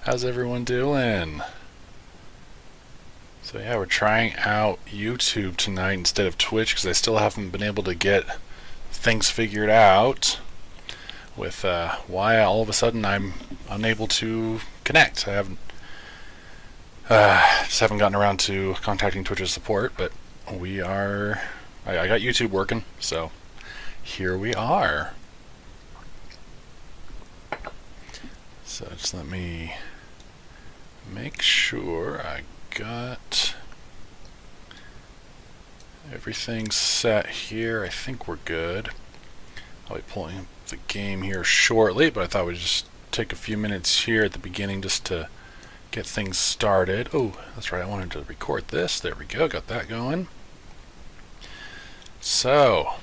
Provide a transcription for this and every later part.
How's everyone doing? So yeah, we're trying out YouTube tonight instead of Twitch because I still haven't been able to get things figured out with why all of a sudden I'm unable to connect. I haven't just haven't gotten around to contacting Twitch's support, but we are. I got YouTube working, so here we are. So just let me make sure I got everything set here. I think we're good. I'll be pulling up the game here shortly, but I thought we'd just take a few minutes here at the beginning just to get things started. Oh, that's right, I wanted to record this. There we go, got that going. So,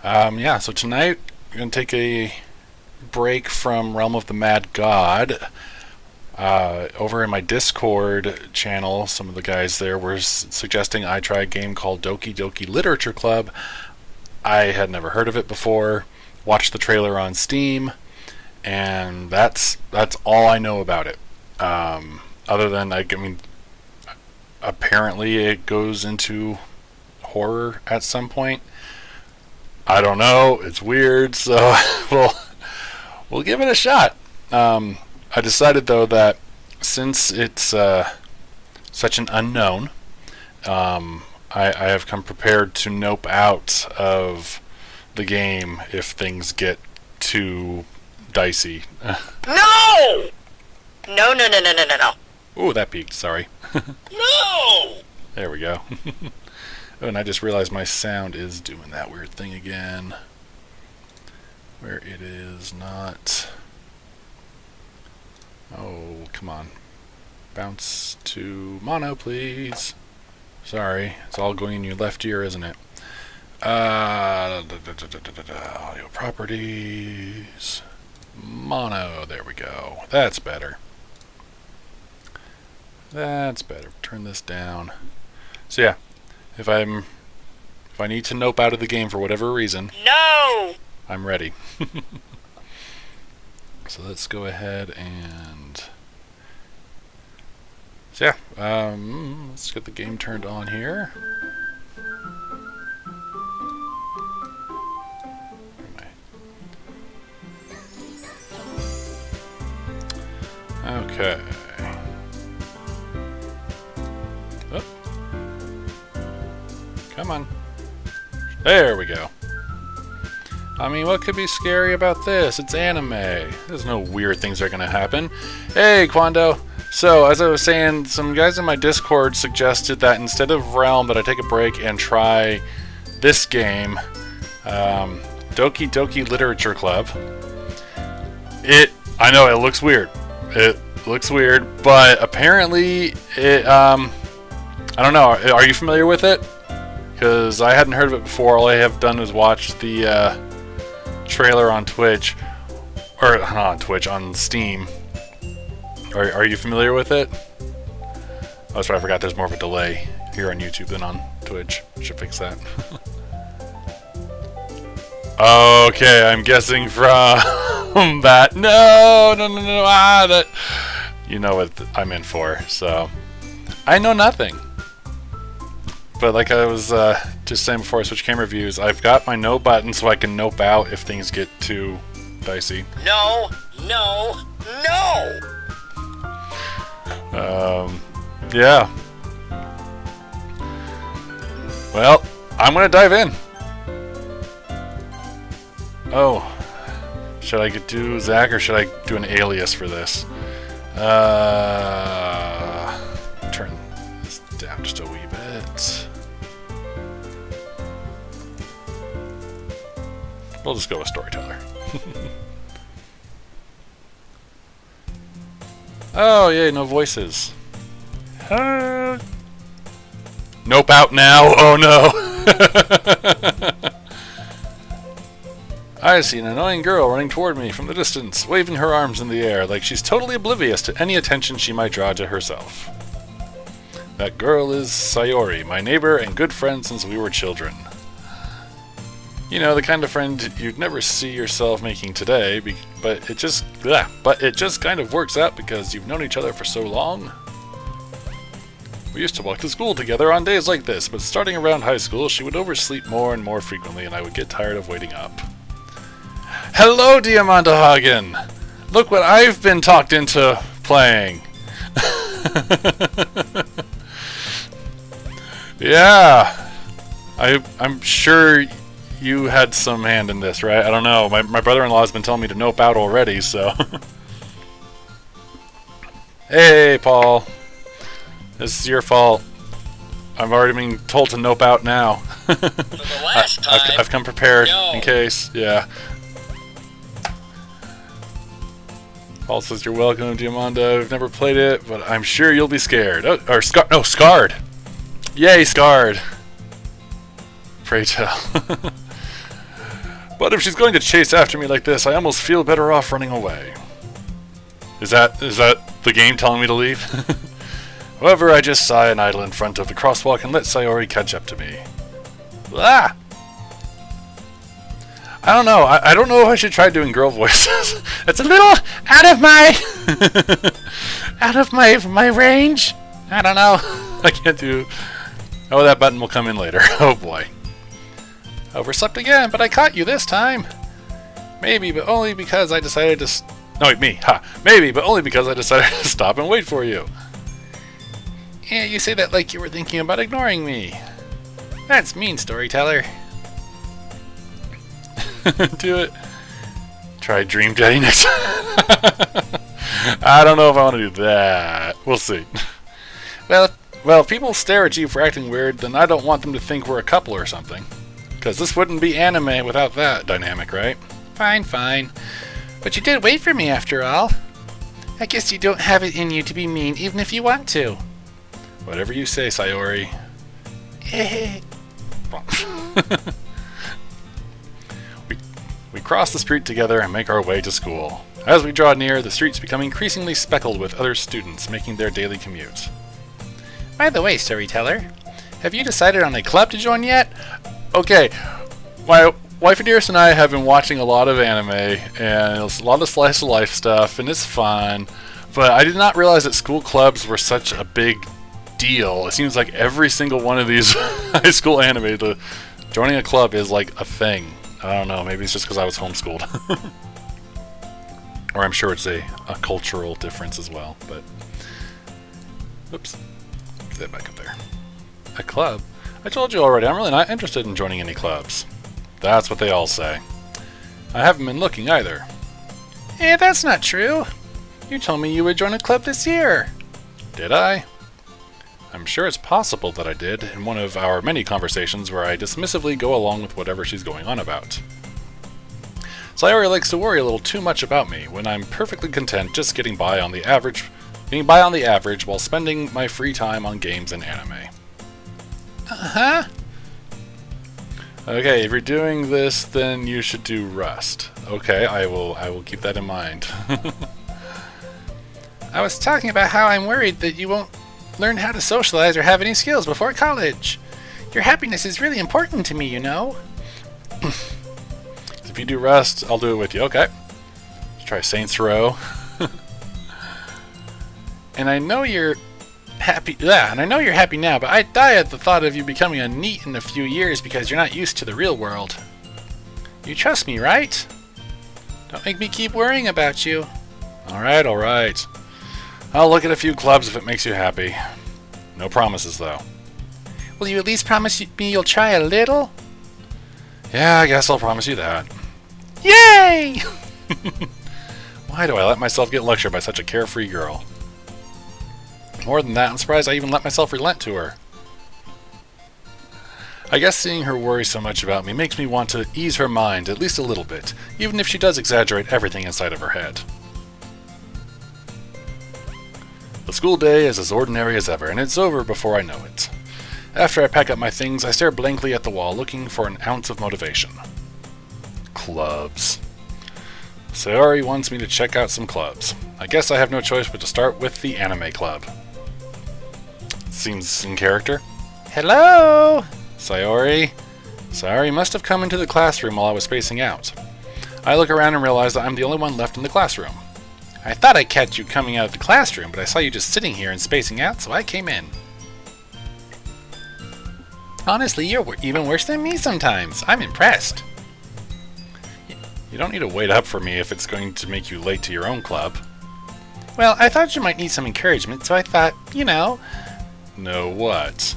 yeah, so tonight we're going to take a break from Realm of the Mad God. Over in my Discord channel, some of the guys there were suggesting I try a game called Doki Doki Literature Club. I had never heard of it before, watched the trailer on Steam, and that's all I know about it. Other than, I mean, apparently it goes into horror at some point. I don't know, it's weird, so we'll give it a shot. I decided, though, that since it's such an unknown, I have come prepared to nope out of the game if things get too dicey. No! No, no, no, no, no, no, no. Ooh, that peaked, sorry. No! There we go. Oh, and I just realized my sound is doing that weird thing again, where it is not... Oh, come on. Bounce to mono, please. Sorry, it's all going in your left ear, isn't it? Audio properties. Mono, there we go. That's better. That's better. Turn this down. So yeah, if I need to nope out of the game for whatever reason, No! I'm ready. So let's go ahead and... So yeah, let's get the game turned on here. Okay. Oh. Come on. There we go. I mean, what could be scary about this? It's anime. There's no weird things that are going to happen. Hey, Quando. So, as I was saying, some guys in my Discord suggested that instead of Realm, that I take a break and try this game, Doki Doki Literature Club. I know, it looks weird. It looks weird, but apparently it, I don't know. Are you familiar with it? Because I hadn't heard of it before. All I have done is watch the, trailer on Twitch, or not on Twitch, on Steam. Are you familiar with it? Oh, that's right, I forgot there's more of a delay here on YouTube than on Twitch. Should fix that. Okay, I'm guessing from that. No, that. You know what I'm in for, so. I know nothing. But like I was just saying before I switch camera views, I've got my no button so I can nope out if things get too dicey. No, no, no! Yeah. Well, I'm gonna dive in. Oh. Should I do Zack or should I do an alias for this? Turn this down just a wee bit. We'll just go with storyteller. Oh, yay, no voices. Nope out now. Oh no. I see an annoying girl running toward me from the distance, waving her arms in the air like she's totally oblivious to any attention she might draw to herself. That girl is Sayori, my neighbor and good friend since we were children. You know, the kind of friend you'd never see yourself making today, but it just kind of works out because you've known each other for so long. We used to walk to school together on days like this, but starting around high school, she would oversleep more and more frequently, and I would get tired of waiting up. Hello, Diamanda Hagen! Look what I've been talked into playing. Yeah, I'm sure you had some hand in this, right? I don't know. My brother-in-law has been telling me to nope out already, so. Hey, Paul. This is your fault. I've already been told to nope out now. For the last time. I've come prepared No. in case. Yeah. Paul says you're welcome, Diamanda. I've never played it, but I'm sure you'll be scared. Oh, or scarred. Yay, scarred. Pray tell. But if she's going to chase after me like this, I almost feel better off running away. Is that the game telling me to leave? However, I just sigh and idle in front of the crosswalk and let Sayori catch up to me. Ah! I don't know. I don't know if I should try doing girl voices. It's a little out of my range. I don't know. I can't do. Oh, that button will come in later. Oh boy. Overslept again, but I caught you this time. Maybe, but only because I decided to. No, wait, me. Ha. Maybe, but only because I decided to stop and wait for you. Yeah, you say that like you were thinking about ignoring me. That's mean, storyteller. Do it. Try Dream Daddy next time. I don't know if I want to do that. We'll see. Well, if people stare at you for acting weird, then I don't want them to think we're a couple or something. Because this wouldn't be anime without that dynamic, right? Fine. But you did wait for me after all. I guess you don't have it in you to be mean even if you want to. Whatever you say, Sayori. We cross the street together and make our way to school. As we draw near, the streets become increasingly speckled with other students making their daily commute. By the way, storyteller, have you decided on a club to join yet? Okay, my wife Dearest and I have been watching a lot of anime, and it's a lot of slice of life stuff, and it's fun, but I did not realize that school clubs were such a big deal. It seems like every single one of these high school anime, joining a club is like a thing. I don't know, maybe it's just because I was homeschooled. Or I'm sure it's a cultural difference as well, but... Oops. Get that back up there. A club? I told you already, I'm really not interested in joining any clubs. That's what they all say. I haven't been looking either. That's not true. You told me you would join a club this year. Did I? I'm sure it's possible that I did in one of our many conversations where I dismissively go along with whatever she's going on about. Sayori likes to worry a little too much about me when I'm perfectly content just getting by on the average while spending my free time on games and anime. Uh-huh. Okay, if you're doing this, then you should do Rust. Okay, I will keep that in mind. I was talking about how I'm worried that you won't learn how to socialize or have any skills before college. Your happiness is really important to me, you know. If you do Rust, I'll do it with you. Okay. Let's try Saints Row. And I know you're happy. Yeah, and I know you're happy now, but I die at the thought of you becoming a NEET in a few years because you're not used to the real world. You trust me, right? Don't make me keep worrying about you. Alright. I'll look at a few clubs if it makes you happy. No promises, though. Will you at least promise me you'll try a little? Yeah, I guess I'll promise you that. Yay! Why do I let myself get lectured by such a carefree girl? More than that, I'm surprised I even let myself relent to her. I guess seeing her worry so much about me makes me want to ease her mind at least a little bit, even if she does exaggerate everything inside of her head. The school day is as ordinary as ever, and it's over before I know it. After I pack up my things, I stare blankly at the wall, looking for an ounce of motivation. Clubs. Sayori wants me to check out some clubs. I guess I have no choice but to start with the anime club. Seems in character. Hello! Sayori? Sayori must have come into the classroom while I was spacing out. I look around and realize that I'm the only one left in the classroom. I thought I'd catch you coming out of the classroom, but I saw you just sitting here and spacing out, so I came in. Honestly, you're even worse than me sometimes. I'm impressed. You don't need to wait up for me if it's going to make you late to your own club. Well, I thought you might need some encouragement, so I thought, Know what?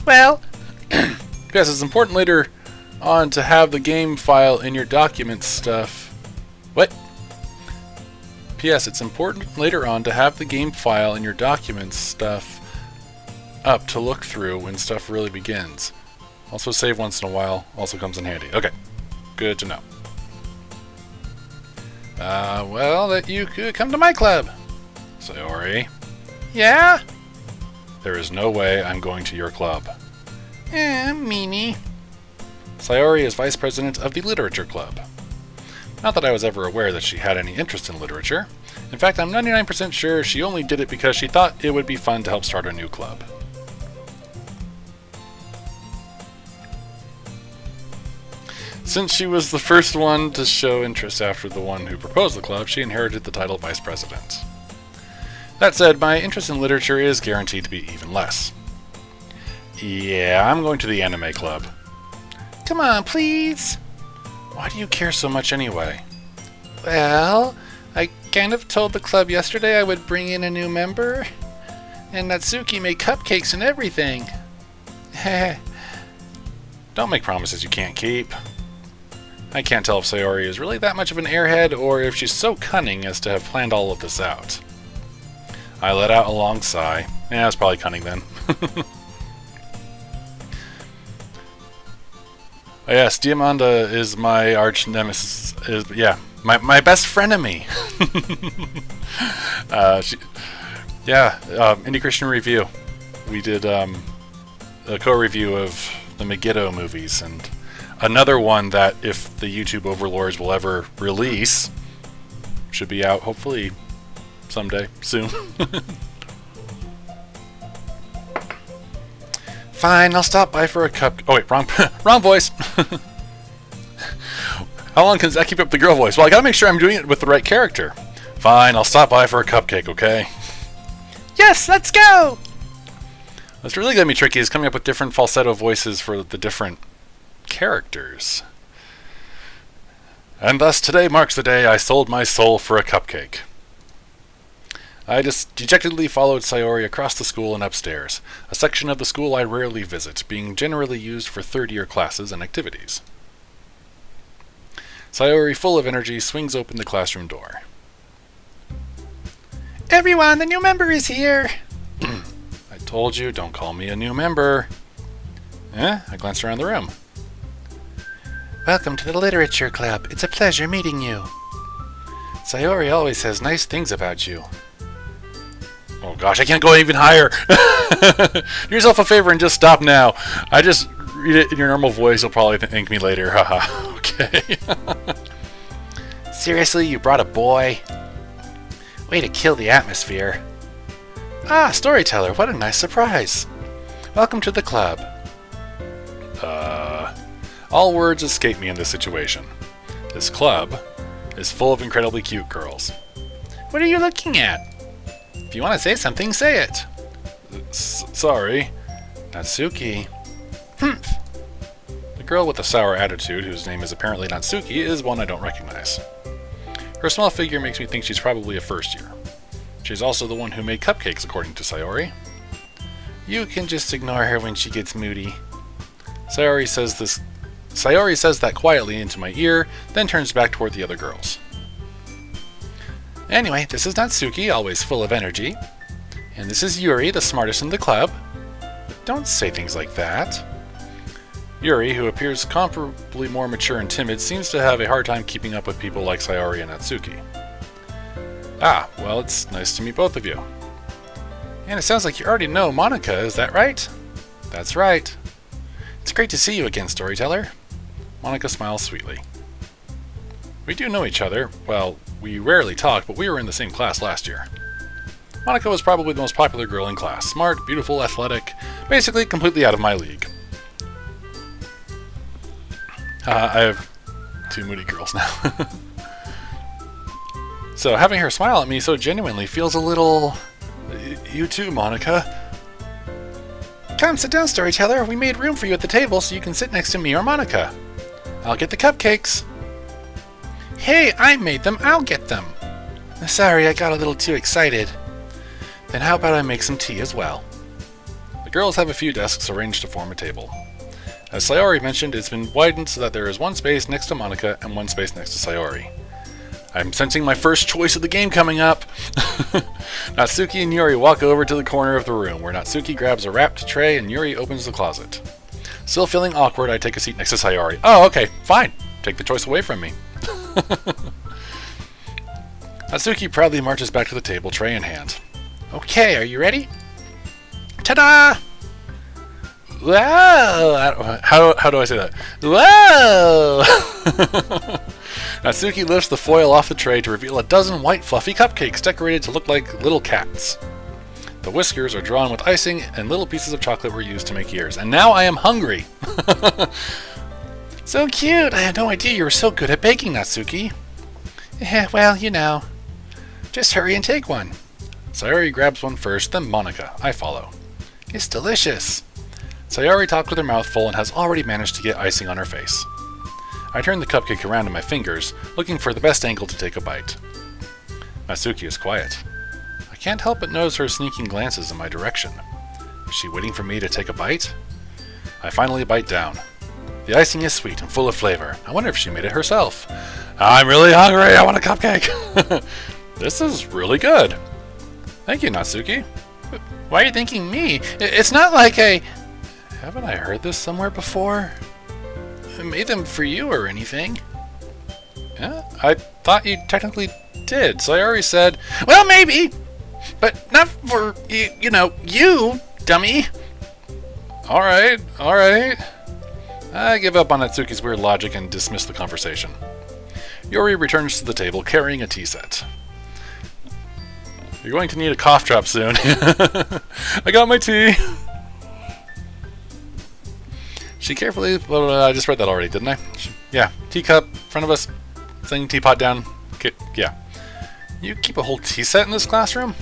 Well, yes, it's important later on to have the game file in your documents stuff. What? P.S. It's important later on to have the game file in your documents stuff up to look through when stuff really begins. Also save once in a while also comes in handy. Okay, good to know. Well, that you could come to my club. Sayori. Yeah? There is no way I'm going to your club. Meanie. Sayori is vice president of the literature club. Not that I was ever aware that she had any interest in literature. In fact, I'm 99% sure she only did it because she thought it would be fun to help start a new club. Since she was the first one to show interest after the one who proposed the club, she inherited the title vice president. That said, my interest in literature is guaranteed to be even less. Yeah, I'm going to the anime club. Come on, please! Why do you care so much anyway? Well, I kind of told the club yesterday I would bring in a new member, and Natsuki made cupcakes and everything. Heh. Don't make promises you can't keep. I can't tell if Sayori is really that much of an airhead, or if she's so cunning as to have planned all of this out. I let out a long sigh. Yeah, it's probably cunning then. Oh, yes, Diamanda is my arch nemesis. My best frenemy. Indie Christian Review. We did a co-review of the Megiddo movies, and another one that, if the YouTube overlords will ever release, should be out hopefully someday soon. Fine, I'll stop by for a cup. Oh wait, wrong voice. How long can Zack keep up the girl voice? Well, I gotta make sure I'm doing it with the right character. Fine, I'll stop by for a cupcake, okay? Yes, let's go! What's really gonna be tricky is coming up with different falsetto voices for the different characters. And thus, today marks the day I sold my soul for a cupcake. I just dejectedly followed Sayori across the school and upstairs, a section of the school I rarely visit, being generally used for third-year classes and activities. Sayori, full of energy, swings open the classroom door. Everyone, the new member is here! I told you, don't call me a new member. I glanced around the room. Welcome to the literature club. It's a pleasure meeting you. Sayori always says nice things about you. Oh gosh, I can't go even higher. Do yourself a favor and just stop now. I just read it in your normal voice. You'll probably thank me later. Haha. Okay. Seriously, you brought a boy? Way to kill the atmosphere. Ah, storyteller, what a nice surprise. Welcome to the club. All words escape me in this situation. This club is full of incredibly cute girls. What are you looking at? If you want to say something, say it. Sorry. Natsuki. Humph. The girl with the sour attitude, whose name is apparently Natsuki, is one I don't recognize. Her small figure makes me think she's probably a first year. She's also the one who made cupcakes, according to Sayori. You can just ignore her when she gets moody. Sayori says that quietly into my ear, then turns back toward the other girls. Anyway, this is Natsuki, always full of energy. And this is Yuri, the smartest in the club. Don't say things like that. Yuri, who appears comparably more mature and timid, seems to have a hard time keeping up with people like Sayori and Natsuki. Ah, well, it's nice to meet both of you. And it sounds like you already know Monica, is that right? That's right. It's great to see you again, storyteller. Monica smiles sweetly. We do know each other. Well, we rarely talk, but we were in the same class last year. Monica was probably the most popular girl in class. Smart, beautiful, athletic, basically completely out of my league. I have 2 moody girls now. So having her smile at me so genuinely feels a little... You too, Monica. Come, sit down, storyteller. We made room for you at the table so you can sit next to me or Monica. I'll get the cupcakes. Hey, I made them. I'll get them. Sorry, I got a little too excited. Then how about I make some tea as well? The girls have a few desks arranged to form a table. As Sayori mentioned, it's been widened so that there is 1 space next to Monica and 1 space next to Sayori. I'm sensing my first choice of the game coming up! Natsuki and Yuri walk over to the corner of the room, where Natsuki grabs a wrapped tray and Yuri opens the closet. Still feeling awkward, I take a seat next to Sayori. Oh, okay, fine. Take the choice away from me. Natsuki proudly marches back to the table, tray in hand. Okay, are you ready? Ta-da! Whoa! How do I say that? Whoa! Natsuki lifts the foil off the tray to reveal a dozen white fluffy cupcakes decorated to look like little cats. The whiskers are drawn with icing and little pieces of chocolate were used to make ears. And now I am hungry! So cute! I had no idea you were so good at baking, Natsuki. Well, you know. Just hurry and take one. Sayori grabs one first, then Monica. I follow. It's delicious! Sayori talks with her mouth full and has already managed to get icing on her face. I turn the cupcake around in my fingers, looking for the best angle to take a bite. Natsuki is quiet. I can't help but notice her sneaking glances in my direction. Is she waiting for me to take a bite? I finally bite down. The icing is sweet and full of flavor. I wonder if she made it herself. I'm really hungry! I want a cupcake! This is really good. Thank you, Natsuki. Why are you thanking me? It's not like I... Haven't I heard this somewhere before? I made them for you or anything. Yeah, I thought you technically did. Sayori said, well, maybe, but not for, you know, you, dummy. Alright. I give up on Natsuki's weird logic and dismiss the conversation. Yuri returns to the table carrying a tea set. You're going to need a cough drop soon. I got my tea. She carefully... Well, I just read that already, didn't I? Yeah. Teacup, in front of us. Thing, teapot down. Okay, yeah. You keep a whole tea set in this classroom?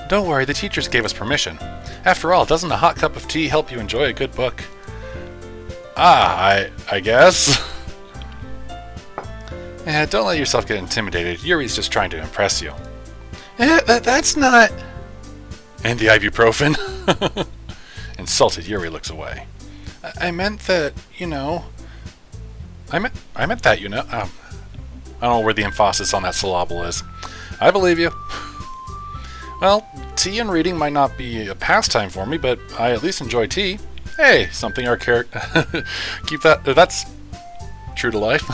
Don't worry, the teachers gave us permission. After all, doesn't a hot cup of tea help you enjoy a good book? I guess. Yeah, don't let yourself get intimidated. Yuri's just trying to impress you. That's not... And the ibuprofen? Insulted, Yuri looks away. I meant that, you know... I meant that, you know... I don't know where the emphasis on that syllable is. I believe you. Well, tea and reading might not be a pastime for me, but I at least enjoy tea. Hey, something our character... Keep that... That's true to life.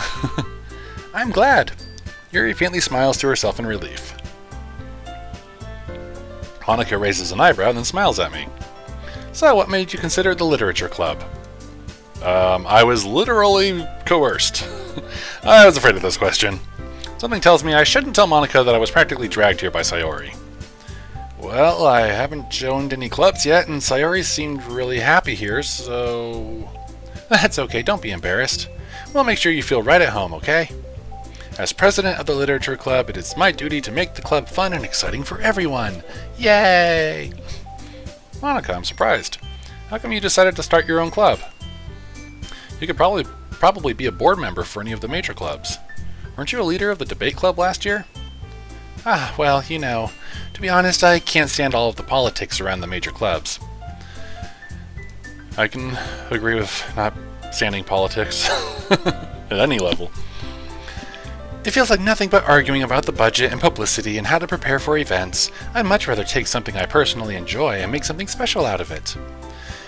I'm glad. Yuri faintly smiles to herself in relief. Monica raises an eyebrow and then smiles at me. So, what made you consider the literature club? I was literally coerced. I was afraid of this question. Something tells me I shouldn't tell Monica that I was practically dragged here by Sayori. Well, I haven't joined any clubs yet, and Sayori seemed really happy here, so... That's okay, don't be embarrassed. We'll make sure you feel right at home, okay? As president of the literature club, it is my duty to make the club fun and exciting for everyone. Yay! Monica, I'm surprised. How come you decided to start your own club? You could probably be a board member for any of the major clubs. Weren't you a leader of the debate club last year? Well, you know, to be honest, I can't stand all of the politics around the major clubs. I can agree with not standing politics at any level. It feels like nothing but arguing about the budget and publicity and how to prepare for events. I'd much rather take something I personally enjoy and make something special out of it.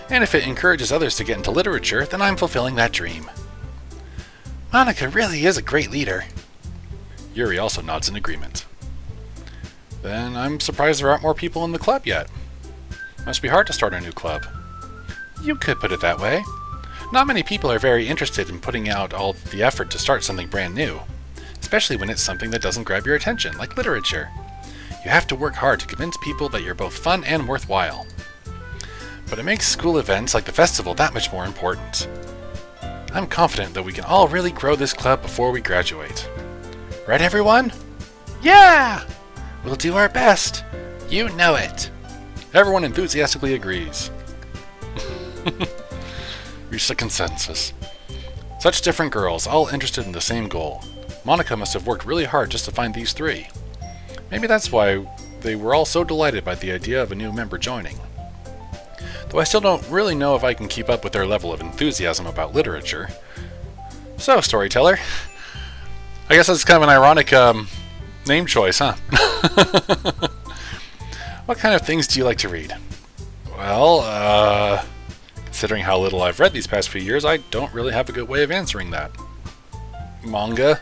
And if it encourages others to get into literature, then I'm fulfilling that dream. Monica really is a great leader. Yuri also nods in agreement. Then I'm surprised there aren't more people in the club yet. Must be hard to start a new club. You could put it that way. Not many people are very interested in putting out all the effort to start something brand new, especially when it's something that doesn't grab your attention, like literature. You have to work hard to convince people that you're both fun and worthwhile. But it makes school events like the festival that much more important. I'm confident that we can all really grow this club before we graduate. Right, everyone? Yeah! We'll do our best. You know it. Everyone enthusiastically agrees. Reached a consensus. Such different girls, all interested in the same goal. Monica must have worked really hard just to find these three. Maybe that's why they were all so delighted by the idea of a new member joining. Though I still don't really know if I can keep up with their level of enthusiasm about literature. So, storyteller. I guess that's kind of an ironic name choice, huh? What kind of things do you like to read? Well, considering how little I've read these past few years, I don't really have a good way of answering that. Manga?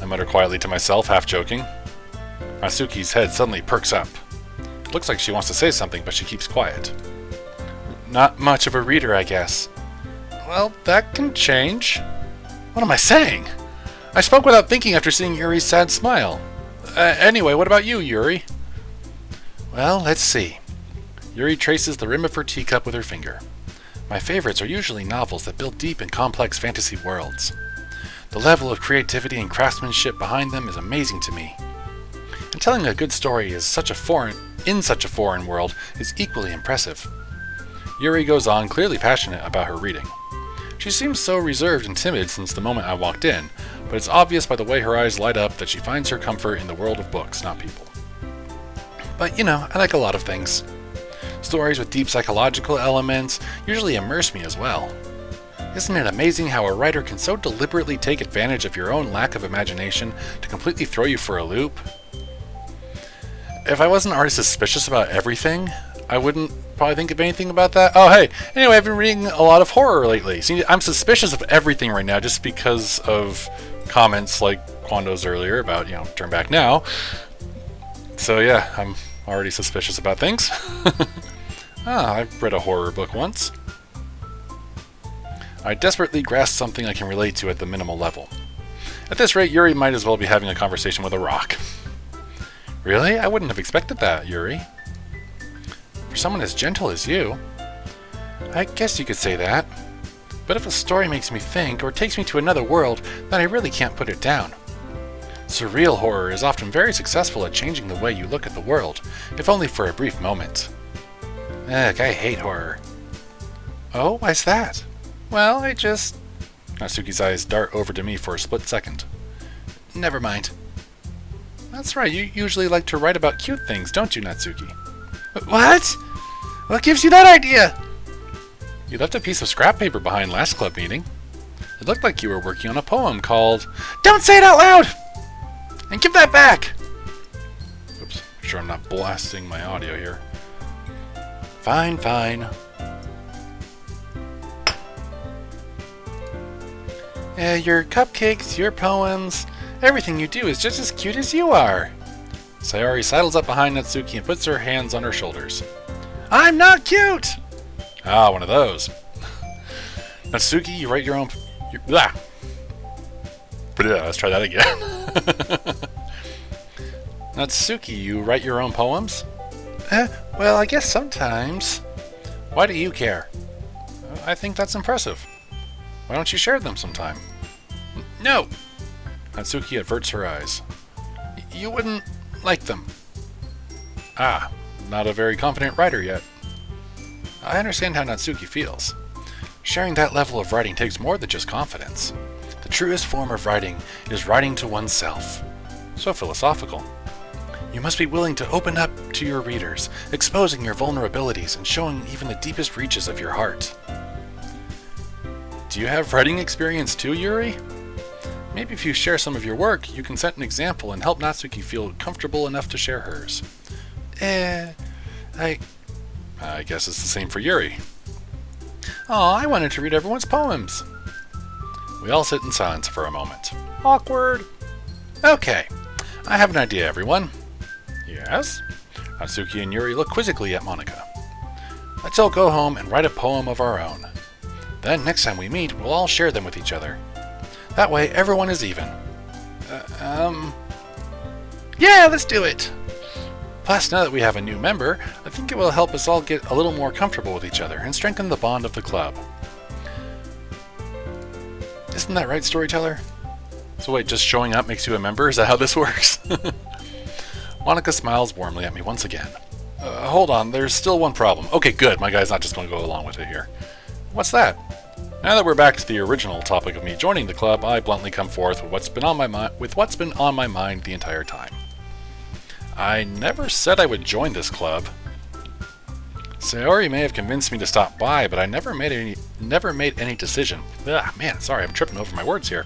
I mutter quietly to myself, half joking. Natsuki's head suddenly perks up. It looks like she wants to say something, but she keeps quiet. Not much of a reader, I guess. Well, that can change. What am I saying? I spoke without thinking after seeing Yuri's sad smile. Anyway, what about you, Yuri? Well, let's see. Yuri traces the rim of her teacup with her finger. My favorites are usually novels that build deep and complex fantasy worlds. The level of creativity and craftsmanship behind them is amazing to me. And telling a good story in such a foreign world is equally impressive. Yuri goes on, clearly passionate about her reading. She seems so reserved and timid since the moment I walked in, but it's obvious by the way her eyes light up that she finds her comfort in the world of books, not people. But, I like a lot of things. Stories with deep psychological elements usually immerse me as well. Isn't it amazing how a writer can so deliberately take advantage of your own lack of imagination to completely throw you for a loop? If I wasn't already suspicious about everything, I wouldn't probably think of anything about that. Oh, hey, anyway, I've been reading a lot of horror lately. See, I'm suspicious of everything right now just because of comments like Quando's earlier about, turn back now. So yeah, I'm already suspicious about things. I've read a horror book once. I desperately grasp something I can relate to at the minimal level. At this rate, Yuri might as well be having a conversation with a rock. Really? I wouldn't have expected that, Yuri. For someone as gentle as you. I guess you could say that. But if a story makes me think, or takes me to another world, then I really can't put it down. Surreal horror is often very successful at changing the way you look at the world, if only for a brief moment. Ugh, I hate horror. Oh, why's that? Well, Natsuki's eyes dart over to me for a split second. Never mind. That's right, you usually like to write about cute things, don't you, Natsuki? What? What gives you that idea? You left a piece of scrap paper behind last club meeting. It looked like you were working on a poem called... Don't say it out loud! And give that back! Oops, I'm sure I'm not blasting my audio here. Fine. Your cupcakes, your poems, everything you do is just as cute as you are. Sayori sidles up behind Natsuki and puts her hands on her shoulders. I'm not cute! Ah, one of those. Natsuki, you write your own... Let's try that again. Natsuki, you write your own poems? Well, I guess sometimes. Why do you care? I think that's impressive. Why don't you share them sometime? No! Natsuki averts her eyes. You wouldn't like them. Ah, not a very confident writer yet. I understand how Natsuki feels. Sharing that level of writing takes more than just confidence. The truest form of writing is writing to oneself. So philosophical. You must be willing to open up to your readers, exposing your vulnerabilities and showing even the deepest reaches of your heart. Do you have writing experience too, Yuri? Maybe if you share some of your work, you can set an example and help Natsuki feel comfortable enough to share hers. I guess it's the same for Yuri. Aw, I wanted to read everyone's poems. We all sit in silence for a moment. Awkward. Okay, I have an idea, everyone. Yes? Natsuki and Yuri look quizzically at Monica. Let's all go home and write a poem of our own. Then, next time we meet, we'll all share them with each other. That way, everyone is even. Yeah, let's do it! Plus, now that we have a new member, I think it will help us all get a little more comfortable with each other and strengthen the bond of the club. Isn't that right, storyteller? So wait, just showing up makes you a member? Is that how this works? Monica smiles warmly at me once again. Hold on, there's still one problem. Okay, good. My guy's not just going to go along with it here. What's that? Now that we're back to the original topic of me joining the club, I bluntly come forth with what's been on my mind the entire time. I never said I would join this club. Sayori may have convinced me to stop by, but I never made any decision. Man, sorry, I'm tripping over my words here.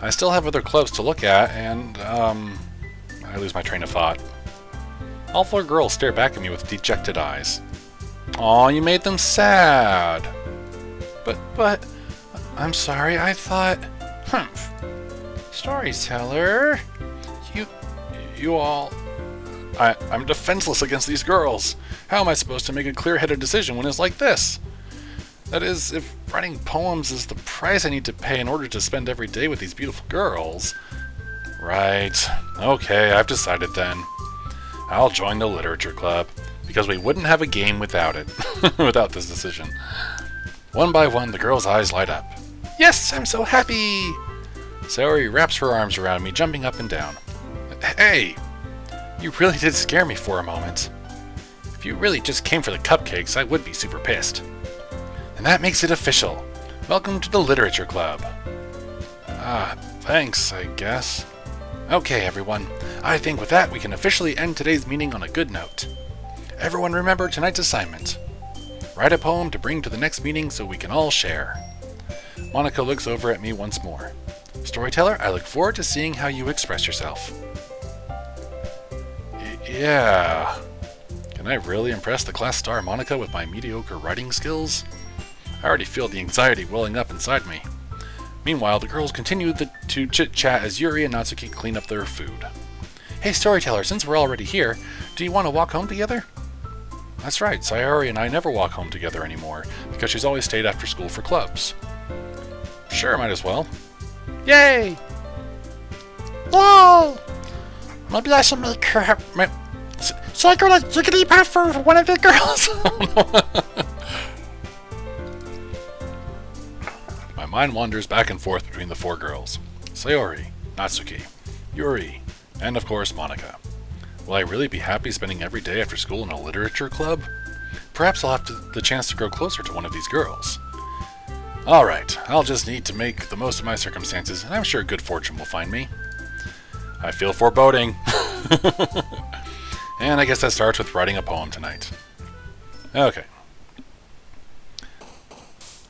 I still have other clubs to look at, and I lose my train of thought. All four girls stare back at me with dejected eyes. Aw, you made them sad. But, I'm sorry, I thought... Storyteller... You all... I'm defenseless against these girls. How am I supposed to make a clear-headed decision when it's like this? That is, if writing poems is the price I need to pay in order to spend every day with these beautiful girls... Right. Okay, I've decided then. I'll join the literature club, because we wouldn't have a game without it. Without this decision. One by one, the girls' eyes light up. Yes, I'm so happy! Sayori wraps her arms around me, jumping up and down. Hey! You really did scare me for a moment. If you really just came for the cupcakes, I would be super pissed. And that makes it official. Welcome to the literature club. Thanks, I guess. Okay, everyone. I think with that, we can officially end today's meeting on a good note. Everyone remember tonight's assignment. Write a poem to bring to the next meeting so we can all share. Monica looks over at me once more. Storyteller, I look forward to seeing how you express yourself. Yeah. Can I really impress the class star Monica with my mediocre writing skills? I already feel the anxiety welling up inside me. Meanwhile, the girls continue to chit-chat as Yuri and Natsuki clean up their food. Hey, Storyteller, since we're already here, do you want to walk home together? That's right, Sayori and I never walk home together anymore, because she's always stayed after school for clubs. Sure, might as well. Yay! Yay! Maybe I should make her... Should I go to Jiggity Puff for one of the girls? My mind wanders back and forth between the four girls. Sayori, Natsuki, Yuri, and of course Monica. Will I really be happy spending every day after school in a literature club? Perhaps I'll have the chance to grow closer to one of these girls. Alright, I'll just need to make the most of my circumstances, and I'm sure good fortune will find me. I feel foreboding. And I guess that starts with writing a poem tonight. Okay.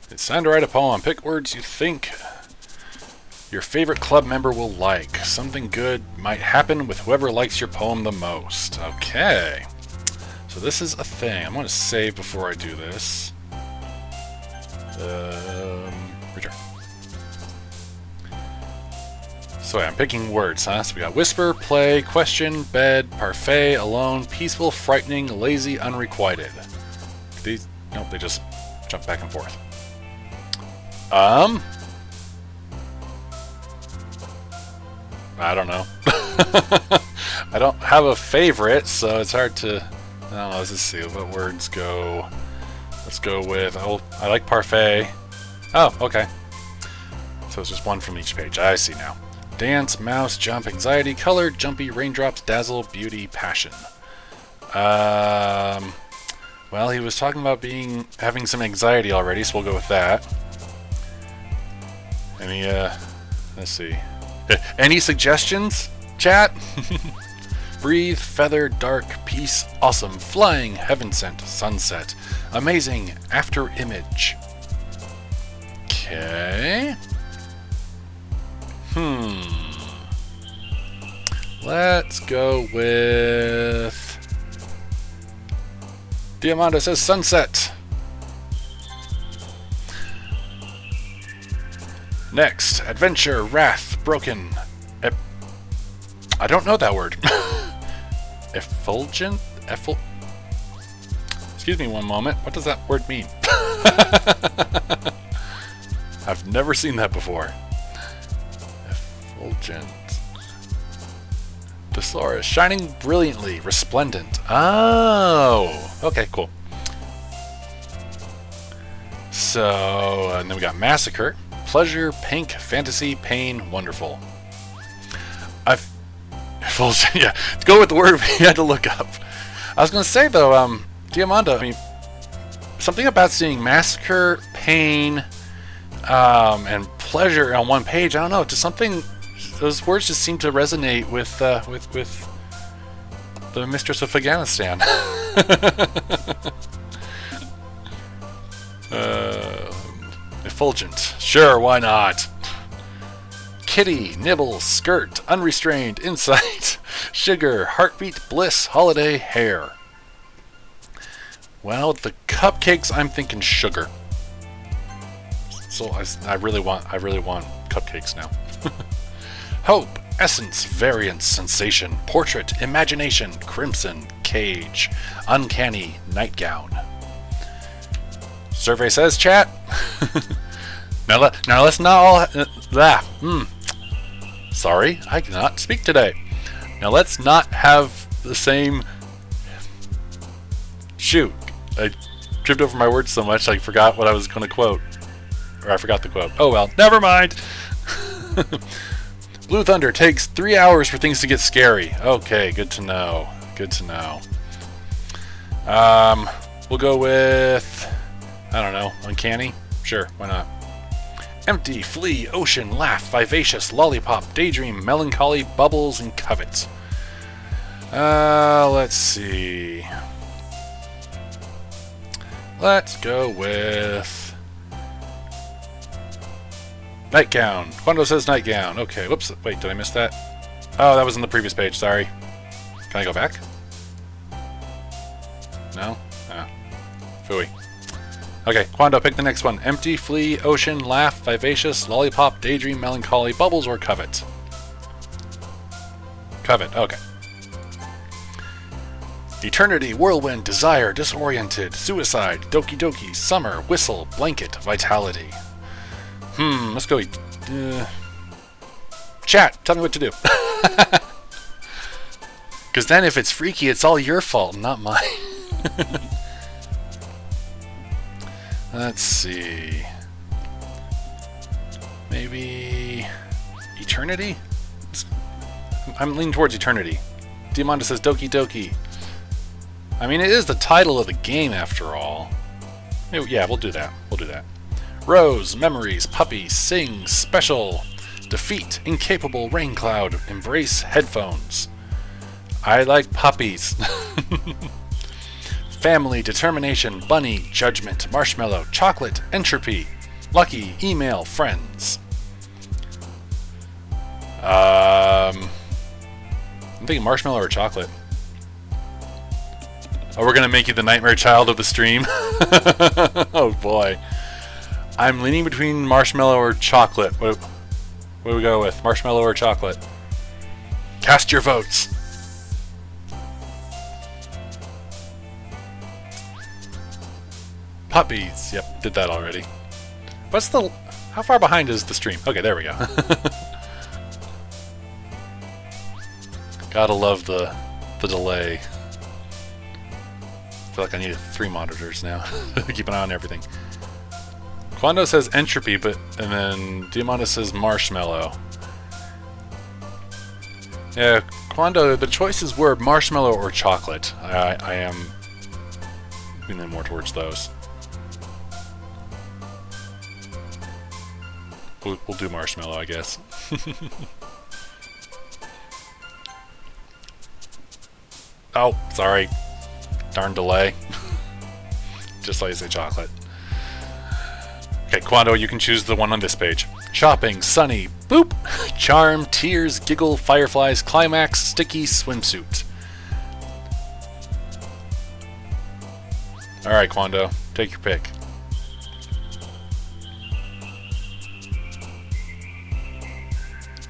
It's time to write a poem. Pick words you think your favorite club member will like. Something good might happen with whoever likes your poem the most. Okay. So this is a thing. I'm going to save before I do this. Return. So yeah, I'm picking words, huh? So we got whisper, play, question, bed, parfait, alone, peaceful, frightening, lazy, unrequited. These... Nope, they just jump back and forth. I don't know. I don't have a favorite, so it's hard to... I don't know, let's just see what words go. Let's go with... Oh, I like parfait. Oh, okay. So it's just one from each page. I see now. Dance, mouse, jump, anxiety, color, jumpy, raindrops, dazzle, beauty, passion. Well, he was talking about having some anxiety already, so we'll go with that. Let's see. Any suggestions, chat? Breathe, feather, dark, peace, awesome, flying, heaven sent, sunset, amazing, after image. Okay. Let's go with... Diamanda says sunset. Next, adventure, wrath, broken. I don't know that word. Effulgent? Excuse me one moment. What does that word mean? I've never seen that before. Effulgent. Thesaurus. Shining brilliantly. Resplendent. Oh! Okay, cool. So, and then we got massacre. pleasure, pink, fantasy, pain, wonderful. Yeah, to go with the word we had to look up. I was going to say, though, Diamanda, I mean, something about seeing massacre, pain, and pleasure on one page, I don't know, just something, those words just seem to resonate with the Mistress of Afghanistan. Effulgent. Sure, why not? Kitty, nibble, skirt, unrestrained, insight, sugar, heartbeat, bliss, holiday, hair. Well, the cupcakes, I'm thinking sugar. So I really want cupcakes now. Hope, essence, variance, sensation, portrait, imagination, crimson, cage, uncanny, nightgown. Survey says, chat. now let's not all Sorry, I cannot speak today. Now let's not have the same. Shoot, I tripped over my words so much I forgot what I was going to quote, or I forgot the quote. Oh well, never mind. Blue Thunder takes 3 hours for things to get scary. Okay, good to know. Good to know. We'll go with, I don't know, uncanny? Sure, why not? Empty, flee, ocean, laugh, vivacious, lollipop, daydream, melancholy, bubbles, and covet. Let's see. Let's go with nightgown. Quando says nightgown. Okay, whoops. Wait, did I miss that? Oh, that was on the previous page. Sorry. Can I go back? No? Ah. Phooey. Okay, Quando, pick the next one. Empty, flee, ocean, laugh, vivacious, lollipop, daydream, melancholy, bubbles, or covet? Covet, okay. Eternity, whirlwind, desire, disoriented, suicide, doki doki, summer, whistle, blanket, vitality. Let's go. Chat, tell me what to do. Because then if it's freaky, it's all your fault, not mine. Let's see. Maybe eternity? I'm leaning towards eternity. Diamanda says Doki Doki. I mean, it is the title of the game after all. Yeah, we'll do that. We'll do that. Rose, memories, puppy, sing, special, defeat, incapable, rain cloud, embrace, headphones. I like puppies. Family, determination, bunny, judgment, marshmallow, chocolate, entropy, lucky, email, friends. I'm thinking marshmallow or chocolate. Oh, we're gonna make you the nightmare child of the stream? Oh boy. I'm leaning between marshmallow or chocolate. What do we go with? Marshmallow or chocolate? Cast your votes! Puppies. Yep, did that already. What's the... How far behind is the stream? Okay, there we go. Gotta love the delay. I feel like I need 3 monitors now. Keep an eye on everything. Quando says entropy, and then Diamanda says marshmallow. Yeah, Quando, the choices were marshmallow or chocolate. I am leaning more towards those. We'll do marshmallow, I guess. Oh, sorry. Darn delay. Just like I say chocolate. Okay, Quando, you can choose the one on this page. Shopping, sunny, boop, charm, tears, giggle, fireflies, climax, sticky, swimsuit. Alright, Quando, take your pick.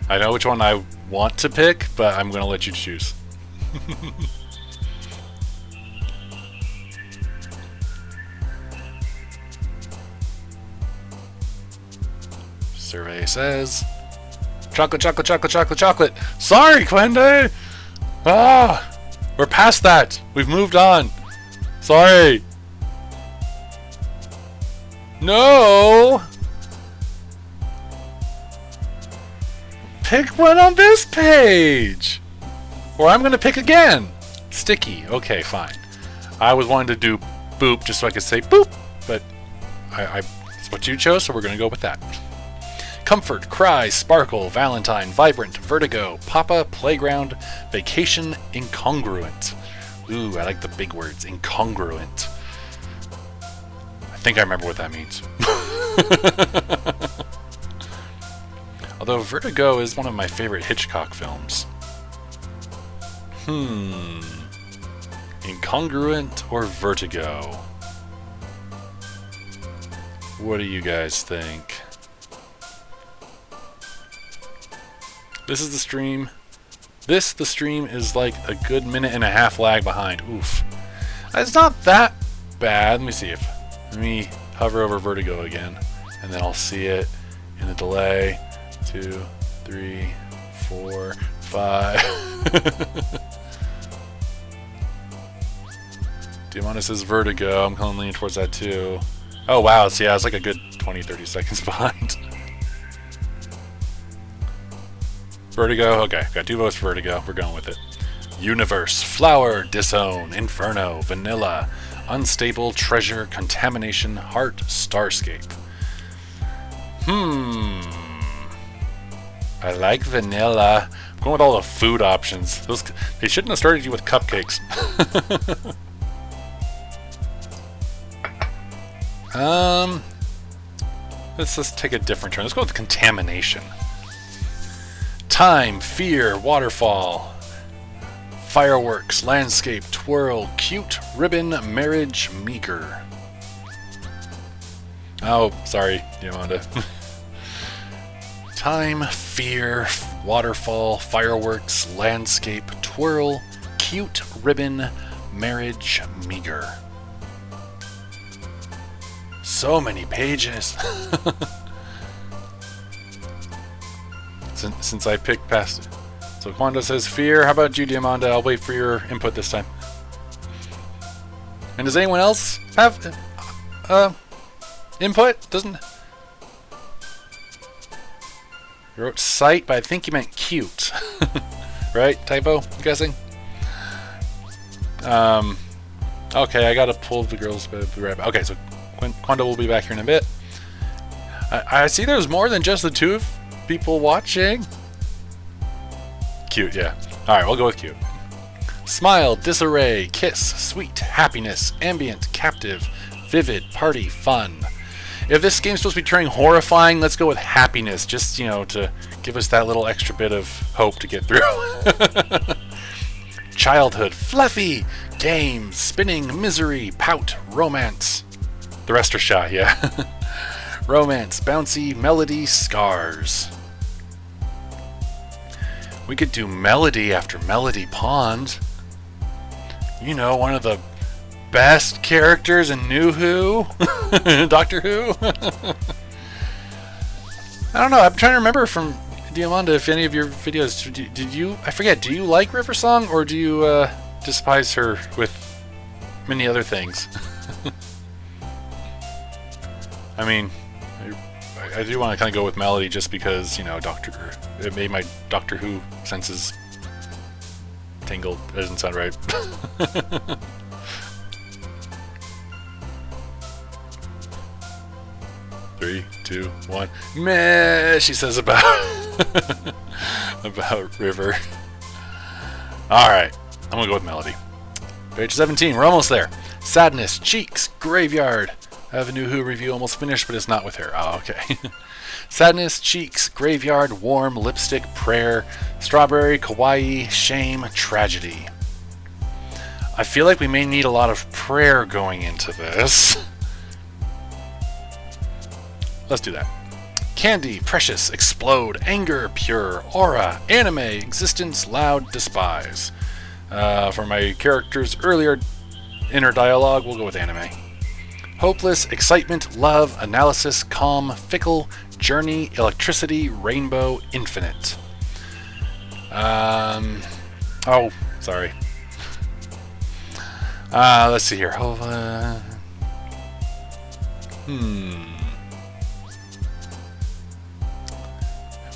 I know which one I want to pick, but I'm going to let you choose. Survey says chocolate, chocolate, chocolate, chocolate, chocolate. Sorry, Quende! Ah! We're past that! We've moved on! Sorry! No! pick one on this page. Or I'm gonna pick again. Sticky. Okay, fine. I was wanting to do boop just so I could say boop, but it's what you chose, so we're gonna go with that. Comfort, Cry, Sparkle, Valentine, Vibrant, Vertigo, Papa, Playground, Vacation, Incongruent. Ooh, I like the big words. Incongruent. I think I remember what that means. Although Vertigo is one of my favorite Hitchcock films. Incongruent or Vertigo? What do you guys think? This is the stream. The stream is like a good minute and a half lag behind. Oof. It's not that bad. Let me hover over Vertigo again, and then I'll see it in the delay. 2, 3, 4, 5. Diamanda says Vertigo. I'm kind of leaning towards that too. Oh wow, so yeah, it's like a good 20-30 seconds behind. Vertigo, okay, got 2 votes for Vertigo, we're going with it. Universe, Flower, Disown, Inferno, Vanilla, Unstable, Treasure, Contamination, Heart, Starscape. I like Vanilla. I'm going with all the food options. They shouldn't have started you with cupcakes. Let's just take a different turn. Let's go with Contamination. Time, Fear, Waterfall, Fireworks, Landscape, Twirl, Cute, Ribbon, Marriage, Meager. Oh, sorry, Diamanda. Time, Fear, Waterfall, Fireworks, Landscape, Twirl, Cute, Ribbon, Marriage, Meager. So many pages. Since I picked past it. So Quando says Fear. How about you, Diamanda? I'll wait for your input this time. And does anyone else have input? Doesn't... You wrote Sight, but I think you meant Cute. Right? Typo, I'm guessing? Okay, I gotta pull the girls. Okay, so Quando will be back here in a bit. I see there's more than just the 2 of people watching. Cute, yeah. Alright, we'll go with Cute. Smile, Disarray, Kiss, Sweet, Happiness, Ambient, Captive, Vivid, Party, Fun. If this game's supposed to be turning horrifying, let's go with Happiness, just, to give us that little extra bit of hope to get through. Childhood, Fluffy, Games, Spinning, Misery, Pout, Romance. The rest are shy, yeah. Romance, Bouncy, Melody, Scars. We could do Melody after Melody Pond. One of the best characters in New Who? Doctor Who? I don't know, I'm trying to remember from Diamanda if any of your videos, did you, I forget, do you like River Song or do you despise her with many other things? I mean, I do want to kind of go with Melody just because, it made my Doctor Who senses tingle. That doesn't sound right. 3, 2, 1. Meh, she says about about River. Alright, I'm gonna go with Melody. Page 17, we're almost there. Sadness, Cheeks, Graveyard. I have a New Who review almost finished, but it's not with her. Oh, okay. Sadness, Cheeks, Graveyard, Warm, Lipstick, Prayer, Strawberry, Kawaii, Shame, Tragedy. I feel like we may need a lot of prayer going into this. Let's do that. Candy, Precious, Explode, Anger, Pure, Aura, Anime, Existence, Loud, Despise. For my character's earlier inner dialogue, we'll go with Anime. Hopeless, Excitement, Love, Analysis, Calm, Fickle, Journey, Electricity, Rainbow, Infinite. Oh, sorry. Let's see here.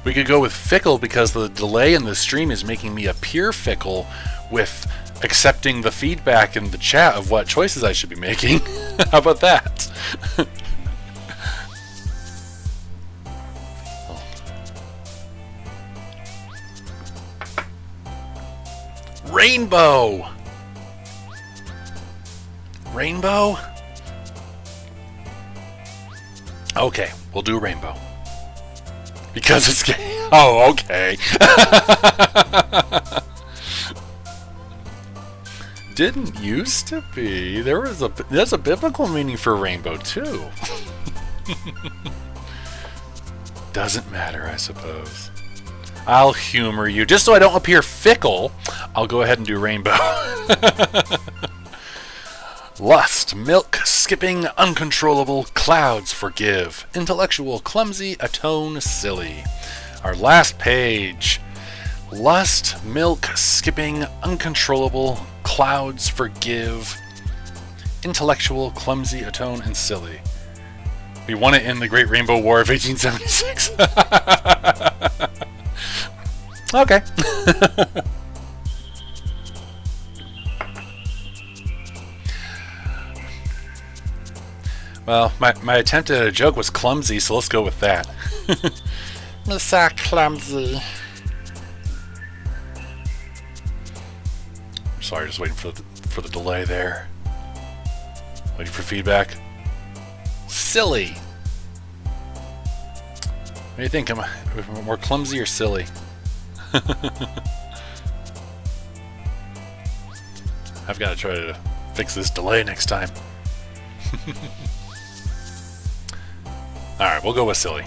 We could go with fickle because the delay in the stream is making me appear fickle with accepting the feedback in the chat of what choices I should be making. How about that? Rainbow! Rainbow? Okay, we'll do rainbow. Because it's gay. Oh, okay. Didn't used to be. There's a biblical meaning for rainbow too. Doesn't matter, I suppose. I'll humor you. Just so I don't appear fickle, I'll go ahead and do rainbow. Lust, milk, skipping, uncontrollable, clouds forgive, intellectual, clumsy, atone, silly. Our last page. Lust, milk, skipping, uncontrollable, clouds forgive, intellectual, clumsy, atone, and silly. We won it in the Great Rainbow War of 1876. Okay. Well, my attempt at a joke was clumsy, so let's go with that. Mr. Clumsy. Sorry, just waiting for the delay there. Waiting for feedback. Silly. What do you think? Am I more clumsy or silly? I've got to try to fix this delay next time. Alright, we'll go with silly.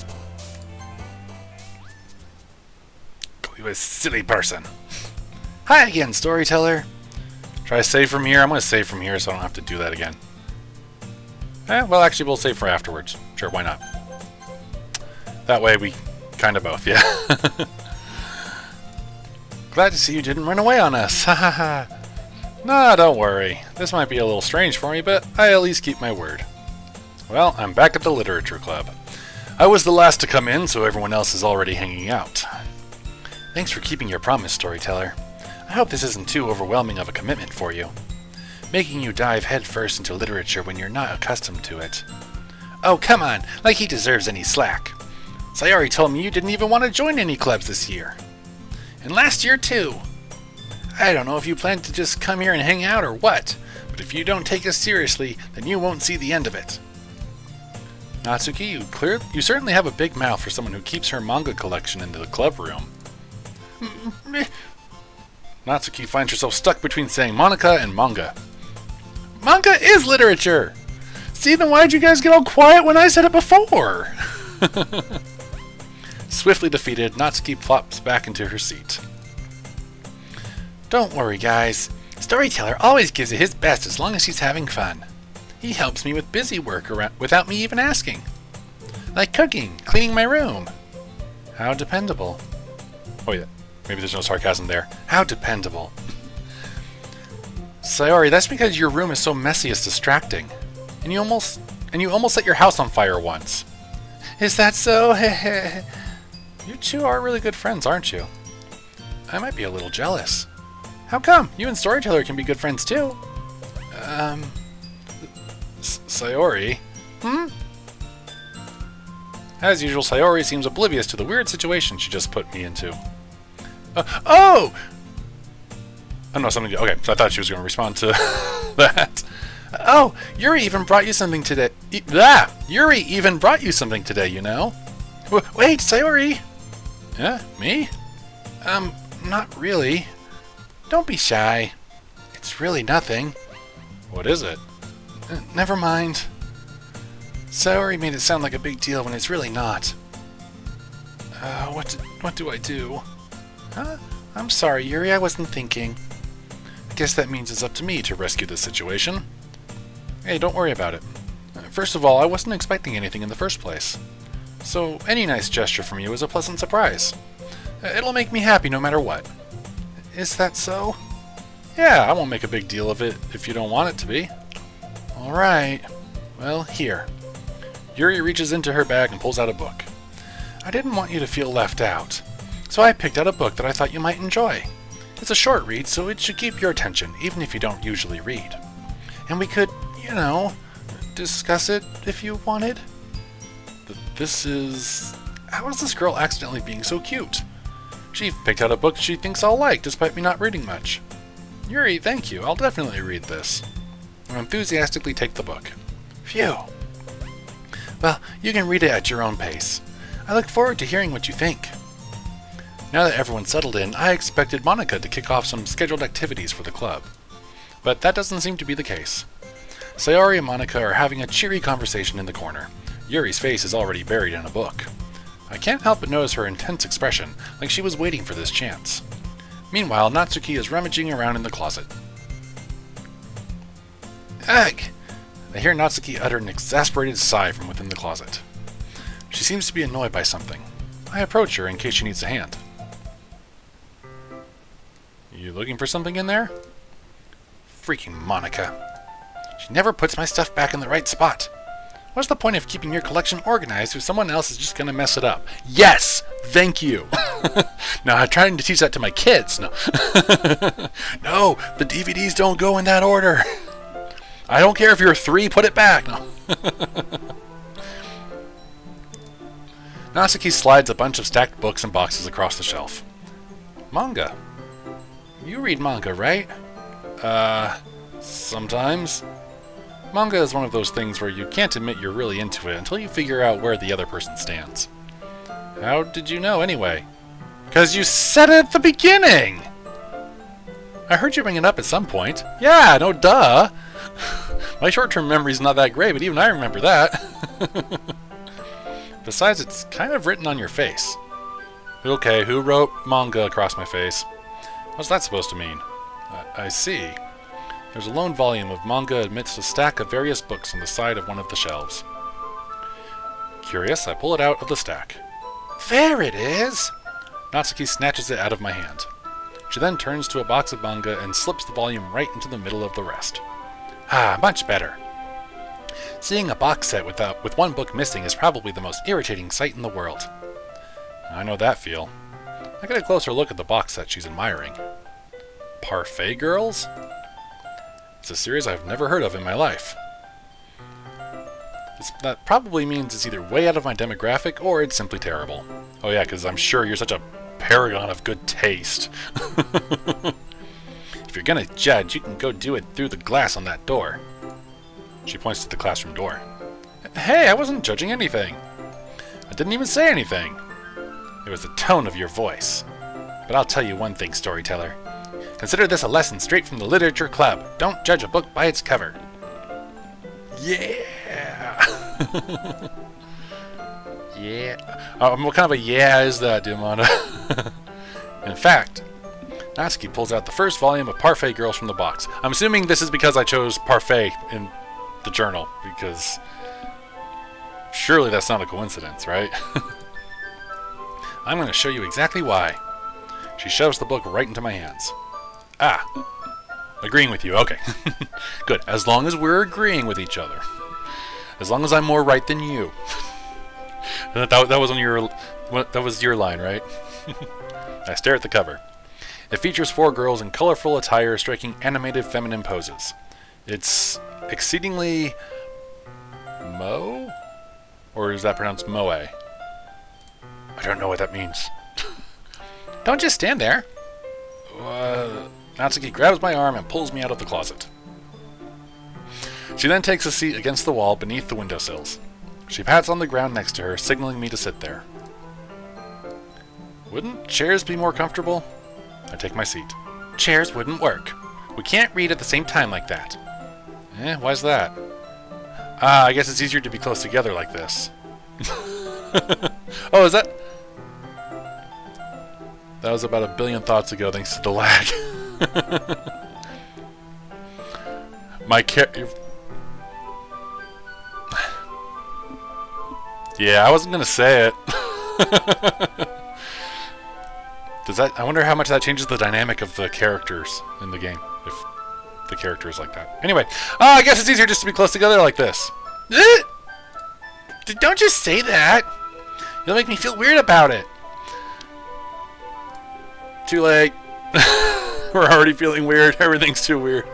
Go with a silly person. Hi again, storyteller. Try to save from here. I'm going to save from here so I don't have to do that again. Well, actually, we'll save for afterwards. Sure, why not? That way we kind of both, yeah. Glad to see you didn't run away on us. Ha ha ha. Nah, don't worry. This might be a little strange for me, but I at least keep my word. Well, I'm back at the literature club. I was the last to come in, so everyone else is already hanging out. Thanks for keeping your promise, storyteller. I hope this isn't too overwhelming of a commitment for you. Making you dive headfirst into literature when you're not accustomed to it. Oh, come on, like he deserves any slack. Sayori told me you didn't even want to join any clubs this year. And last year, too. I don't know if you plan to just come here and hang out or what, but if you don't take us seriously, then you won't see the end of it. Natsuki, you certainly have a big mouth for someone who keeps her manga collection in the club room. Natsuki finds herself stuck between saying Monica and manga. Manga is literature! See, then why'd you guys get all quiet when I said it before? Swiftly defeated, Natsuki plops back into her seat. Don't worry, guys. Storyteller always gives it his best as long as he's having fun. He helps me with busy work without me even asking. Like cooking, cleaning my room. How dependable. Oh yeah, maybe there's no sarcasm there. How dependable. Sayori, that's because your room is so messy it's distracting. And you almost set your house on fire once. Is that so? You two are really good friends, aren't you? I might be a little jealous. How come? You and Storyteller can be good friends too. Sayori? As usual, Sayori seems oblivious to the weird situation she just put me into. Oh! I know something. Okay, so I thought she was going to respond to that. Oh, Yuri even brought you something today. Yuri even brought you something today, you know? Wait, Sayori! Yeah, me? Not really. Don't be shy. It's really nothing. What is it? Never mind. Sayori made it sound like a big deal when it's really not. What do I do? Huh? I'm sorry, Yuri, I wasn't thinking. I guess that means it's up to me to rescue this situation. Hey, don't worry about it. First of all, I wasn't expecting anything in the first place. So any nice gesture from you is a pleasant surprise. It'll make me happy no matter what. Is that so? Yeah, I won't make a big deal of it if you don't want it to be. Alright. Well, here. Yuri reaches into her bag and pulls out a book. I didn't want you to feel left out, so I picked out a book that I thought you might enjoy. It's a short read, so it should keep your attention, even if you don't usually read. And we could, discuss it if you wanted. But this is... How is this girl accidentally being so cute? She picked out a book she thinks I'll like, despite me not reading much. Yuri, thank you. I'll definitely read this. I enthusiastically take the book. Phew. Well, you can read it at your own pace. I look forward to hearing what you think. Now that everyone's settled in, I expected Monica to kick off some scheduled activities for the club. But that doesn't seem to be the case. Sayori and Monica are having a cheery conversation in the corner. Yuri's face is already buried in a book. I can't help but notice her intense expression, like she was waiting for this chance. Meanwhile, Natsuki is rummaging around in the closet. Ugh! I hear Natsuki utter an exasperated sigh from within the closet. She seems to be annoyed by something. I approach her in case she needs a hand. You looking for something in there? Freaking Monica. She never puts my stuff back in the right spot. What's the point of keeping your collection organized if someone else is just going to mess it up? Yes! Thank you! Now, I'm trying to teach that to my kids. No. No, the DVDs don't go in that order. I don't care if you're 3, put it back. No. Natsuki slides a bunch of stacked books and boxes across the shelf. Manga. You read manga, right? Sometimes. Manga is one of those things where you can't admit you're really into it until you figure out where the other person stands. How did you know, anyway? 'Cause you said it at the beginning! I heard you bring it up at some point. Yeah, no duh! My short-term memory's not that great, but even I remember that. Besides, it's kind of written on your face. Okay, who wrote manga across my face? What's that supposed to mean? I see. There's a lone volume of manga amidst a stack of various books on the side of one of the shelves. Curious, I pull it out of the stack. There it is! Natsuki snatches it out of my hand. She then turns to a box of manga and slips the volume right into the middle of the rest. Ah, much better. Seeing a box set with one book missing is probably the most irritating sight in the world. I know that feel. I get a closer look at the box set she's admiring. Parfait Girls? It's a series I've never heard of in my life. That probably means it's either way out of my demographic or it's simply terrible. Oh yeah, because I'm sure you're such a paragon of good taste. If you're gonna judge, you can go do it through the glass on that door. She points to the classroom door. Hey, I wasn't judging anything. I didn't even say anything. It was the tone of your voice. But I'll tell you one thing, storyteller. Consider this a lesson straight from the literature club. Don't judge a book by its cover. Yeah! Yeah. What kind of a yeah is that, Diamanda? In fact, Natsuki pulls out the first volume of Parfait Girls from the box. I'm assuming this is because I chose Parfait in the journal, because surely that's not a coincidence, right? I'm going to show you exactly why. She shoves the book right into my hands. Ah, agreeing with you. Okay, good. As long as we're agreeing with each other. As long as I'm more right than you. That was your line, right? I stare at the cover. It features 4 girls in colorful attire striking animated feminine poses. It's exceedingly Mo? Or is that pronounced Moe? I don't know what that means. Don't just stand there. Natsuki grabs my arm and pulls me out of the closet. She then takes a seat against the wall beneath the windowsills. She pats on the ground next to her, signaling me to sit there. Wouldn't chairs be more comfortable? I take my seat. Chairs wouldn't work. We can't read at the same time like that. Why's that? I guess it's easier to be close together like this. Oh, is that... That was about 1 billion thoughts ago, thanks to the lag. Yeah, I wasn't gonna say it. I wonder how much that changes the dynamic of the characters in the game, if the character is like that. Anyway, I guess it's easier just to be close together like this. Don't just say that. You'll make me feel weird about it. Too late. We're already feeling weird. Everything's too weird.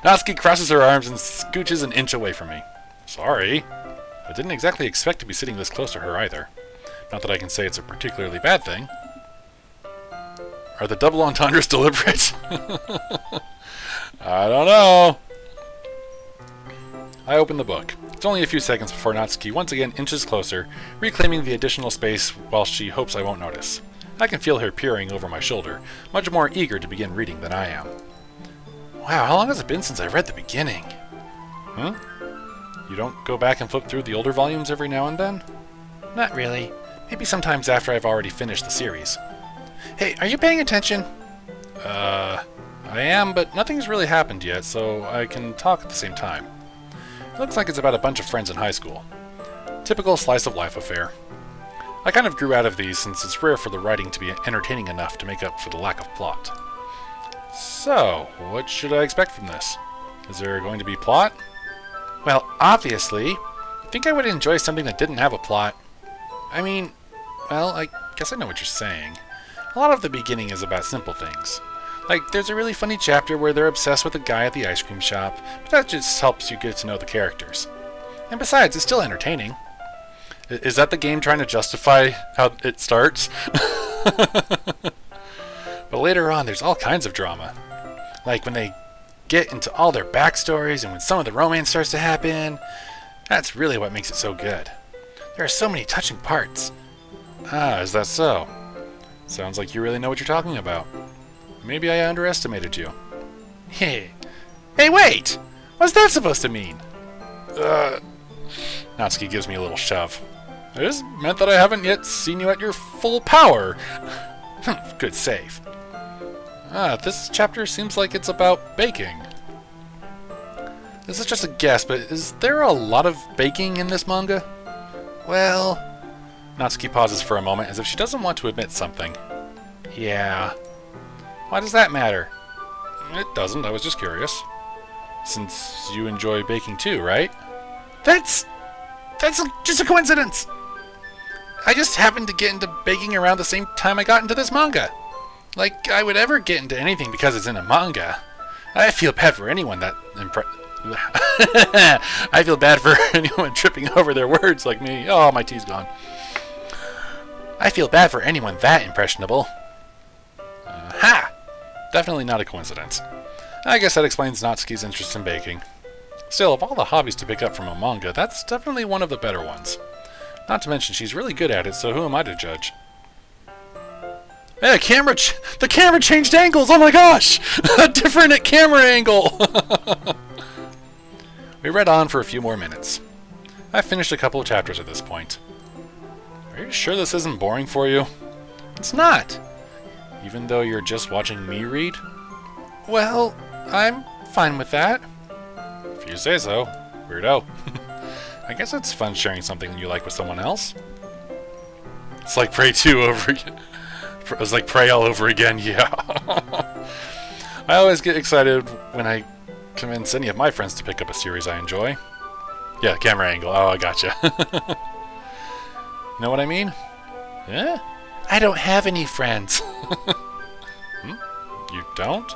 Natsuki crosses her arms and scooches an inch away from me. Sorry. I didn't exactly expect to be sitting this close to her either. Not that I can say it's a particularly bad thing. Are the double entendres deliberate? I don't know. I open the book. It's only a few seconds before Natsuki once again inches closer, reclaiming the additional space while she hopes I won't notice. I can feel her peering over my shoulder, much more eager to begin reading than I am. Wow, how long has it been since I read the beginning? Huh? You don't go back and flip through the older volumes every now and then? Not really. Maybe sometimes after I've already finished the series. Hey, are you paying attention? I am, but nothing's really happened yet, so I can talk at the same time. It looks like it's about a bunch of friends in high school. Typical slice-of-life affair. I kind of grew out of these since it's rare for the writing to be entertaining enough to make up for the lack of plot. So, what should I expect from this? Is there going to be plot? Well, obviously. I think I would enjoy something that didn't have a plot. I mean, well, I guess I know what you're saying. A lot of the beginning is about simple things. Like, there's a really funny chapter where they're obsessed with the guy at the ice cream shop, but that just helps you get to know the characters. And besides, it's still entertaining. Is that the game trying to justify how it starts? But later on, there's all kinds of drama. Like when they get into all their backstories and when some of the romance starts to happen. That's really what makes it so good. There are so many touching parts. Ah, is that so? Sounds like you really know what you're talking about. Maybe I underestimated you. Hey, wait! What's that supposed to mean? Natsuki gives me a little shove. It just meant that I haven't yet seen you at your full power. Good save. This chapter seems like it's about baking. This is just a guess, but is there a lot of baking in this manga? Well... Natsuki pauses for a moment as if she doesn't want to admit something. Yeah. Why does that matter? It doesn't, I was just curious. Since you enjoy baking too, right? That's just a coincidence! I just happened to get into baking around the same time I got into this manga. Like I would ever get into anything because it's in a manga. I feel bad for anyone that I feel bad for anyone tripping over their words like me. Oh, my tea's gone. I feel bad for anyone that impressionable. Ha! Definitely not a coincidence. I guess that explains Natsuki's interest in baking. Still, of all the hobbies to pick up from a manga, that's definitely one of the better ones. Not to mention she's really good at it, so who am I to judge? Hey, the camera changed angles! Oh my gosh! A different camera angle! We read on for a few more minutes. I've finished a couple of chapters at this point. Are you sure this isn't boring for you? It's not! Even though you're just watching me read? Well, I'm fine with that. If you say so. Weirdo. I guess it's fun sharing something you like with someone else. It's like Prey 2 over again. It's like Prey all over again, yeah. I always get excited when I convince any of my friends to pick up a series I enjoy. Yeah, camera angle. Oh, I gotcha. Know what I mean? Eh? I don't have any friends. You don't?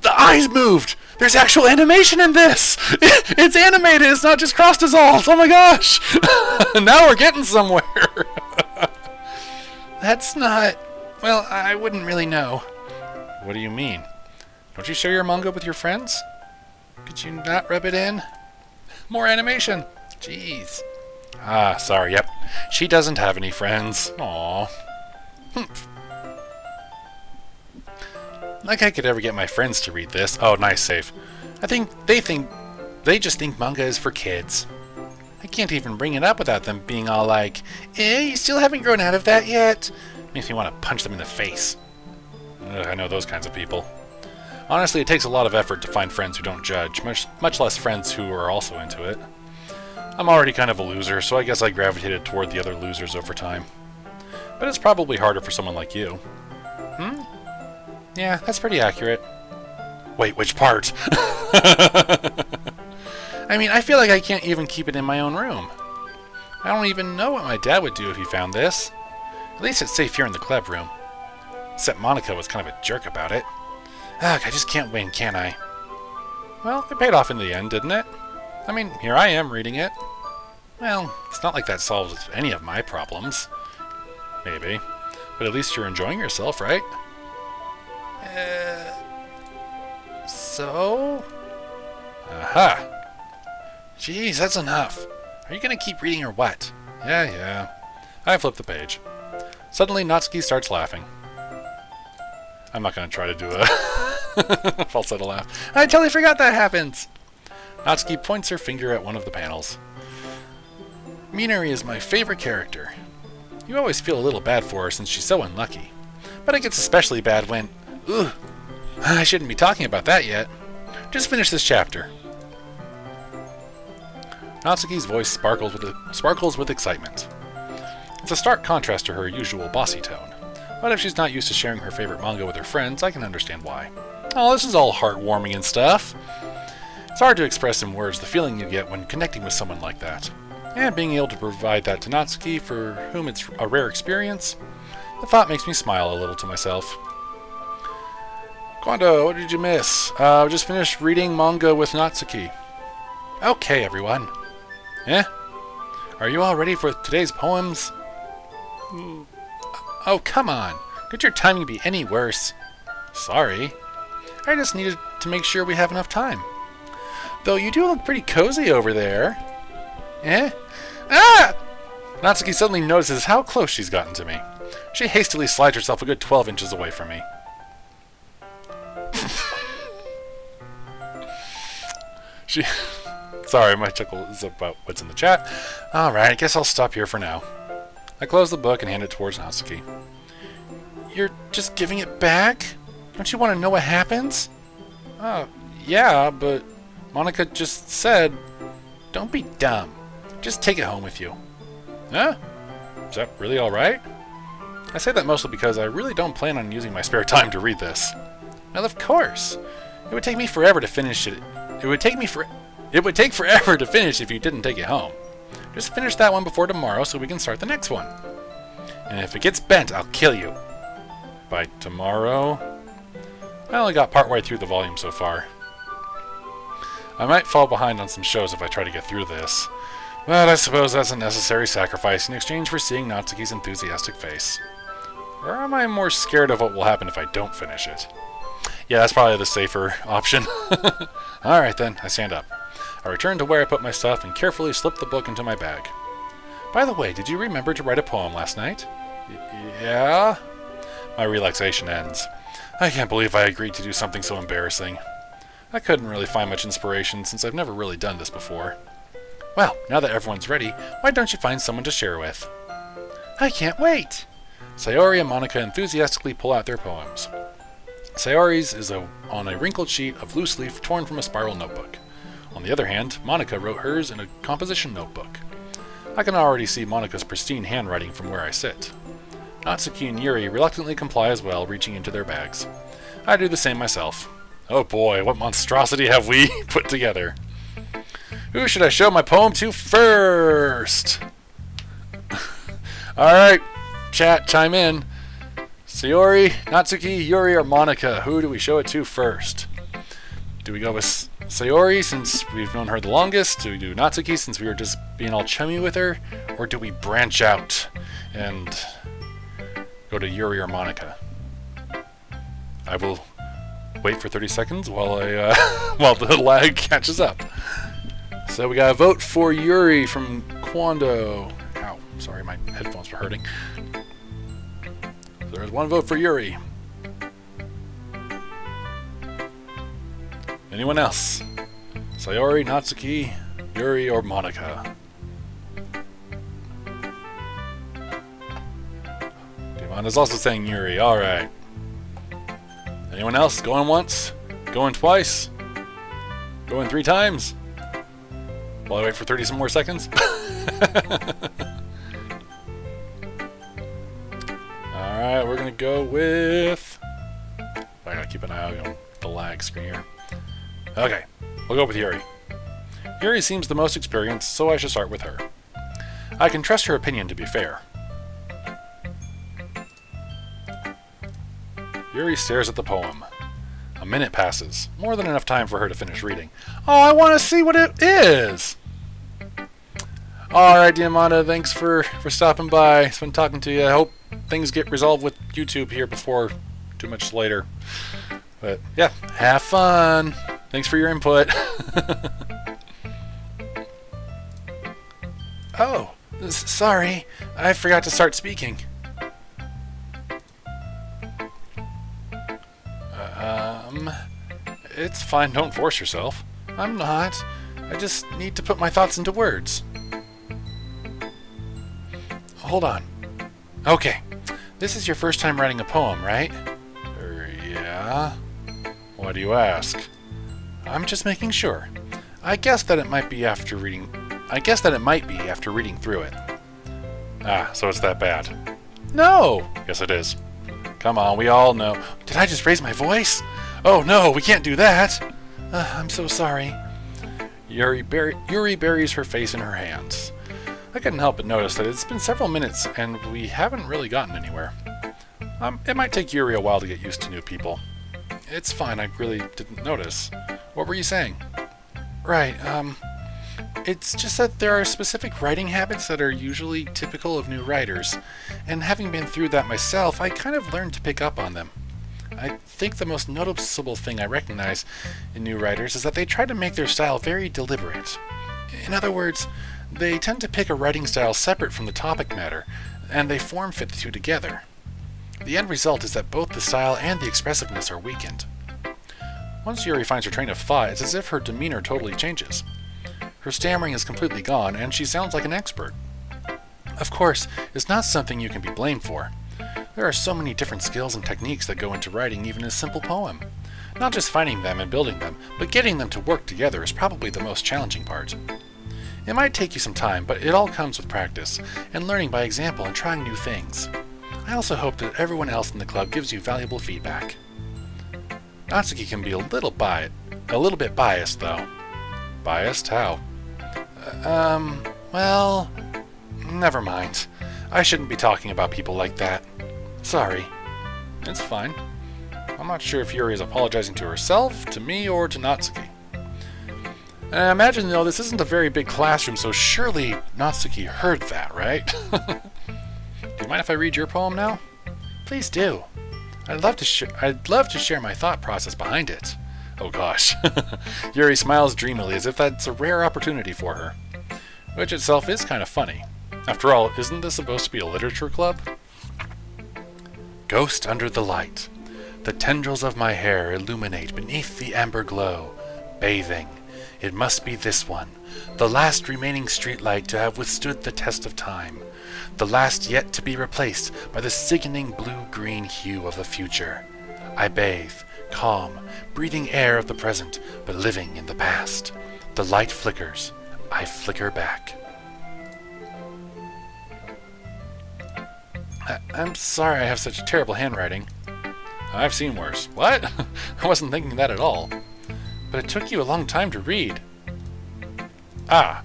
The eyes moved! There's actual animation in this! It's animated, it's not just cross dissolved! Oh my gosh! Now we're getting somewhere! That's not... Well, I wouldn't really know. What do you mean? Don't you share your manga with your friends? Could you not rub it in? More animation! Jeez. Ah, sorry, yep. She doesn't have any friends. Aww. Like I could ever get my friends to read this. Oh, nice save. They just think manga is for kids. I can't even bring it up without them being all like, you still haven't grown out of that yet? Makes me want to punch them in the face. I know those kinds of people. Honestly, it takes a lot of effort to find friends who don't judge, much less friends who are also into it. I'm already kind of a loser, so I guess I gravitated toward the other losers over time. But it's probably harder for someone like you. Yeah, that's pretty accurate. Wait, which part? I mean, I feel like I can't even keep it in my own room. I don't even know what my dad would do if he found this. At least it's safe here in the club room. Except Monica was kind of a jerk about it. Ugh, I just can't win, can I? Well, it paid off in the end, didn't it? I mean, here I am reading it. Well, it's not like that solves any of my problems. Maybe. But at least you're enjoying yourself, right? So? Aha! Jeez, that's enough. Are you gonna keep reading or what? Yeah. I flip the page. Suddenly, Natsuki starts laughing. I'm not gonna try to do a falsetto laugh. I totally forgot that happens! Natsuki points her finger at one of the panels. Minori is my favorite character. You always feel a little bad for her since she's so unlucky. But it gets especially bad when... Ugh! I shouldn't be talking about that yet. Just finish this chapter. Natsuki's voice sparkles with excitement. It's a stark contrast to her usual bossy tone. But if she's not used to sharing her favorite manga with her friends, I can understand why. Oh, this is all heartwarming and stuff. It's hard to express in words the feeling you get when connecting with someone like that. And being able to provide that to Natsuki, for whom it's a rare experience, the thought makes me smile a little to myself. Kondo, what did you miss? I just finished reading manga with Natsuki. Okay, everyone. Are you all ready for today's poems? Oh, come on. Could your timing be any worse? Sorry. I just needed to make sure we have enough time. Though you do look pretty cozy over there. Ah! Natsuki suddenly notices how close she's gotten to me. She hastily slides herself a good 12 inches away from me. Sorry, my chuckle is about what's in the chat. Alright, I guess I'll stop here for now. I close the book and hand it towards Natsuki. You're just giving it back? Don't you want to know what happens? Yeah, but Monica just said... Don't be dumb. Just take it home with you. Huh? Is that really alright? I say that mostly because I really don't plan on using my spare time to read this. Well, of course. It would take me forever to finish it. It would take forever to finish if you didn't take it home. Just finish that one before tomorrow so we can start the next one. And if it gets bent, I'll kill you. By tomorrow? I only got partway through the volume so far. I might fall behind on some shows if I try to get through this. But I suppose that's a necessary sacrifice in exchange for seeing Natsuki's enthusiastic face. Or am I more scared of what will happen if I don't finish it? Yeah, that's probably the safer option. Alright then, I stand up. I return to where I put my stuff and carefully slip the book into my bag. By the way, did you remember to write a poem last night? Yeah? My relaxation ends. I can't believe I agreed to do something so embarrassing. I couldn't really find much inspiration since I've never really done this before. Well, now that everyone's ready, why don't you find someone to share with? I can't wait! Sayori and Monica enthusiastically pull out their poems. Sayori's is on a wrinkled sheet of loose leaf torn from a spiral notebook. On the other hand, Monica wrote hers in a composition notebook. I can already see Monica's pristine handwriting from where I sit. Natsuki and Yuri reluctantly comply as well, reaching into their bags. I do the same myself. Oh boy, what monstrosity have we put together? Who should I show my poem to first? Alright, chat, chime in. Sayori, Natsuki, Yuri, or Monica? Who do we show it to first? Do we go with Sayori since we've known her the longest? Do we do Natsuki since we were just being all chummy with her? Or do we branch out and go to Yuri or Monica? I will wait for 30 seconds while while the lag catches up. So we got a vote for Yuri from Kwando. Ow, sorry, my headphones were hurting. There's one vote for Yuri. Anyone else? Sayori, Natsuki, Yuri, or Monica? Demonda's also saying Yuri. Alright. Anyone else? Going once? Going twice? Going 3 times? While I wait for 30 some more seconds? Alright, we're gonna go with... I gotta keep an eye on the lag screen here. Okay, we'll go with Yuri. Yuri seems the most experienced, so I should start with her. I can trust her opinion to be fair. Yuri stares at the poem. A minute passes, more than enough time for her to finish reading. Oh, I want to see what it is! Alright, Diamanda, thanks for stopping by. It's fun talking to you. I hope things get resolved with YouTube here before too much later. But, yeah, have fun. Thanks for your input. Oh, sorry. I forgot to start speaking. It's fine, don't force yourself. I'm not. I just need to put my thoughts into words. Hold on. Okay. This is your first time writing a poem, right? Yeah. Why do you ask? I'm just making sure. I guess that it might be after reading through it. Ah, so it's that bad. No! Yes, it is. Come on, we all know. Did I just raise my voice? Oh no, we can't do that! I'm so sorry. Yuri buries her face in her hands. I couldn't help but notice that it's been several minutes and we haven't really gotten anywhere. It might take Yuri a while to get used to new people. It's fine, I really didn't notice. What were you saying? Right, it's just that there are specific writing habits that are usually typical of new writers, and having been through that myself, I kind of learned to pick up on them. I think the most noticeable thing I recognize in new writers is that they try to make their style very deliberate. In other words, they tend to pick a writing style separate from the topic matter, and they form-fit the two together. The end result is that both the style and the expressiveness are weakened. Once Yuri finds her train of thought, it's as if her demeanor totally changes. Her stammering is completely gone, and she sounds like an expert. Of course, it's not something you can be blamed for. There are so many different skills and techniques that go into writing even a simple poem. Not just finding them and building them, but getting them to work together is probably the most challenging part. It might take you some time, but it all comes with practice, and learning by example and trying new things. I also hope that everyone else in the club gives you valuable feedback. Natsuki can be a little bit biased, though. Biased? How? Well, never mind. I shouldn't be talking about people like that. Sorry. It's fine. I'm not sure if Yuri is apologizing to herself, to me, or to Natsuki. I imagine, though, this isn't a very big classroom, so surely Natsuki heard that, right? Do you mind if I read your poem now? Please do. I'd love to share my thought process behind it. Oh gosh. Yuri smiles dreamily as if that's a rare opportunity for her. Which itself is kind of funny. After all, isn't this supposed to be a literature club? Ghost under the light. The tendrils of my hair illuminate beneath the amber glow. Bathing. It must be this one. The last remaining streetlight to have withstood the test of time. The last yet to be replaced by the sickening blue-green hue of the future. I bathe, calm, breathing air of the present, but living in the past. The light flickers. I flicker back. I'm sorry I have such terrible handwriting. I've seen worse. What? I wasn't thinking that at all. But it took you a long time to read. Ah.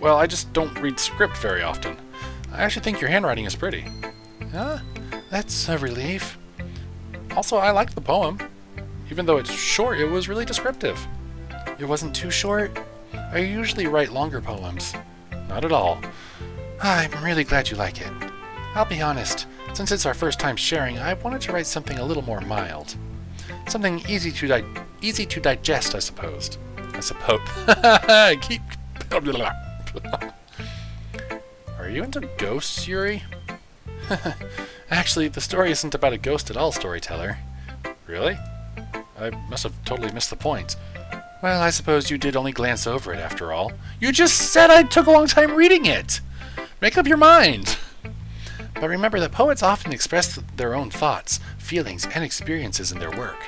Well, I just don't read script very often. I actually think your handwriting is pretty. That's a relief. Also, I liked the poem. Even though it's short, it was really descriptive. It wasn't too short? I usually write longer poems. Not at all. I'm really glad you like it. I'll be honest, since it's our first time sharing, I wanted to write something a little more mild. Something easy to digest, I suppose. Keep... Are you into ghosts, Yuri? Actually, the story isn't about a ghost at all, storyteller. Really? I must have totally missed the point. Well, I suppose you did only glance over it, after all. You just said I took a long time reading it! Make up your mind! But remember that poets often express their own thoughts, feelings, and experiences in their work.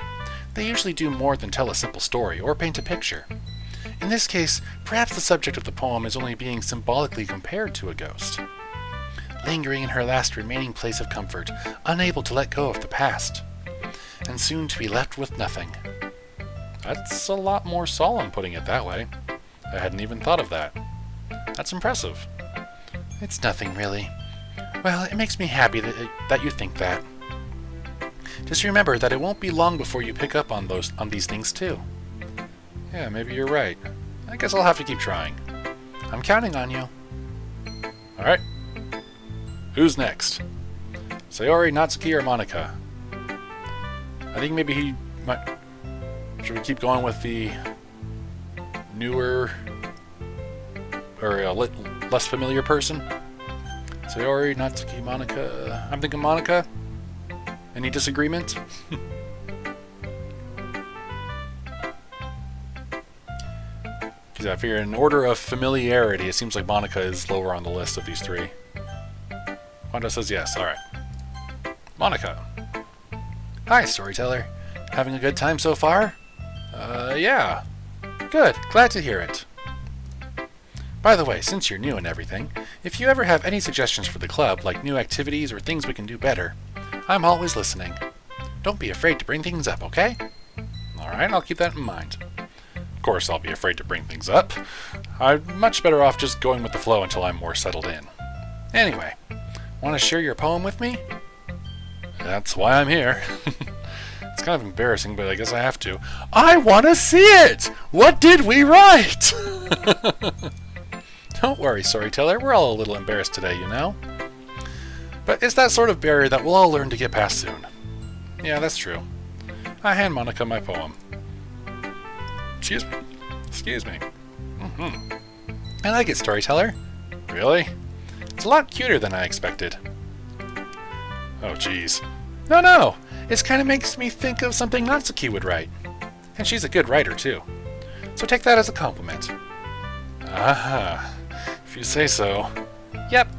They usually do more than tell a simple story or paint a picture. In this case, perhaps the subject of the poem is only being symbolically compared to a ghost. Lingering in her last remaining place of comfort, unable to let go of the past, and soon to be left with nothing. That's a lot more solemn putting it that way. I hadn't even thought of that. That's impressive. It's nothing, really. Well, it makes me happy that you think that. Just remember that it won't be long before you pick up on these things, too. Yeah, maybe you're right. I guess I'll have to keep trying. I'm counting on you. Alright. Who's next? Sayori, Natsuki, or Monica? I think maybe he might... Should we keep going with the newer or less familiar person? Sayori, Natsuki, Monica. I'm thinking Monica. Any disagreement? Because I figure in order of familiarity, it seems like Monica is lower on the list of these three. Wanda says yes. Alright. Monica. Hi, storyteller. Having a good time so far? Yeah. Good. Glad to hear it. By the way, since you're new and everything, if you ever have any suggestions for the club, like new activities or things we can do better, I'm always listening. Don't be afraid to bring things up, okay? Alright, I'll keep that in mind. Of course, I'll be afraid to bring things up. I'm much better off just going with the flow until I'm more settled in. Anyway, want to share your poem with me? That's why I'm here. It's kind of embarrassing, but I guess I have to. I want to see it! What did we write? Don't worry, storyteller. We're all a little embarrassed today, you know? But it's that sort of barrier that we'll all learn to get past soon. Yeah, that's true. I hand Monica my poem. Excuse me. I like it, storyteller. Really? It's a lot cuter than I expected. Oh, jeez. No! It kind of makes me think of something Natsuki would write. And she's a good writer, too. So take that as a compliment. Aha. If you say so. Yep.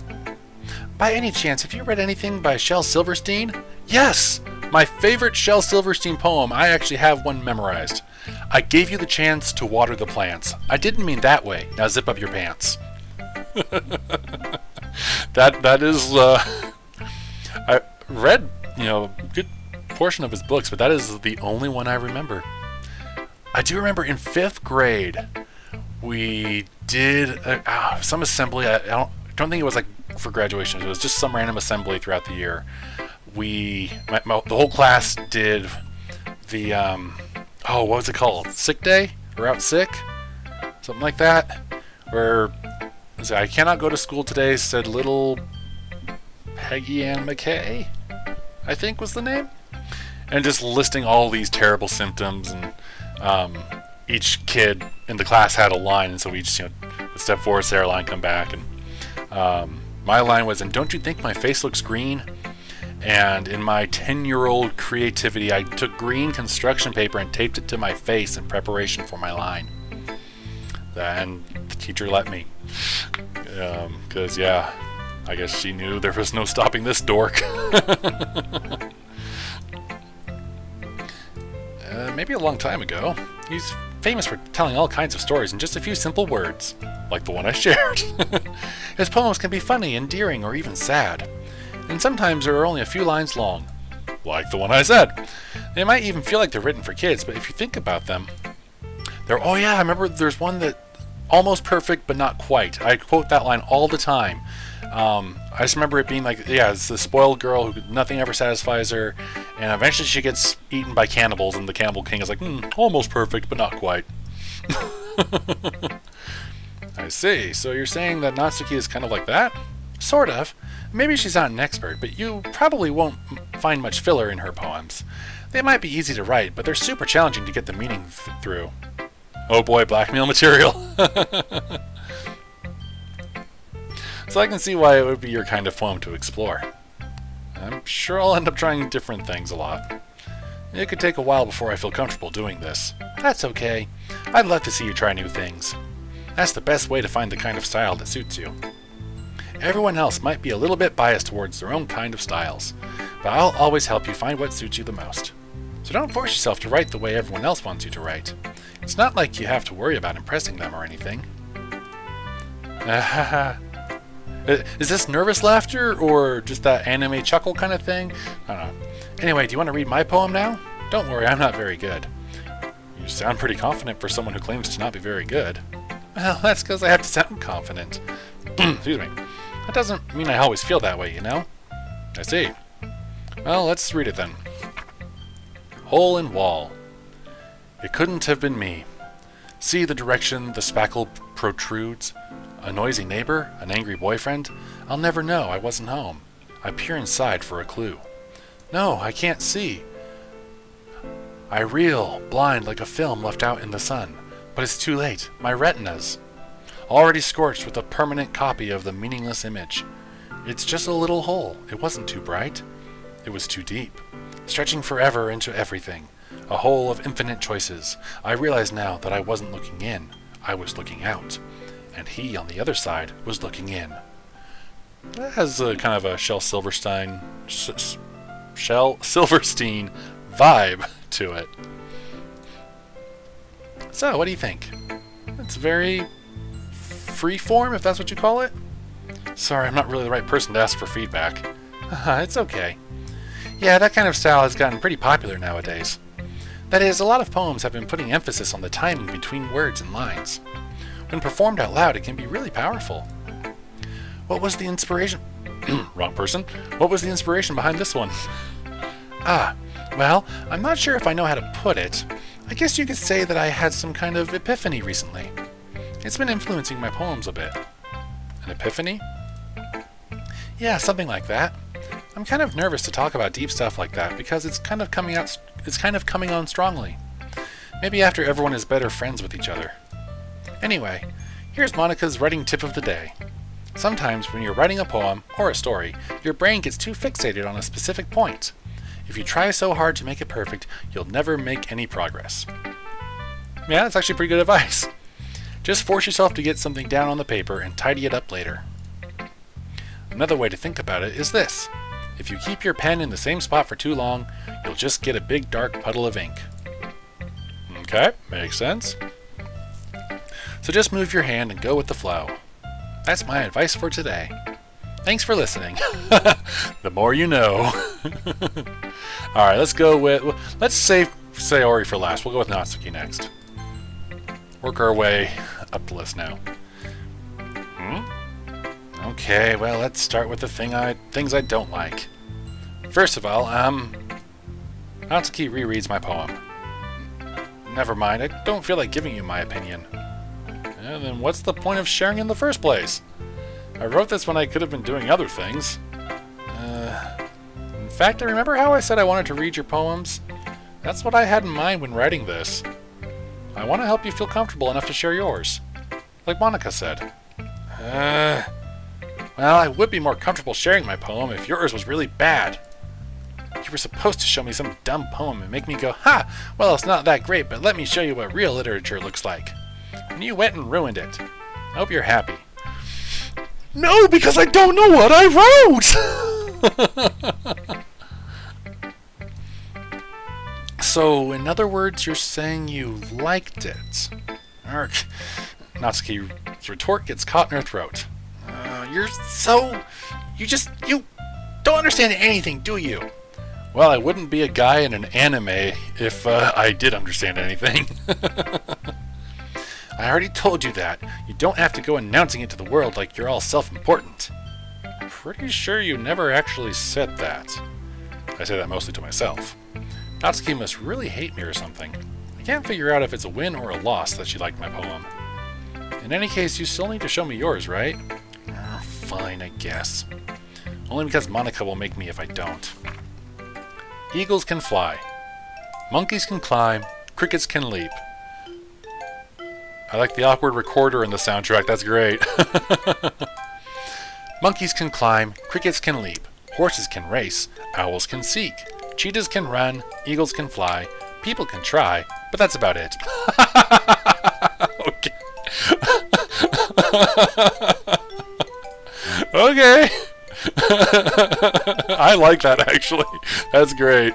By any chance, have you read anything by Shel Silverstein? Yes! My favorite Shel Silverstein poem. I actually have one memorized. I gave you the chance to water the plants. I didn't mean that way. Now zip up your pants. that is, I read, a good portion of his books, but that is the only one I remember. I do remember in 5th grade, we did some assembly. I don't think it was like for graduation. It was just some random assembly throughout the year. The whole class did the, what was it called? Sick day? Or out sick? Something like that. Where, I cannot go to school today, said little Peggy Ann McKay, I think was the name. And just listing all these terrible symptoms, and each kid in the class had a line, and so we just, would step forward, say our line, come back, and my line was, and don't you think my face looks green? And in my 10-year-old creativity, I took green construction paper and taped it to my face in preparation for my line. And the teacher let me. Because, I guess she knew there was no stopping this dork. Maybe a long time ago. He's famous for telling all kinds of stories in just a few simple words, like the one I shared. His poems can be funny, endearing, or even sad. And sometimes they're only a few lines long, like the one I said. They might even feel like they're written for kids, but if you think about them, I remember there's one that almost perfect, but not quite. I quote that line all the time. I just remember it being like, it's the spoiled girl who nothing ever satisfies her, and eventually she gets eaten by cannibals, and the cannibal king is like, almost perfect, but not quite. I see. So you're saying that Natsuki is kind of like that? Sort of. Maybe she's not an expert, but you probably won't find much filler in her poems. They might be easy to write, but they're super challenging to get the meaning through. Oh boy, blackmail material. So I can see why it would be your kind of poem to explore. I'm sure I'll end up trying different things a lot. It could take a while before I feel comfortable doing this. That's okay. I'd love to see you try new things. That's the best way to find the kind of style that suits you. Everyone else might be a little bit biased towards their own kind of styles, but I'll always help you find what suits you the most. So don't force yourself to write the way everyone else wants you to write. It's not like you have to worry about impressing them or anything. Is this nervous laughter or just that anime chuckle kind of thing? I don't know. Anyway, do you want to read my poem now? Don't worry, I'm not very good. You sound pretty confident for someone who claims to not be very good. Well, that's because I have to sound confident. Excuse me. That doesn't mean I always feel that way, you know? I see. Well, let's read it then. Hole in wall. It couldn't have been me. See the direction the spackle protrudes? A noisy neighbor? An angry boyfriend? I'll never know. I wasn't home. I peer inside for a clue. No, I can't see. I reel, blind like a film left out in the sun. But it's too late. My retinas. Already scorched with a permanent copy of the meaningless image. It's just a little hole. It wasn't too bright. It was too deep. Stretching forever into everything. A hole of infinite choices. I realize now that I wasn't looking in. I was looking out. And he, on the other side, was looking in. That has a kind of a Shel Silverstein vibe to it. So, what do you think? It's very free form, if that's what you call it. Sorry, I'm not really the right person to ask for feedback. It's okay. Yeah, that kind of style has gotten pretty popular nowadays. That is, a lot of poems have been putting emphasis on the timing between words and lines. When performed out loud, it can be really powerful. What was the inspiration? Wrong person. What was the inspiration behind this one? Well, I'm not sure if I know how to put it. I guess you could say that I had some kind of epiphany recently. It's been influencing my poems a bit. An epiphany? Yeah, something like that. I'm kind of nervous to talk about deep stuff like that because it's kind of coming on strongly. Maybe after everyone is better friends with each other. Anyway, here's Monica's writing tip of the day. Sometimes when you're writing a poem or a story, your brain gets too fixated on a specific point. If you try so hard to make it perfect, you'll never make any progress. Yeah, that's actually pretty good advice. Just force yourself to get something down on the paper and tidy it up later. Another way to think about it is this. If you keep your pen in the same spot for too long, you'll just get a big dark puddle of ink. Okay, makes sense. So just move your hand and go with the flow. That's my advice for today. Thanks for listening. The more you know. Alright, let's save Sayori for last. We'll go with Natsuki next. Work our way up the list now. Okay, well, let's start with the things I don't like. First of all, Natsuki rereads my poem. Never mind, I don't feel like giving you my opinion. And then what's the point of sharing in the first place? I wrote this when I could have been doing other things. In fact, I remember how I said I wanted to read your poems? That's what I had in mind when writing this. I want to help you feel comfortable enough to share yours. Like Monica said. Well, I would be more comfortable sharing my poem if yours was really bad. You were supposed to show me some dumb poem and make me go, ha! Well, it's not that great, but let me show you what real literature looks like. And you went and ruined it. I hope you're happy. No, because I don't know what I wrote! So, in other words, you're saying you liked it. Ark. Natsuki's retort gets caught in her throat. You don't understand anything, do you? Well, I wouldn't be a guy in an anime if I did understand anything. I already told you that. You don't have to go announcing it to the world like you're all self-important. Pretty sure you never actually said that. I say that mostly to myself. Natsuki must really hate me or something. I can't figure out if it's a win or a loss that she liked my poem. In any case, you still need to show me yours, right? Fine, I guess. Only because Monica will make me if I don't. Eagles can fly. Monkeys can climb. Crickets can leap. I like the awkward recorder in the soundtrack, that's great. Monkeys can climb. Crickets can leap. Horses can race. Owls can seek. Cheetahs can run. Eagles can fly. People can try. But that's about it. Okay. Okay. I like that, actually. That's great.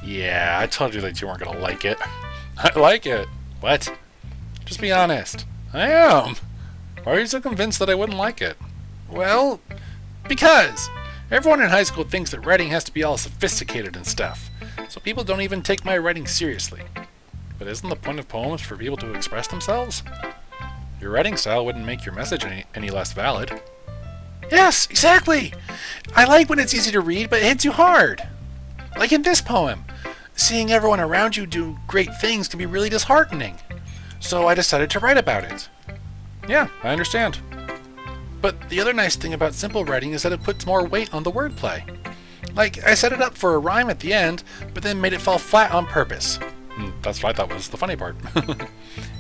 Yeah, I told you that you weren't going to like it. I like it. What? Just be honest. I am. Why are you so convinced that I wouldn't like it? Well, because everyone in high school thinks that writing has to be all sophisticated and stuff, so people don't even take my writing seriously. But isn't the point of poems for people to express themselves? Your writing style wouldn't make your message any less valid. Yes, exactly! I like when it's easy to read, but it hits you hard. Like in this poem. Seeing everyone around you do great things can be really disheartening. So I decided to write about it. Yeah, I understand. But the other nice thing about simple writing is that it puts more weight on the wordplay. Like, I set it up for a rhyme at the end, but then made it fall flat on purpose. That's what I thought was the funny part. It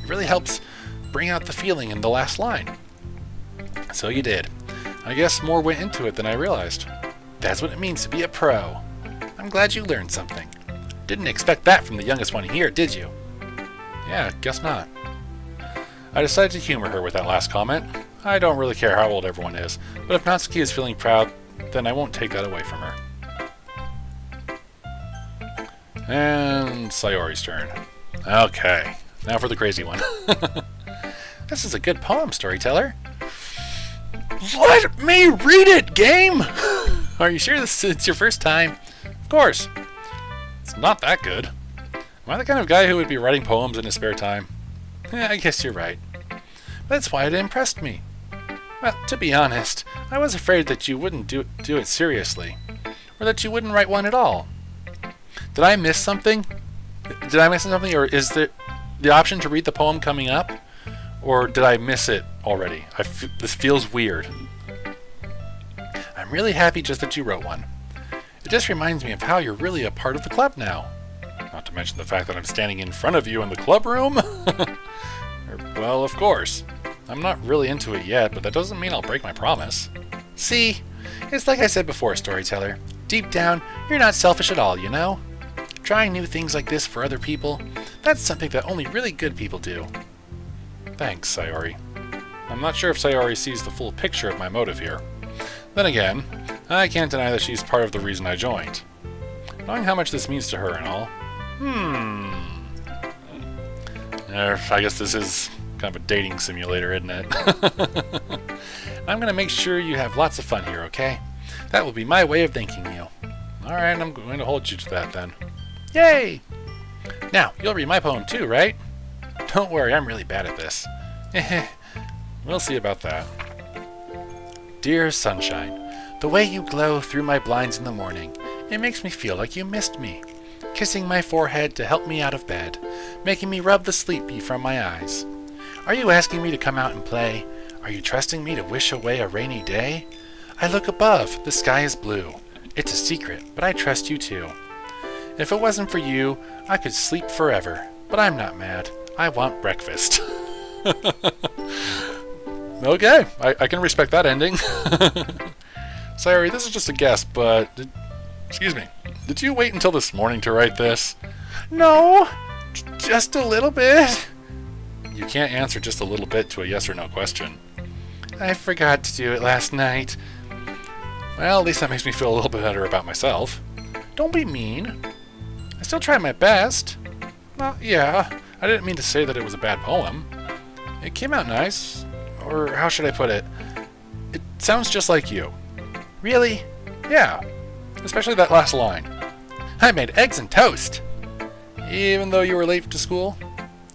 really helps bring out the feeling in the last line. So you did. I guess more went into it than I realized. That's what it means to be a pro. I'm glad you learned something. Didn't expect that from the youngest one here, did you? Yeah, guess not. I decided to humor her with that last comment. I don't really care how old everyone is, but if Natsuki is feeling proud, then I won't take that away from her. And Sayori's turn. Okay, now for the crazy one. This is a good poem, storyteller. Let me read it, game! Are you sure it's your first time? Of course. It's not that good. Am I the kind of guy who would be writing poems in his spare time? I guess you're right. That's why it impressed me. Well, to be honest, I was afraid that you wouldn't do it seriously, or that you wouldn't write one at all. Did I miss something? Or is there the option to read the poem coming up? Or did I miss it already? This feels weird. I'm really happy just that you wrote one. It just reminds me of how you're really a part of the club now. Not to mention the fact that I'm standing in front of you in the club room. Well, of course. I'm not really into it yet, but that doesn't mean I'll break my promise. See? It's like I said before, storyteller. Deep down, you're not selfish at all, you know? Trying new things like this for other people, that's something that only really good people do. Thanks, Sayori. I'm not sure if Sayori sees the full picture of my motive here. Then again, I can't deny that she's part of the reason I joined. Knowing how much this means to her and all. I guess this is kind of a dating simulator, isn't it? I'm gonna make sure you have lots of fun here, okay? That will be my way of thanking you. Alright, I'm going to hold you to that then. Yay! Now, you'll read my poem too, right? Don't worry, I'm really bad at this. We'll see about that. Dear sunshine, the way you glow through my blinds in the morning, it makes me feel like you missed me. Kissing my forehead to help me out of bed, making me rub the sleep from my eyes. Are you asking me to come out and play? Are you trusting me to wish away a rainy day? I look above, the sky is blue. It's a secret, but I trust you too. If it wasn't for you, I could sleep forever, but I'm not mad. I want breakfast. Okay, I can respect that ending. Sorry, this is just a guess, but... excuse me. Did you wait until this morning to write this? No, just a little bit. You can't answer just a little bit to a yes or no question. I forgot to do it last night. Well, at least that makes me feel a little bit better about myself. Don't be mean. I still tried my best. Well, yeah, I didn't mean to say that it was a bad poem. It came out nice. Or how should I put it? It sounds just like you. Really? Yeah, especially that last line. I made eggs and toast. Even though you were late to school?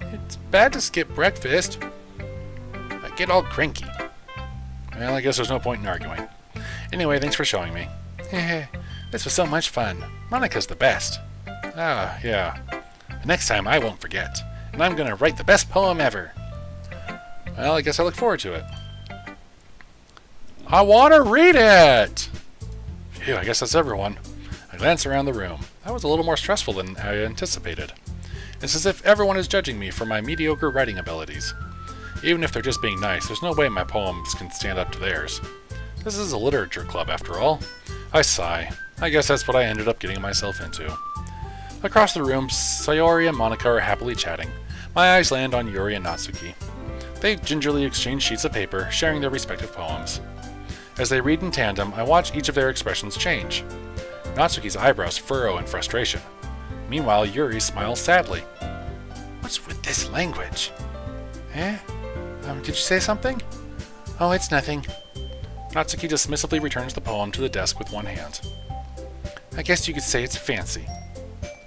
It's bad to skip breakfast. I get all cranky. Well, I guess there's no point in arguing. Anyway, thanks for showing me. This was so much fun. Monica's the best. Ah, yeah. Next time I won't forget. And I'm gonna write the best poem ever. Well, I guess I look forward to it. I want to read it! Phew, I guess that's everyone. I glance around the room. That was a little more stressful than I anticipated. It's as if everyone is judging me for my mediocre writing abilities. Even if they're just being nice, there's no way my poems can stand up to theirs. This is a literature club, after all. I sigh. I guess that's what I ended up getting myself into. Across the room, Sayori and Monica are happily chatting. My eyes land on Yuri and Natsuki. They gingerly exchange sheets of paper, sharing their respective poems. As they read in tandem, I watch each of their expressions change. Natsuki's eyebrows furrow in frustration. Meanwhile, Yuri smiles sadly. What's with this language? Did you say something? Oh, it's nothing. Natsuki dismissively returns the poem to the desk with one hand. I guess you could say it's fancy.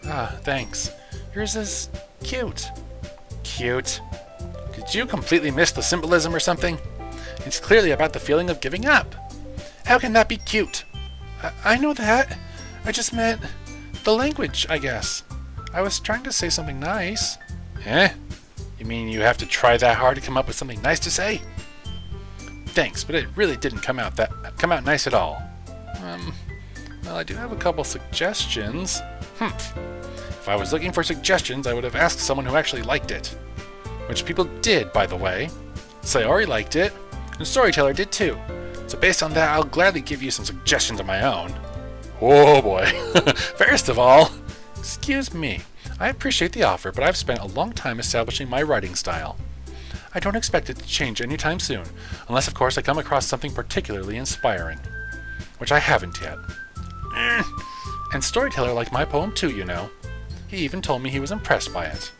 Ah, thanks. Yours is cute. Cute? Did you completely miss the symbolism or something? It's clearly about the feeling of giving up. How can that be cute? I know that. I just meant the language, I guess. I was trying to say something nice. Eh? You mean you have to try that hard to come up with something nice to say? Thanks, but it really didn't come out nice at all. Well, I do have a couple suggestions. If I was looking for suggestions, I would have asked someone who actually liked it. Which people did, by the way. Sayori liked it, and Storyteller did too. So based on that, I'll gladly give you some suggestions of my own. Oh boy. First of all, excuse me. I appreciate the offer, but I've spent a long time establishing my writing style. I don't expect it to change anytime soon, unless of course I come across something particularly inspiring. Which I haven't yet. And Storyteller liked my poem too, you know. He even told me he was impressed by it.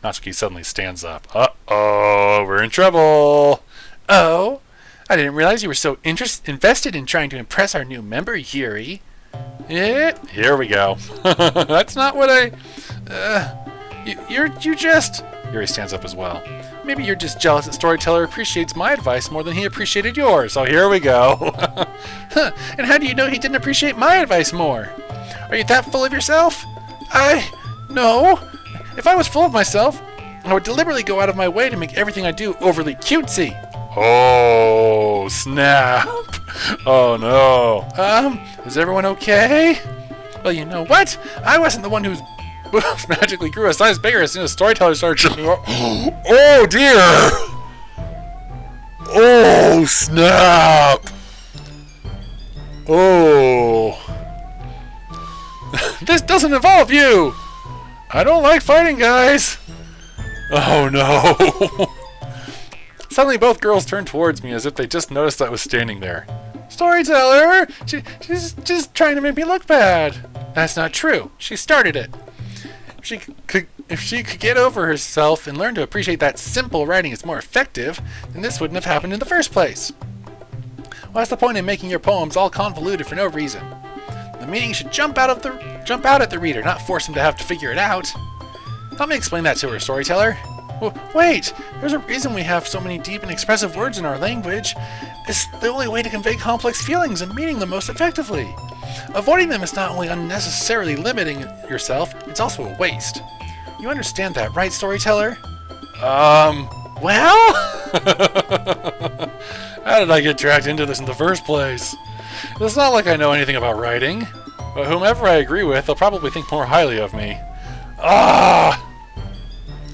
Natsuki suddenly stands up. Uh-oh, we're in trouble! Oh? I didn't realize you were so invested in trying to impress our new member, Yuri. Here we go. That's not what I... You just... Yuri stands up as well. Maybe you're just jealous that Storyteller appreciates my advice more than he appreciated yours, so here we go. And how do you know he didn't appreciate my advice more? Are you that full of yourself? No. If I was full of myself, I would deliberately go out of my way to make everything I do overly cutesy. Oh, snap. Oh, no. Is everyone okay? Well, you know what? I wasn't the one whose boobs magically grew a size bigger as soon as Storyteller started tripping up. Oh, dear. Oh, snap. Oh. This doesn't involve you. I don't like fighting, guys. Oh, no. Suddenly, both girls turned towards me as if they just noticed I was standing there. Storyteller! She's just trying to make me look bad. That's not true. She started it. If she could get over herself and learn to appreciate that simple writing is more effective, then this wouldn't have happened in the first place. What's the point in making your poems all convoluted for no reason? The meaning should jump out at the reader, not force him to have to figure it out. Let me explain that to her, Storyteller. Wait! There's a reason we have so many deep and expressive words in our language. It's the only way to convey complex feelings and meaning them most effectively. Avoiding them is not only unnecessarily limiting yourself, it's also a waste. You understand that, right, Storyteller? Well? How did I get dragged into this in the first place? It's not like I know anything about writing, but whomever I agree with, they'll probably think more highly of me.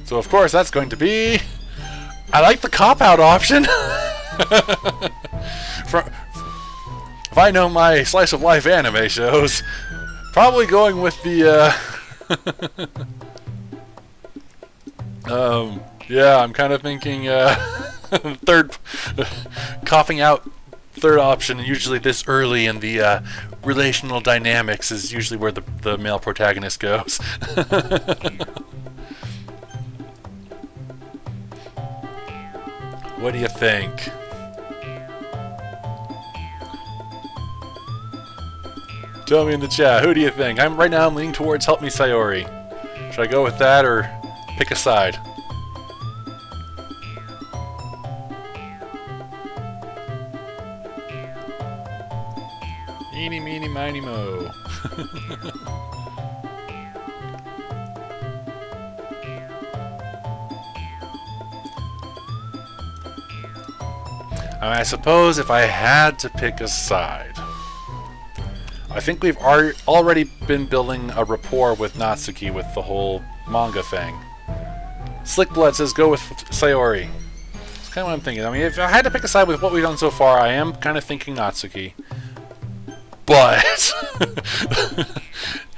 So of course that's going to be... I like the cop-out option. If I know my slice of life anime shows, probably going with the yeah, I'm kind of thinking coughing out third option, usually this early in the relational dynamics is usually where the male protagonist goes. What do you think? Tell me in the chat, who do you think? Right now I'm leaning towards Help Me Sayori. Should I go with that or pick a side? Eeny, meeny, miny, mo. I suppose if I had to pick a side, I think we've already been building a rapport with Natsuki with the whole manga thing. Slickblood says go with Sayori. That's kind of what I'm thinking. I mean, if I had to pick a side with what we've done so far, I am kind of thinking Natsuki. But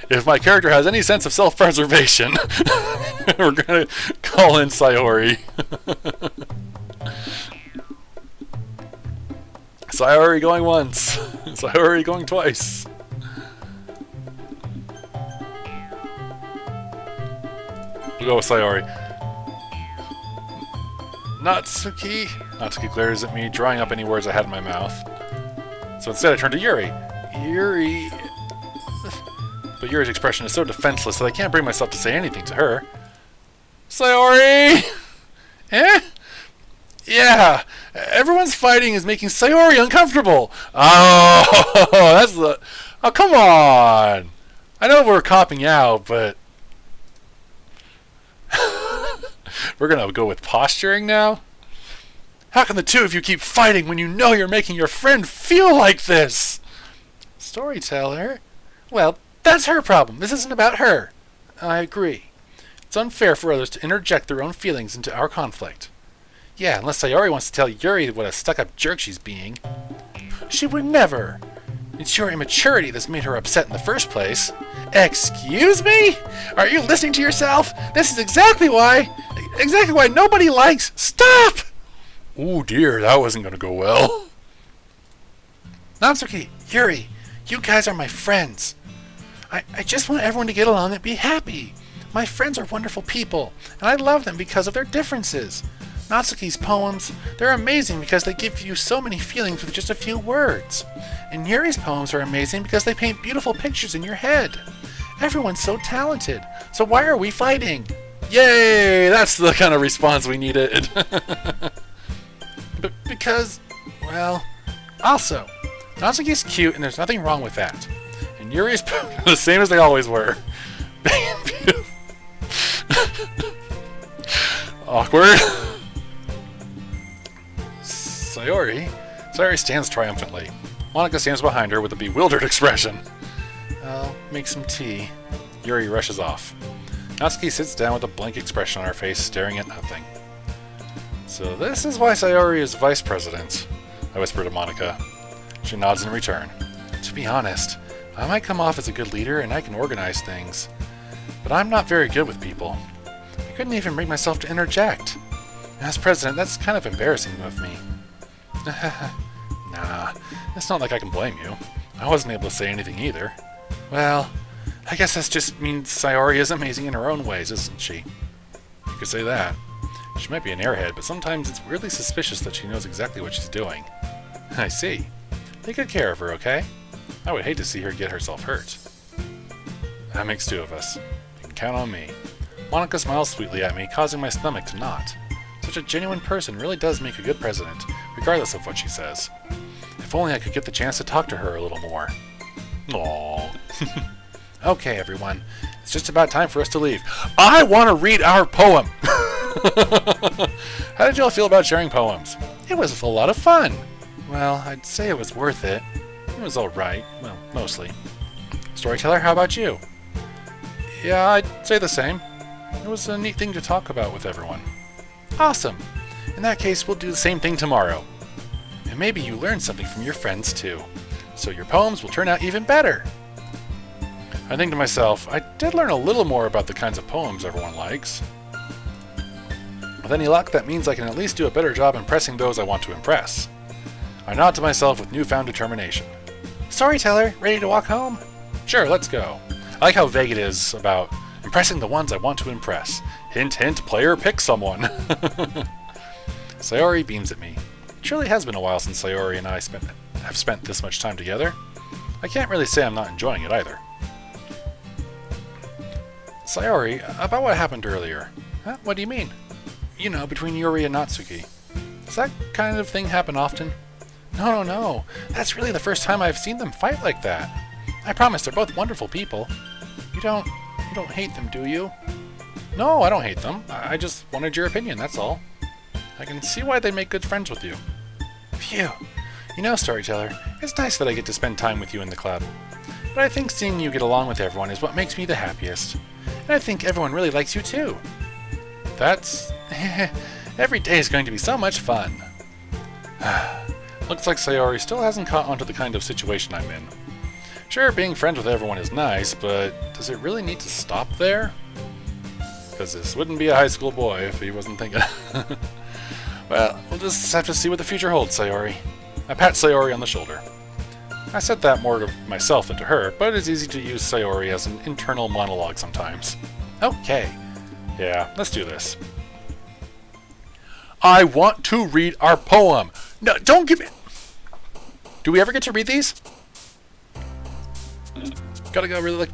if my character has any sense of self-preservation, we're going to call in Sayori. Sayori going once. Sayori going twice. We'll go with Sayori. Natsuki. Natsuki glares at me, drawing up any words I had in my mouth. So instead I turn to Yuri. Yuri... But Yuri's expression is so defenseless that I can't bring myself to say anything to her. Sayori! Eh? Yeah, everyone's fighting is making Sayori uncomfortable. Oh, that's the... Oh, come on. I know we're copping out, but... We're gonna go with posturing now? How can the two of you keep fighting when you know you're making your friend feel like this? Storyteller? Well, that's her problem. This isn't about her. I agree. It's unfair for others to interject their own feelings into our conflict. Yeah, unless Sayori wants to tell Yuri what a stuck-up jerk she's being. She would never. It's your immaturity that's made her upset in the first place. Excuse me? Are you listening to yourself? This is exactly why nobody likes... Stop! Oh dear, that wasn't going to go well. Natsuki, Yuri, you guys are my friends. I just want everyone to get along and be happy. My friends are wonderful people, and I love them because of their differences. Natsuki's poems, they're amazing because they give you so many feelings with just a few words. And Yuri's poems are amazing because they paint beautiful pictures in your head. Everyone's so talented, so why are we fighting? Yay! That's the kind of response we needed. But because, well, also, Natsuki's cute and there's nothing wrong with that. And Yuri's the same as they always were. Awkward. Sayori stands triumphantly. Monika stands behind her with a bewildered expression. I'll make some tea. Yuri rushes off. Natsuki sits down with a blank expression on her face, staring at nothing. So this is why Sayori is vice president, I whisper to Monika. She nods in return. To be honest, I might come off as a good leader and I can organize things, but I'm not very good with people. I couldn't even bring myself to interject. As president, that's kind of embarrassing of me. Nah, it's not like I can blame you. I wasn't able to say anything either. Well, I guess that just means Sayori is amazing in her own ways, isn't she? You could say that. She might be an airhead, but sometimes it's weirdly suspicious that she knows exactly what she's doing. I see. Take good care of her, okay? I would hate to see her get herself hurt. That makes two of us. You can count on me. Monika smiles sweetly at me, causing my stomach to knot. Such a genuine person really does make a good president, regardless of what she says. If only I could get the chance to talk to her a little more. Aww. Okay, everyone. It's just about time for us to leave. I want to read our poem! How did y'all feel about sharing poems? It was a lot of fun. Well, I'd say it was worth it. It was alright. Well, mostly. Storyteller, how about you? Yeah, I'd say the same. It was a neat thing to talk about with everyone. Awesome. In that case, we'll do the same thing tomorrow. And maybe you learned something from your friends too. So your poems will turn out even better. I think to myself, I did learn a little more about the kinds of poems everyone likes. With any luck, that means I can at least do a better job impressing those I want to impress. I nod to myself with newfound determination. Storyteller, ready to walk home? Sure, let's go. I like how vague it is about impressing the ones I want to impress. Hint, hint, player, pick someone. Sayori beams at me. It surely has been a while since Sayori and I have spent this much time together. I can't really say I'm not enjoying it either. Sayori, about what happened earlier. Huh? What do you mean? You know, between Yuri and Natsuki. Does that kind of thing happen often? No. That's really the first time I've seen them fight like that. I promise they're both wonderful people. You don't hate them, do you? No, I don't hate them. I just wanted your opinion, that's all. I can see why they make good friends with you. Phew. You know, Storyteller, it's nice that I get to spend time with you in the club. But I think seeing you get along with everyone is what makes me the happiest. And I think everyone really likes you too. That's... every day is going to be so much fun. Looks like Sayori still hasn't caught on to the kind of situation I'm in. Sure, being friends with everyone is nice, but does it really need to stop there? Because this wouldn't be a high school boy if he wasn't thinking. Well, we'll just have to see what the future holds, Sayori. I pat Sayori on the shoulder. I said that more to myself than to her, but it's easy to use Sayori as an internal monologue sometimes. Okay. Yeah, let's do this. I want to read our poem. No, don't give me... Do we ever get to read these? Gotta go really...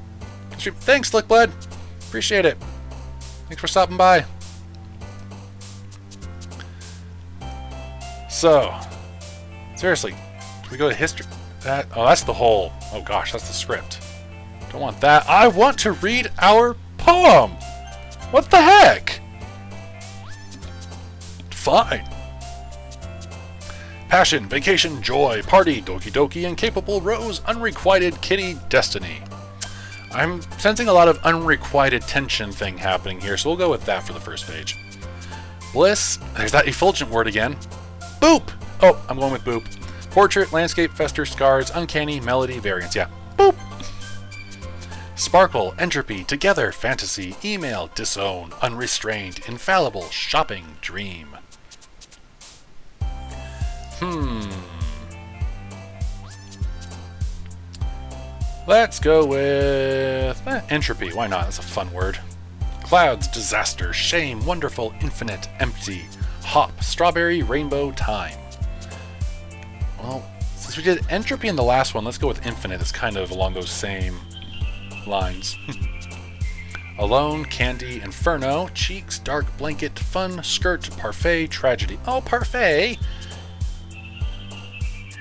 Thanks, Slickblood. Appreciate it. Thanks for stopping by. So, seriously, do we go to history? That's the whole. Oh gosh, that's the script. Don't want that. I want to read our poem. What the heck? Fine. Passion, vacation, joy, party, Doki Doki, incapable rose, unrequited kitty, destiny. I'm sensing a lot of unrequited tension thing happening here, so we'll go with that for the first page. Bliss, there's that effulgent word again. Boop! Oh, I'm going with boop. Portrait, landscape, fester, scars, uncanny, melody, variance, yeah. Boop! Sparkle, entropy, together, fantasy, email, disown, unrestrained, infallible, shopping, dream. Let's go with entropy. Why not? That's a fun word. Clouds, disaster, shame, wonderful, infinite, empty, hop, strawberry, rainbow, time. Well, since we did entropy in the last one, let's go with infinite. It's kind of along those same lines. Alone, candy, inferno, cheeks, dark blanket, fun, skirt, parfait, tragedy. Oh, parfait!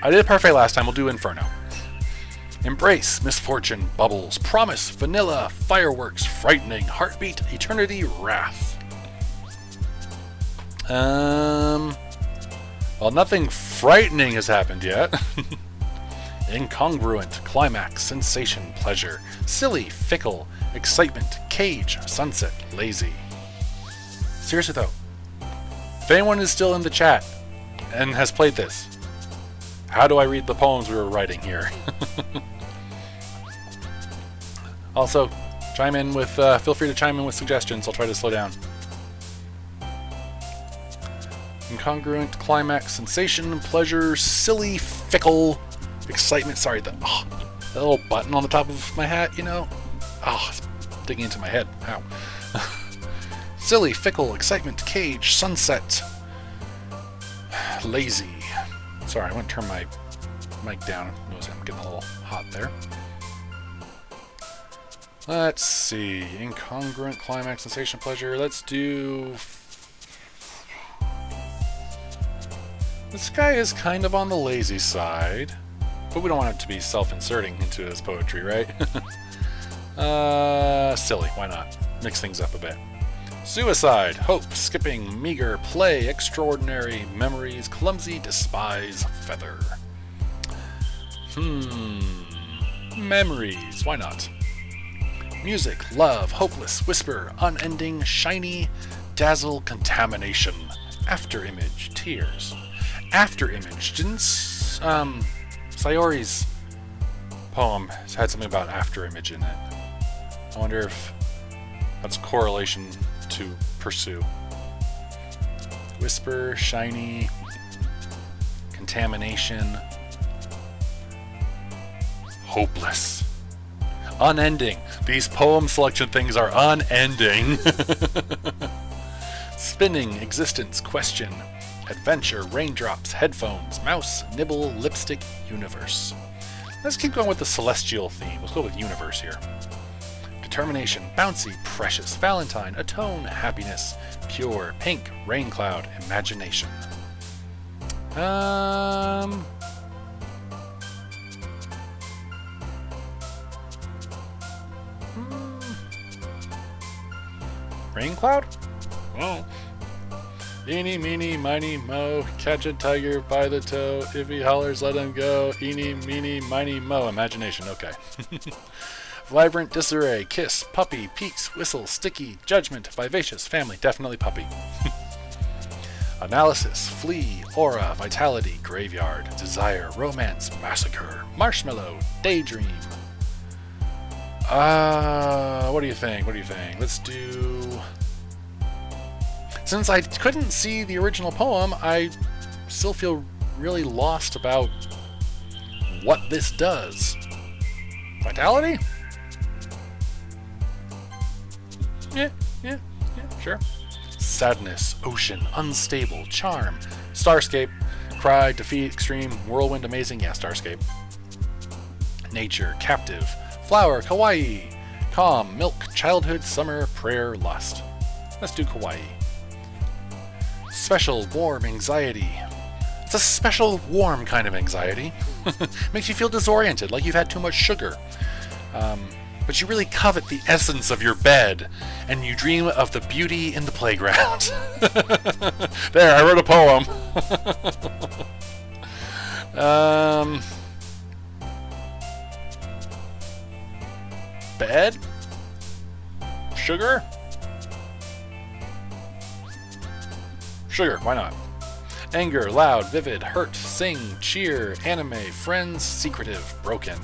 I did parfait last time, we'll do inferno. Embrace, misfortune, bubbles, promise, vanilla, fireworks, frightening, heartbeat, eternity, wrath. Well, nothing frightening has happened yet. Incongruent, climax, sensation, pleasure, silly, fickle, excitement, cage, sunset, lazy. Seriously though, if anyone is still in the chat and has played this, how do I read the poems we were writing here? Also, chime in with, feel free to chime in with suggestions. I'll try to slow down. Incongruent, climax, sensation, pleasure, silly, fickle, excitement. Sorry, that little button on the top of my hat, you know? Oh, it's digging into my head. Ow. Silly, fickle, excitement, cage, sunset, lazy. Sorry, I want to turn my mic down. Notice I'm getting a little hot there. Let's see. Incongruent, climax, sensation, pleasure. Let's do... This guy is kind of on the lazy side, but we don't want it to be self-inserting into his poetry, right? Silly. Why not? Mix things up a bit. Suicide, hope, skipping, meager, play, extraordinary, memories, clumsy, despise, feather. Memories, why not? Music, love, hopeless, whisper, unending, shiny, dazzle, contamination, afterimage, tears. Afterimage, didn't Sayori's poem had something about afterimage in it? I wonder if that's correlation to pursue. Whisper, shiny, contamination, hopeless, unending. These poem selection things are unending. Spinning, existence, question, adventure, raindrops, headphones, mouse, nibble, lipstick, universe. Let's keep going with the celestial theme. Let's go with universe here. Determination, bouncy, precious, Valentine, atone, happiness, pure, pink, rain cloud, imagination. Rain cloud? Oh. Eeny, meeny, miny, mo, catch a tiger by the toe. If he hollers, let him go. Eeny, meeny, miny, mo. Imagination, okay. Vibrant, disarray, kiss, puppy, peaks, whistle, sticky, judgment, vivacious, family, definitely puppy. Analysis, flee, aura, vitality, graveyard, desire, romance, massacre, marshmallow, daydream. What do you think? What do you think? Let's do... Since I couldn't see the original poem, I still feel really lost about what this does. Vitality? Yeah, sure. Sadness, ocean, unstable, charm, starscape, cry, defeat, extreme, whirlwind, amazing, yeah, starscape. Nature, captive, flower, kawaii, calm, milk, childhood, summer, prayer, lust. Let's do kawaii. Special, warm, anxiety, It's a special, warm kind of anxiety. Makes you feel disoriented, like you've had too much sugar. But you really covet the essence of your bed, and you dream of the beauty in the playground. There, I wrote a poem. Bed? Sugar? Sugar, why not? Anger, loud, vivid, hurt, sing, cheer, anime, friends, secretive, broken.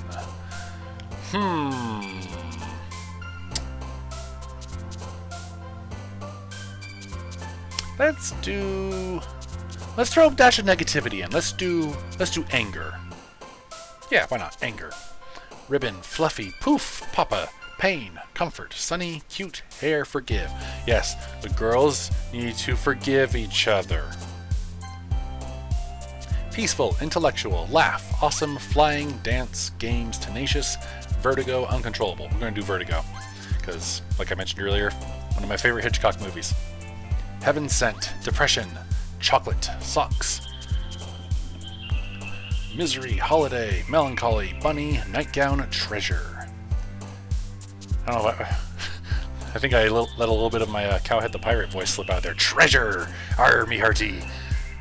Let's throw a dash of negativity in. Let's do anger. Yeah, why not? Anger. Ribbon, fluffy, poof, papa, pain, comfort, sunny, cute, hair, forgive. Yes, the girls need to forgive each other. Peaceful, intellectual, laugh, awesome, flying, dance, games, tenacious, vertigo, uncontrollable. We're going to do vertigo because, like I mentioned earlier, one of my favorite Hitchcock movies. Heaven sent, depression, chocolate, socks, misery, holiday, melancholy, bunny, nightgown, treasure. I don't know what... I think I let a little bit of my Cowhead the Pirate voice slip out there. Treasure! Arr, me hearty.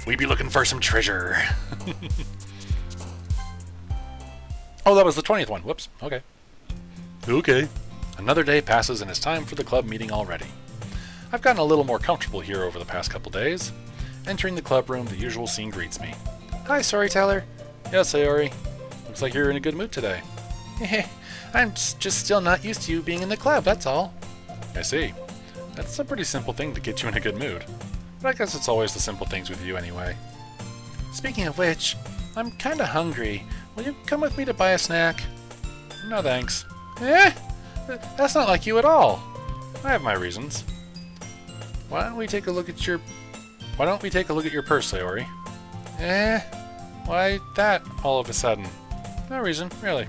We be looking for some treasure. Oh, that was the 20th one. Whoops. Okay. Okay. Another day passes and it's time for the club meeting already. I've gotten a little more comfortable here over the past couple days. Entering the club room, the usual scene greets me. Hi, Storyteller. Yes, Sayori. Looks like you're in a good mood today. I'm just still not used to you being in the club, that's all. I see. That's a pretty simple thing to get you in a good mood. But I guess it's always the simple things with you anyway. Speaking of which, I'm kinda hungry. Will you come with me to buy a snack? No thanks. That's not like you at all. I have my reasons. Why don't we take a look at your purse, Sayori? Why that all of a sudden? No reason, really.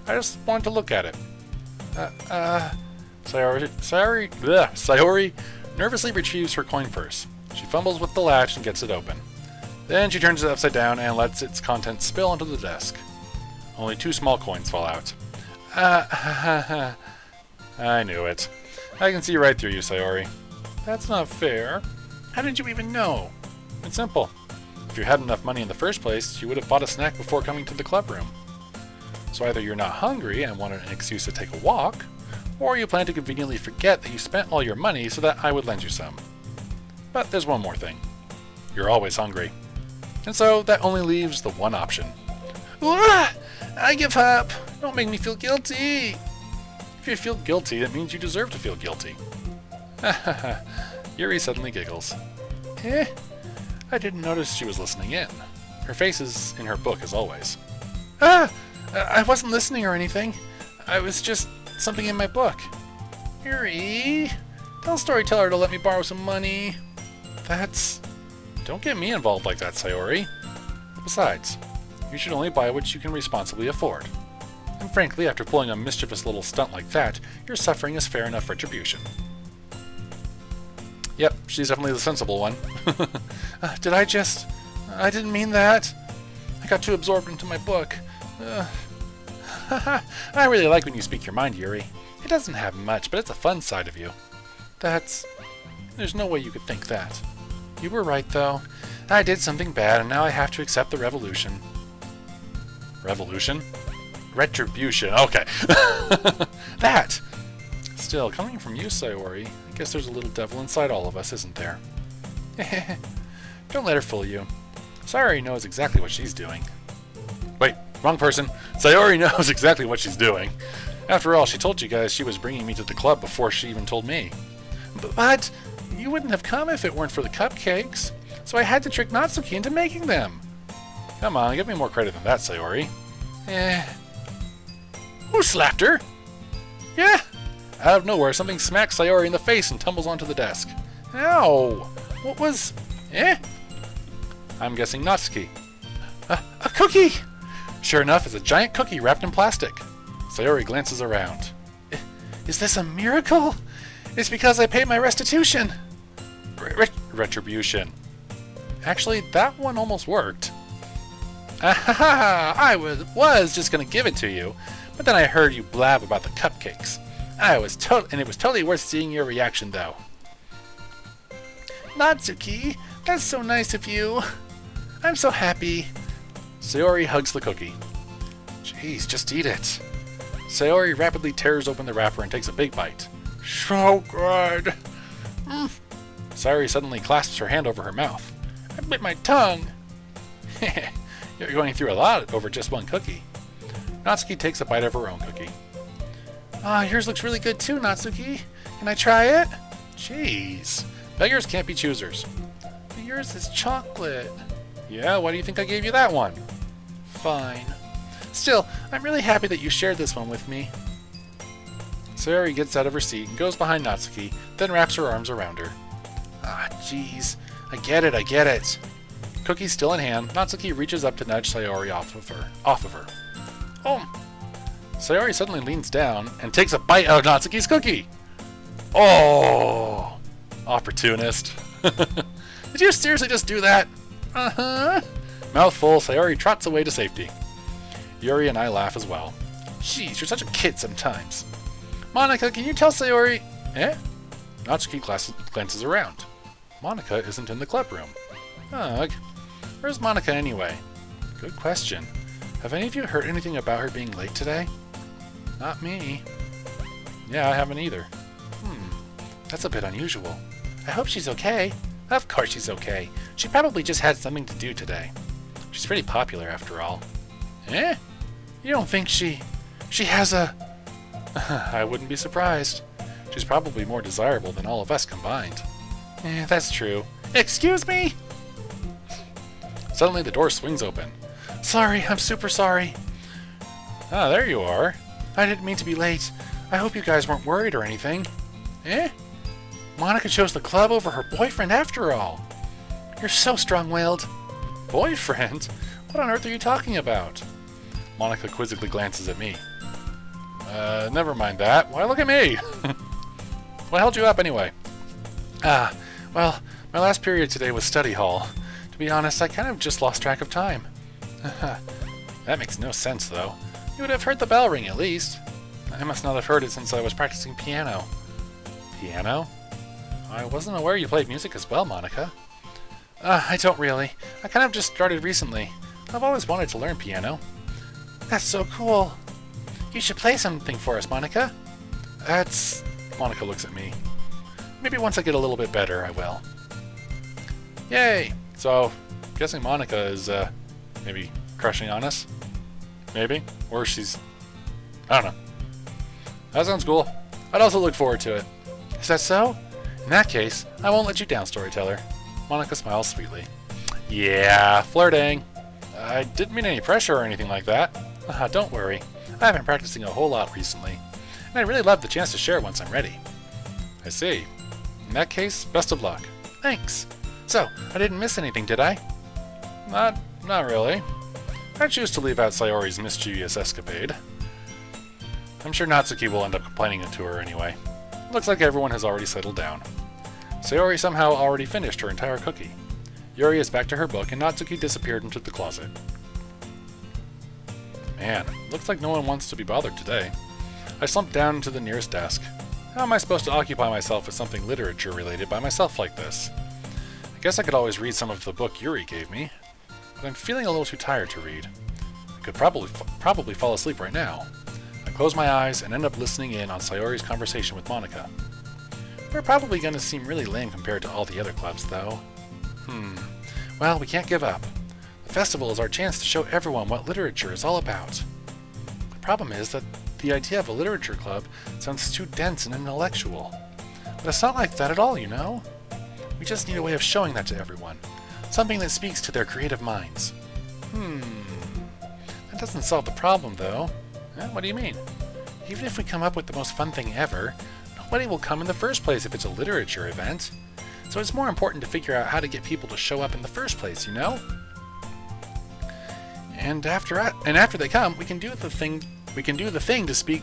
I just wanted to look at it. Sayori nervously retrieves her coin purse. She fumbles with the latch and gets it open. Then she turns it upside down and lets its contents spill onto the desk. Only 2 small coins fall out. I knew it. I can see right through you, Sayori. That's not fair. How did you even know? It's simple. If you had enough money in the first place, you would have bought a snack before coming to the club room. So either you're not hungry and wanted an excuse to take a walk, or you plan to conveniently forget that you spent all your money so that I would lend you some. But there's one more thing. You're always hungry. And so that only leaves the one option. I give up! Don't make me feel guilty! If you feel guilty, it means you deserve to feel guilty. Yuri suddenly giggles. I didn't notice she was listening in. Her face is in her book as always. I wasn't listening or anything. I was just something in my book. Yuri, tell Storyteller to let me borrow some money. Don't get me involved like that, Sayori. Besides, you should only buy what you can responsibly afford. And frankly, after pulling a mischievous little stunt like that, your suffering is fair enough retribution. Yep, she's definitely the sensible one. I didn't mean that. I got too absorbed into my book. I really like when you speak your mind, Yuri. It doesn't have much, but it's a fun side of you. There's no way you could think that. You were right, though. I did something bad, and now I have to accept the revolution. Revolution? Retribution. Okay. That! Still, coming from you, Sayori, I guess there's a little devil inside all of us, isn't there? Don't let her fool you. Sayori knows exactly what she's doing. Wait, wrong person. Sayori knows exactly what she's doing. After all, she told you guys she was bringing me to the club before she even told me. But you wouldn't have come if it weren't for the cupcakes, so I had to trick Natsuki into making them. Come on, give me more credit than that, Sayori. Who slapped her? Yeah. Out of nowhere, something smacks Sayori in the face and tumbles onto the desk. Ow! What was... I'm guessing Natsuki. A cookie! Sure enough, it's a giant cookie wrapped in plastic. Sayori glances around. Is this a miracle? It's because I paid my restitution. Retribution. Actually, that one almost worked. I was just gonna give it to you, but then I heard you blab about the cupcakes. And it was totally worth seeing your reaction, though. Natsuki, that's so nice of you. I'm so happy. Sayori hugs the cookie. Jeez, just eat it. Sayori rapidly tears open the wrapper and takes a big bite. So good. Sayori suddenly clasps her hand over her mouth. I bit my tongue. You're going through a lot over just one cookie. Natsuki takes a bite of her own cookie. Yours looks really good too, Natsuki. Can I try it? Jeez. Beggars can't be choosers. But yours is chocolate. Yeah, why do you think I gave you that one? Fine. Still, I'm really happy that you shared this one with me. Sayori gets out of her seat and goes behind Natsuki, then wraps her arms around her. Jeez. I get it. Cookie still in hand, Natsuki reaches up to nudge Sayori off of her. Sayori suddenly leans down and takes a bite out of Natsuki's cookie. Oh! Opportunist. Did you seriously just do that? Uh-huh. Mouthful, Sayori trots away to safety. Yuri and I laugh as well. Jeez, you're such a kid sometimes. Monika, can you tell Sayori... Natsuki glances around. Monika isn't in the club room. Ugh. Where's Monika anyway? Good question. Have any of you heard anything about her being late today? Not me. Yeah, I haven't either. That's a bit unusual. I hope she's okay. Of course she's okay. She probably just had something to do today. She's pretty popular after all. You don't think she has a... I wouldn't be surprised. She's probably more desirable than all of us combined. That's true. Excuse me? Suddenly the door swings open. Sorry, I'm super sorry. There you are. I didn't mean to be late. I hope you guys weren't worried or anything. Monika chose the club over her boyfriend after all. You're so strong-willed. Boyfriend? What on earth are you talking about? Monika quizzically glances at me. Never mind that. Why look at me? What held you up anyway? Well, my last period today was study hall. To be honest, I kind of just lost track of time. That makes no sense, though. You would have heard the bell ring at least. I must not have heard it since I was practicing piano. Piano? I wasn't aware you played music as well, Monika. I don't really. I kind of just started recently. I've always wanted to learn piano. That's so cool. You should play something for us, Monika. Monika looks at me. Maybe once I get a little bit better, I will. Yay! So, I'm guessing Monika is, maybe crushing on us? Maybe? Or she's... I don't know. That sounds cool. I'd also look forward to it. Is that so? In that case, I won't let you down, storyteller. Monika smiles sweetly. Yeah, flirting. I didn't mean any pressure or anything like that. Don't worry. I've been practicing a whole lot recently, and I'd really love the chance to share once I'm ready. I see. In that case, best of luck. Thanks. So, I didn't miss anything, did I? Not really. I choose to leave out Sayori's mischievous escapade. I'm sure Natsuki will end up complaining to her anyway. Looks like everyone has already settled down. Sayori somehow already finished her entire cookie. Yuri is back to her book, and Natsuki disappeared into the closet. Man, looks like no one wants to be bothered today. I slumped down into the nearest desk. How am I supposed to occupy myself with something literature-related by myself like this? I guess I could always read some of the book Yuri gave me, but I'm feeling a little too tired to read. I could probably fall asleep right now. I close my eyes and end up listening in on Sayori's conversation with Monika. We're probably going to seem really lame compared to all the other clubs, though. Well, we can't give up. The festival is our chance to show everyone what literature is all about. The problem is that the idea of a literature club sounds too dense and intellectual. But it's not like that at all, you know? We just need a way of showing that to everyone. Something that speaks to their creative minds. That doesn't solve the problem, though. What do you mean? Even if we come up with the most fun thing ever, nobody will come in the first place if it's a literature event. So it's more important to figure out how to get people to show up in the first place, you know? And after they come, we can do the thing to speak...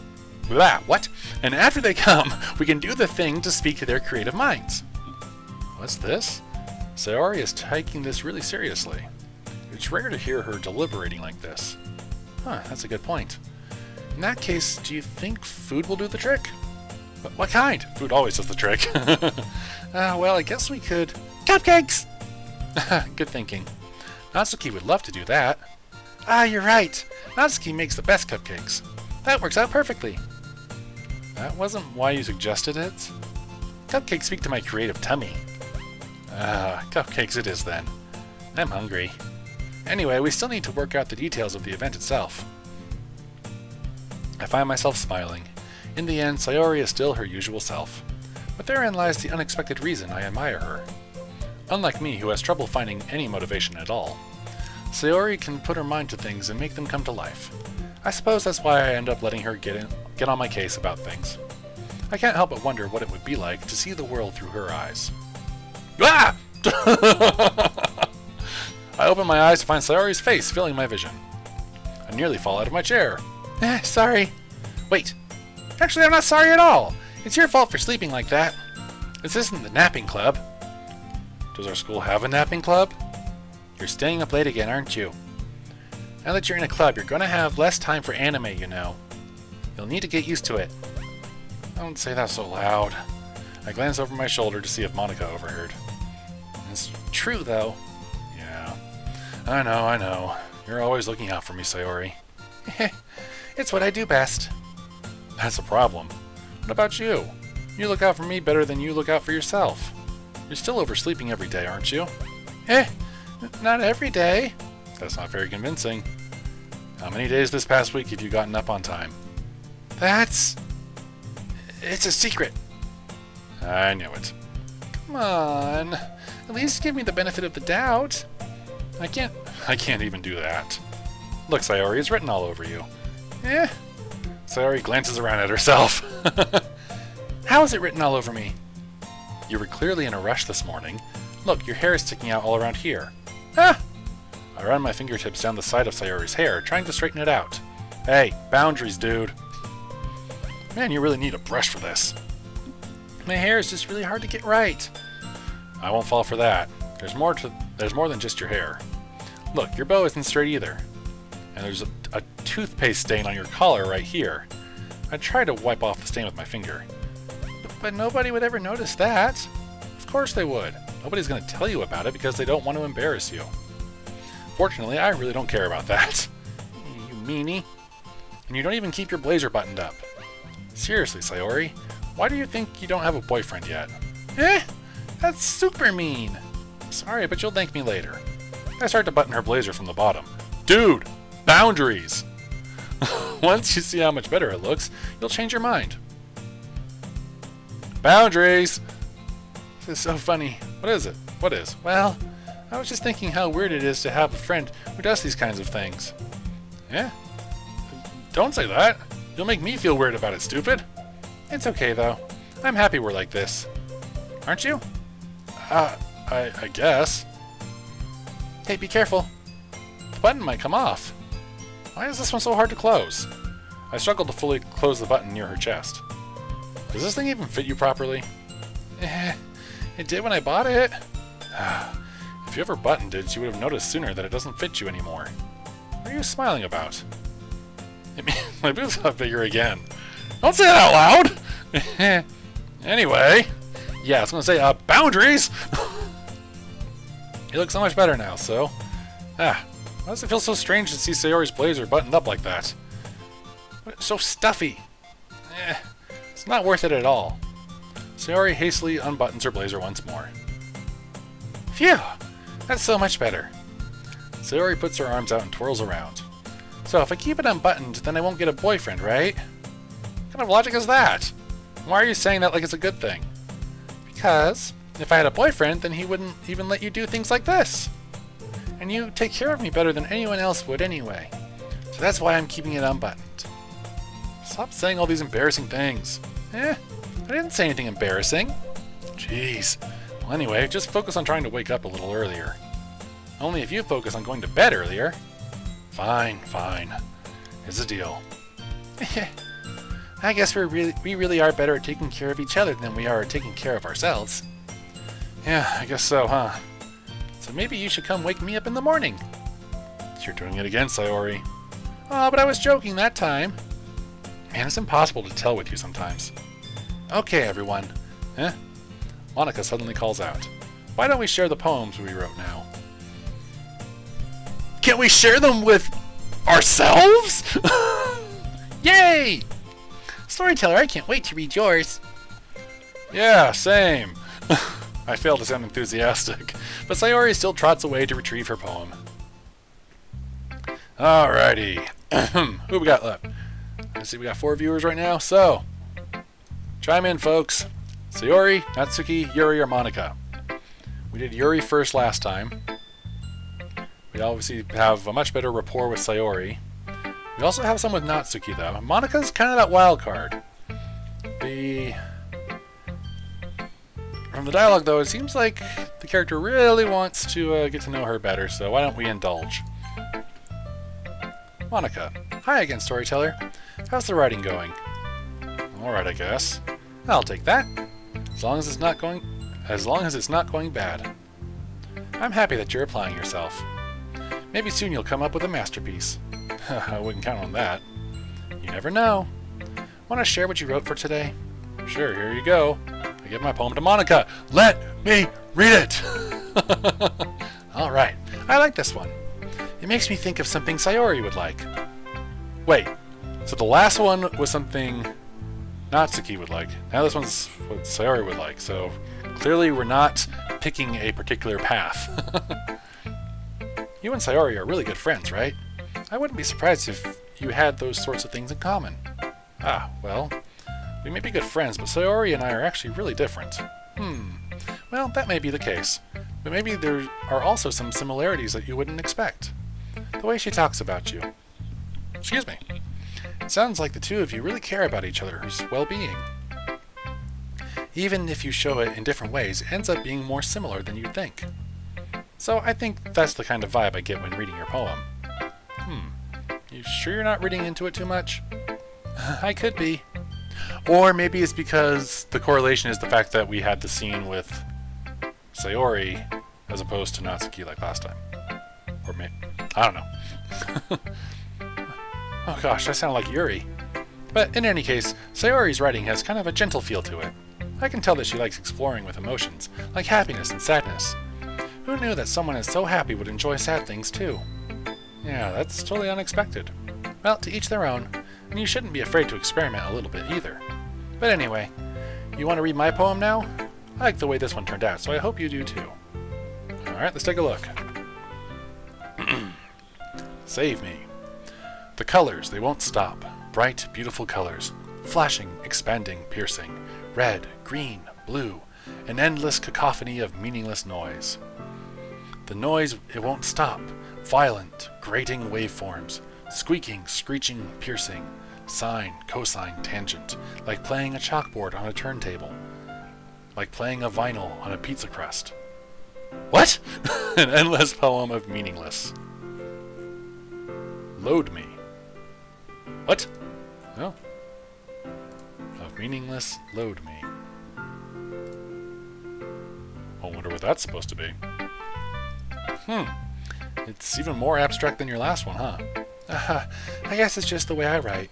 What? And after they come, we can do the thing to speak to their creative minds. What's this? Sayori is taking this really seriously. It's rare to hear her deliberating like this. Huh, that's a good point. In that case, do you think food will do the trick? What kind? Food always does the trick. Well, I guess we could... Cupcakes! Good thinking. Natsuki would love to do that. You're right. Natsuki makes the best cupcakes. That works out perfectly. That wasn't why you suggested it. Cupcakes speak to my creative tummy. Cupcakes it is then. I'm hungry. Anyway, we still need to work out the details of the event itself. I find myself smiling. In the end, Sayori is still her usual self. But therein lies the unexpected reason I admire her. Unlike me, who has trouble finding any motivation at all, Sayori can put her mind to things and make them come to life. I suppose that's why I end up letting her get on my case about things. I can't help but wonder what it would be like to see the world through her eyes. Ah! I open my eyes to find Sayori's face filling my vision. I nearly fall out of my chair. Sorry. Wait. Actually, I'm not sorry at all. It's your fault for sleeping like that. This isn't the napping club. Does our school have a napping club? You're staying up late again, aren't you? Now that you're in a club, you're going to have less time for anime, you know. You'll need to get used to it. Don't say that so loud. I glance over my shoulder to see if Monica overheard. It's true, though. Yeah. I know. You're always looking out for me, Sayori. It's what I do best. That's a problem. What about you? You look out for me better than you look out for yourself. You're still oversleeping every day, aren't you? Not every day. That's not very convincing. How many days this past week have you gotten up on time? It's a secret. I knew it. Come on. At least give me the benefit of the doubt. I can't even do that. Look, Sayori, it's written all over you. Sayori glances around at herself. How is it written all over me? You were clearly in a rush this morning. Look, your hair is sticking out all around here. I run my fingertips down the side of Sayori's hair, trying to straighten it out. Hey, boundaries, dude. Man, you really need a brush for this. My hair is just really hard to get right. I won't fall for that. There's more than just your hair. Look, your bow isn't straight either. And there's a toothpaste stain on your collar right here. I tried to wipe off the stain with my finger. But nobody would ever notice that. Of course they would. Nobody's going to tell you about it because they don't want to embarrass you. Fortunately, I really don't care about that. You meanie. And you don't even keep your blazer buttoned up. Seriously, Sayori, why do you think you don't have a boyfriend yet? That's super mean. Sorry, but you'll thank me later. I start to button her blazer from the bottom. Dude, boundaries! Once you see how much better it looks, you'll change your mind. Boundaries! This is so funny. What is it? What is? Well, I was just thinking how weird it is to have a friend who does these kinds of things. Don't say that. You'll make me feel weird about it, stupid. It's okay, though. I'm happy we're like this. Aren't you? I guess. Hey, be careful. The button might come off. Why is this one so hard to close? I struggled to fully close the button near her chest. Does this thing even fit you properly? It did when I bought it. If you ever buttoned it, you would have noticed sooner that it doesn't fit you anymore. What are you smiling about? My boobs got bigger again. Don't say that out loud! Anyway, yeah, I was going to say, boundaries! You look so much better now, so... why does it feel so strange to see Sayori's blazer buttoned up like that? It's so stuffy. It's not worth it at all. Sayori hastily unbuttons her blazer once more. Phew! That's so much better. Sayori puts her arms out and twirls around. So if I keep it unbuttoned, then I won't get a boyfriend, right? What kind of logic is that? Why are you saying that like it's a good thing? Because if I had a boyfriend, then he wouldn't even let you do things like this. And you take care of me better than anyone else would anyway. So that's why I'm keeping it unbuttoned. Stop saying all these embarrassing things. I didn't say anything embarrassing. Jeez. Well, anyway, just focus on trying to wake up a little earlier. Only if you focus on going to bed earlier. Fine. Here's the deal. I guess we really are better at taking care of each other than we are at taking care of ourselves. Yeah, I guess so, huh? So maybe you should come wake me up in the morning. You're doing it again, Sayori. Oh, but I was joking that time. Man, it's impossible to tell with you sometimes. Okay, everyone. Monica suddenly calls out. Why don't we share the poems we wrote now? Can't we share them with ourselves? Yay! Storyteller, I can't wait to read yours. Yeah, same. I fail to sound enthusiastic, but Sayori still trots away to retrieve her poem. Alrighty. Who we got left? Let's see, we got 4 viewers right now, so chime in, folks. Sayori, Natsuki, Yuri, or Monica. We did Yuri first last time. We obviously have a much better rapport with Sayori. We also have some with Natsuki, though. Monica's kind of that wild card. From the dialogue, though, it seems like the character really wants to get to know her better, so why don't we indulge? Monica. Hi again, Storyteller. How's the writing going? Alright, I guess. I'll take that. As long as it's not going bad. I'm happy that you're applying yourself. Maybe soon you'll come up with a masterpiece. I wouldn't count on that. You never know. Want to share what you wrote for today? Sure, here you go. I give my poem to Monica. Let me read it! Alright, I like this one. It makes me think of something Sayori would like. Wait, so the last one was something Natsuki would like. Now this one's what Sayori would like, so clearly we're not picking a particular path. You and Sayori are really good friends, right? I wouldn't be surprised if you had those sorts of things in common. Ah, well, we may be good friends, but Sayori and I are actually really different. Well, that may be the case. But maybe there are also some similarities that you wouldn't expect. The way she talks about you. Excuse me. It sounds like the two of you really care about each other's well-being. Even if you show it in different ways, it ends up being more similar than you'd think. So I think that's the kind of vibe I get when reading your poem. You sure you're not reading into it too much? I could be. Or maybe it's because the correlation is the fact that we had the scene with Sayori as opposed to Natsuki like last time. Or maybe, I don't know. Oh gosh, I sound like Yuri. But in any case, Sayori's writing has kind of a gentle feel to it. I can tell that she likes exploring with emotions, like happiness and sadness. Who knew that someone as so happy would enjoy sad things too? Yeah, that's totally unexpected. Well, to each their own, and you shouldn't be afraid to experiment a little bit either. But anyway, you want to read my poem now? I like the way this one turned out, so I hope you do too. Alright, let's take a look. Save me. The colors, they won't stop. Bright, beautiful colors. Flashing, expanding, piercing. Red, green, blue. An endless cacophony of meaningless noise. The noise, it won't stop. Violent, grating waveforms. Squeaking, screeching, piercing. Sine, cosine, tangent. Like playing a chalkboard on a turntable. Like playing a vinyl on a pizza crust. What? An endless poem of meaningless. Load me. What? No. Of meaningless, load me. I wonder what that's supposed to be. It's even more abstract than your last one, huh? I guess it's just the way I write.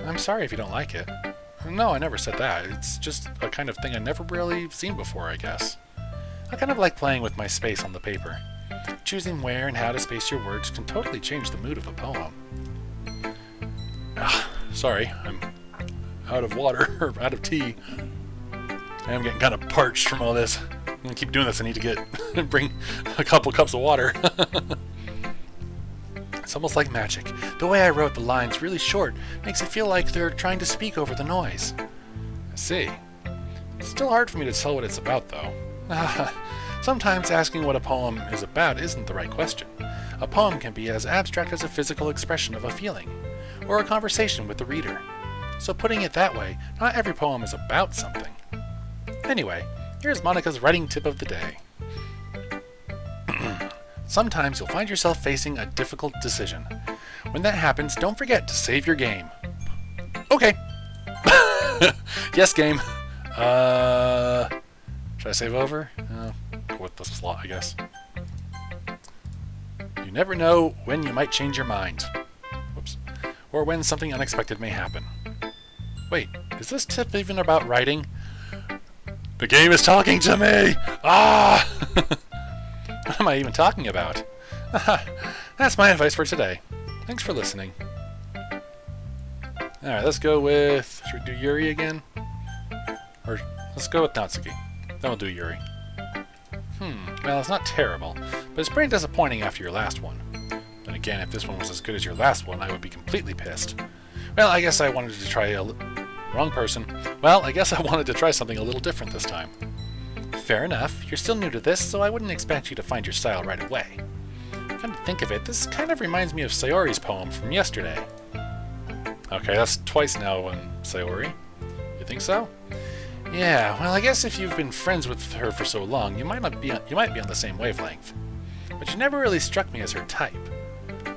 I'm sorry if you don't like it. No, I never said that. It's just a kind of thing I've never really seen before, I guess. I kind of like playing with my space on the paper. Choosing where and how to space your words can totally change the mood of a poem. Sorry, I'm out of water, or out of tea. I am getting kind of parched from all this. I'm gonna keep doing this. I need to bring a couple cups of water. It's almost like magic. The way I wrote the lines really short makes it feel like they're trying to speak over the noise. I see. It's still hard for me to tell what it's about, though. Sometimes asking what a poem is about isn't the right question. A poem can be as abstract as a physical expression of a feeling, or a conversation with the reader. So putting it that way, not every poem is about something. Anyway, here's Monica's writing tip of the day. Sometimes you'll find yourself facing a difficult decision. When that happens, don't forget to save your game. Okay. Yes, game. Should I save over? Go with the slot, I guess. You never know when you might change your mind. Whoops. Or when something unexpected may happen. Wait, is this tip even about writing? The game is talking to me! Ah! What am I even talking about? That's my advice for today. Thanks for listening. Alright, let's go with... Should we do Yuri again? Or let's go with Natsuki. Then we'll do Yuri. Well, it's not terrible, but it's pretty disappointing after your last one. Then again, if this one was as good as your last one, I would be completely pissed. Well, I guess I wanted to try wrong person. Well, I guess I wanted to try something a little different this time. Fair enough. You're still new to this, so I wouldn't expect you to find your style right away. Come to think of it, this kind of reminds me of Sayori's poem from yesterday. Okay, that's twice now on Sayori. You think so? Yeah, well, I guess if you've been friends with her for so long, you might be on the same wavelength. But you never really struck me as her type.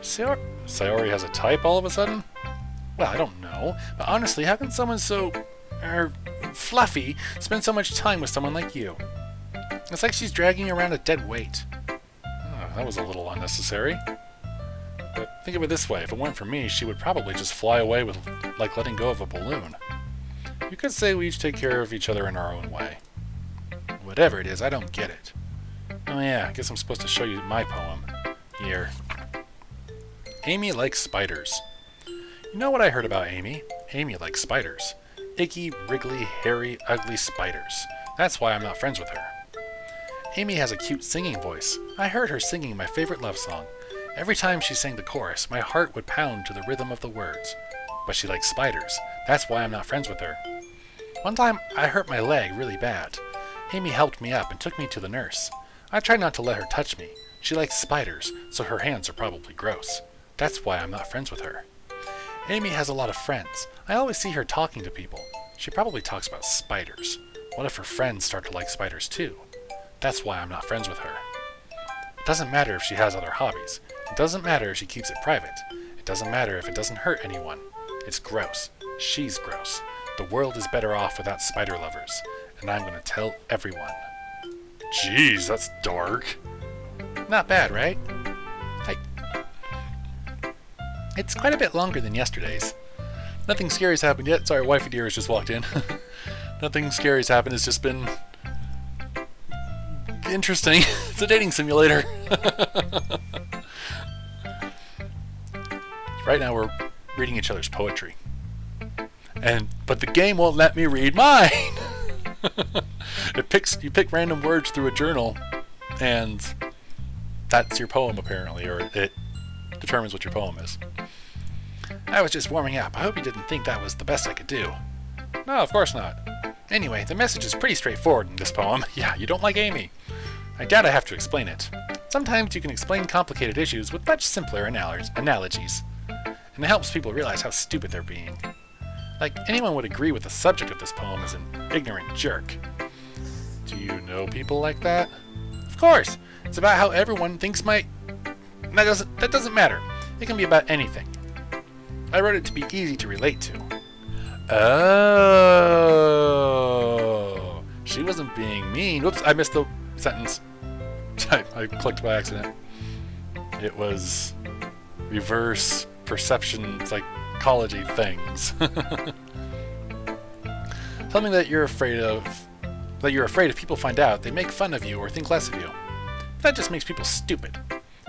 Sayori has a type all of a sudden? Well, I don't know, but honestly, how can someone so... fluffy spend so much time with someone like you? It's like she's dragging around a dead weight. Oh, that was a little unnecessary. But think of it this way, if it weren't for me, she would probably just fly away with like letting go of a balloon. You could say we each take care of each other in our own way. Whatever it is, I don't get it. Oh yeah, I guess I'm supposed to show you my poem. Here. Amy likes spiders. You know what I heard about Amy? Amy likes spiders. Icky, wriggly, hairy, ugly spiders. That's why I'm not friends with her. Amy has a cute singing voice. I heard her singing my favorite love song. Every time she sang the chorus, my heart would pound to the rhythm of the words. But she likes spiders. That's why I'm not friends with her. One time, I hurt my leg really bad. Amy helped me up and took me to the nurse. I tried not to let her touch me. She likes spiders, so her hands are probably gross. That's why I'm not friends with her. Amy has a lot of friends. I always see her talking to people. She probably talks about spiders. What if her friends start to like spiders too? That's why I'm not friends with her. It doesn't matter if she has other hobbies. It doesn't matter if she keeps it private. It doesn't matter if it doesn't hurt anyone. It's gross. She's gross. The world is better off without spider lovers. And I'm gonna tell everyone. Jeez, that's dark. Not bad, right? It's quite a bit longer than yesterday's. Nothing scary's happened yet. Sorry, wifey dear has just walked in. Nothing scary's happened. It's just been interesting. It's a dating simulator. Right now we're reading each other's poetry. But the game won't let me read mine. You pick random words through a journal, and that's your poem apparently, or it determines what your poem is. I was just warming up. I hope you didn't think that was the best I could do. No, of course not. Anyway, the message is pretty straightforward in this poem. Yeah, you don't like Amy. I doubt I have to explain it. Sometimes you can explain complicated issues with much simpler analogies. And it helps people realize how stupid they're being. Like, anyone would agree with the subject of this poem is an ignorant jerk. Do you know people like that? Of course! It's about how everyone thinks that doesn't matter. It can be about anything. I wrote it to be easy to relate to. Oh, she wasn't being mean. Whoops, I missed the sentence. I clicked by accident. It was reverse perception psychology things. Something that you're afraid of. That you're afraid if people find out, they make fun of you or think less of you. That just makes people stupid.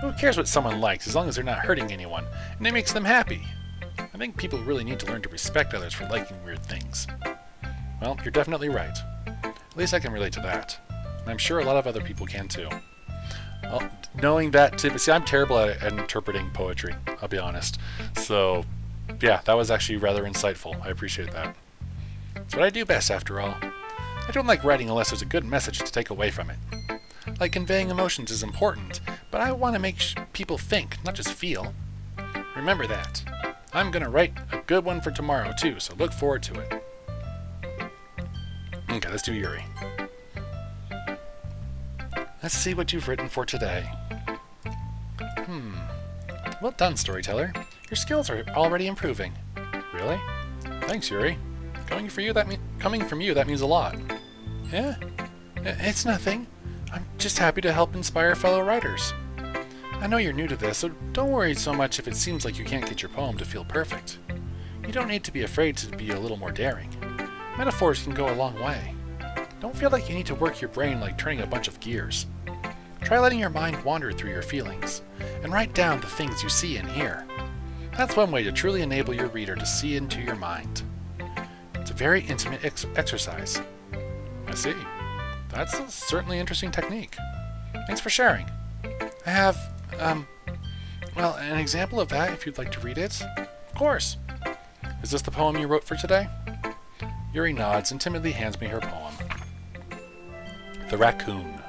Who cares what someone likes as long as they're not hurting anyone, and it makes them happy? I think people really need to learn to respect others for liking weird things. Well, you're definitely right. At least I can relate to that. And I'm sure a lot of other people can too. Well, knowing that tip, see, I'm terrible at interpreting poetry, I'll be honest. So, yeah, that was actually rather insightful. I appreciate that. It's what I do best, after all. I don't like writing unless there's a good message to take away from it. Like, conveying emotions is important, but I want to make people think, not just feel. Remember that. I'm going to write a good one for tomorrow, too, so look forward to it. Okay, let's do Yuri. Let's see what you've written for today. Well done, storyteller. Your skills are already improving. Really? Thanks, Yuri. Coming from you, that means a lot. Yeah? It's nothing. I'm just happy to help inspire fellow writers. I know you're new to this, so don't worry so much if it seems like you can't get your poem to feel perfect. You don't need to be afraid to be a little more daring. Metaphors can go a long way. Don't feel like you need to work your brain like turning a bunch of gears. Try letting your mind wander through your feelings, and write down the things you see and hear. That's one way to truly enable your reader to see into your mind. It's a very intimate exercise. I see. That's a certainly interesting technique. Thanks for sharing. I have, well, an example of that if you'd like to read it. Of course. Is this the poem you wrote for today? Yuri nods and timidly hands me her poem. The Raccoon.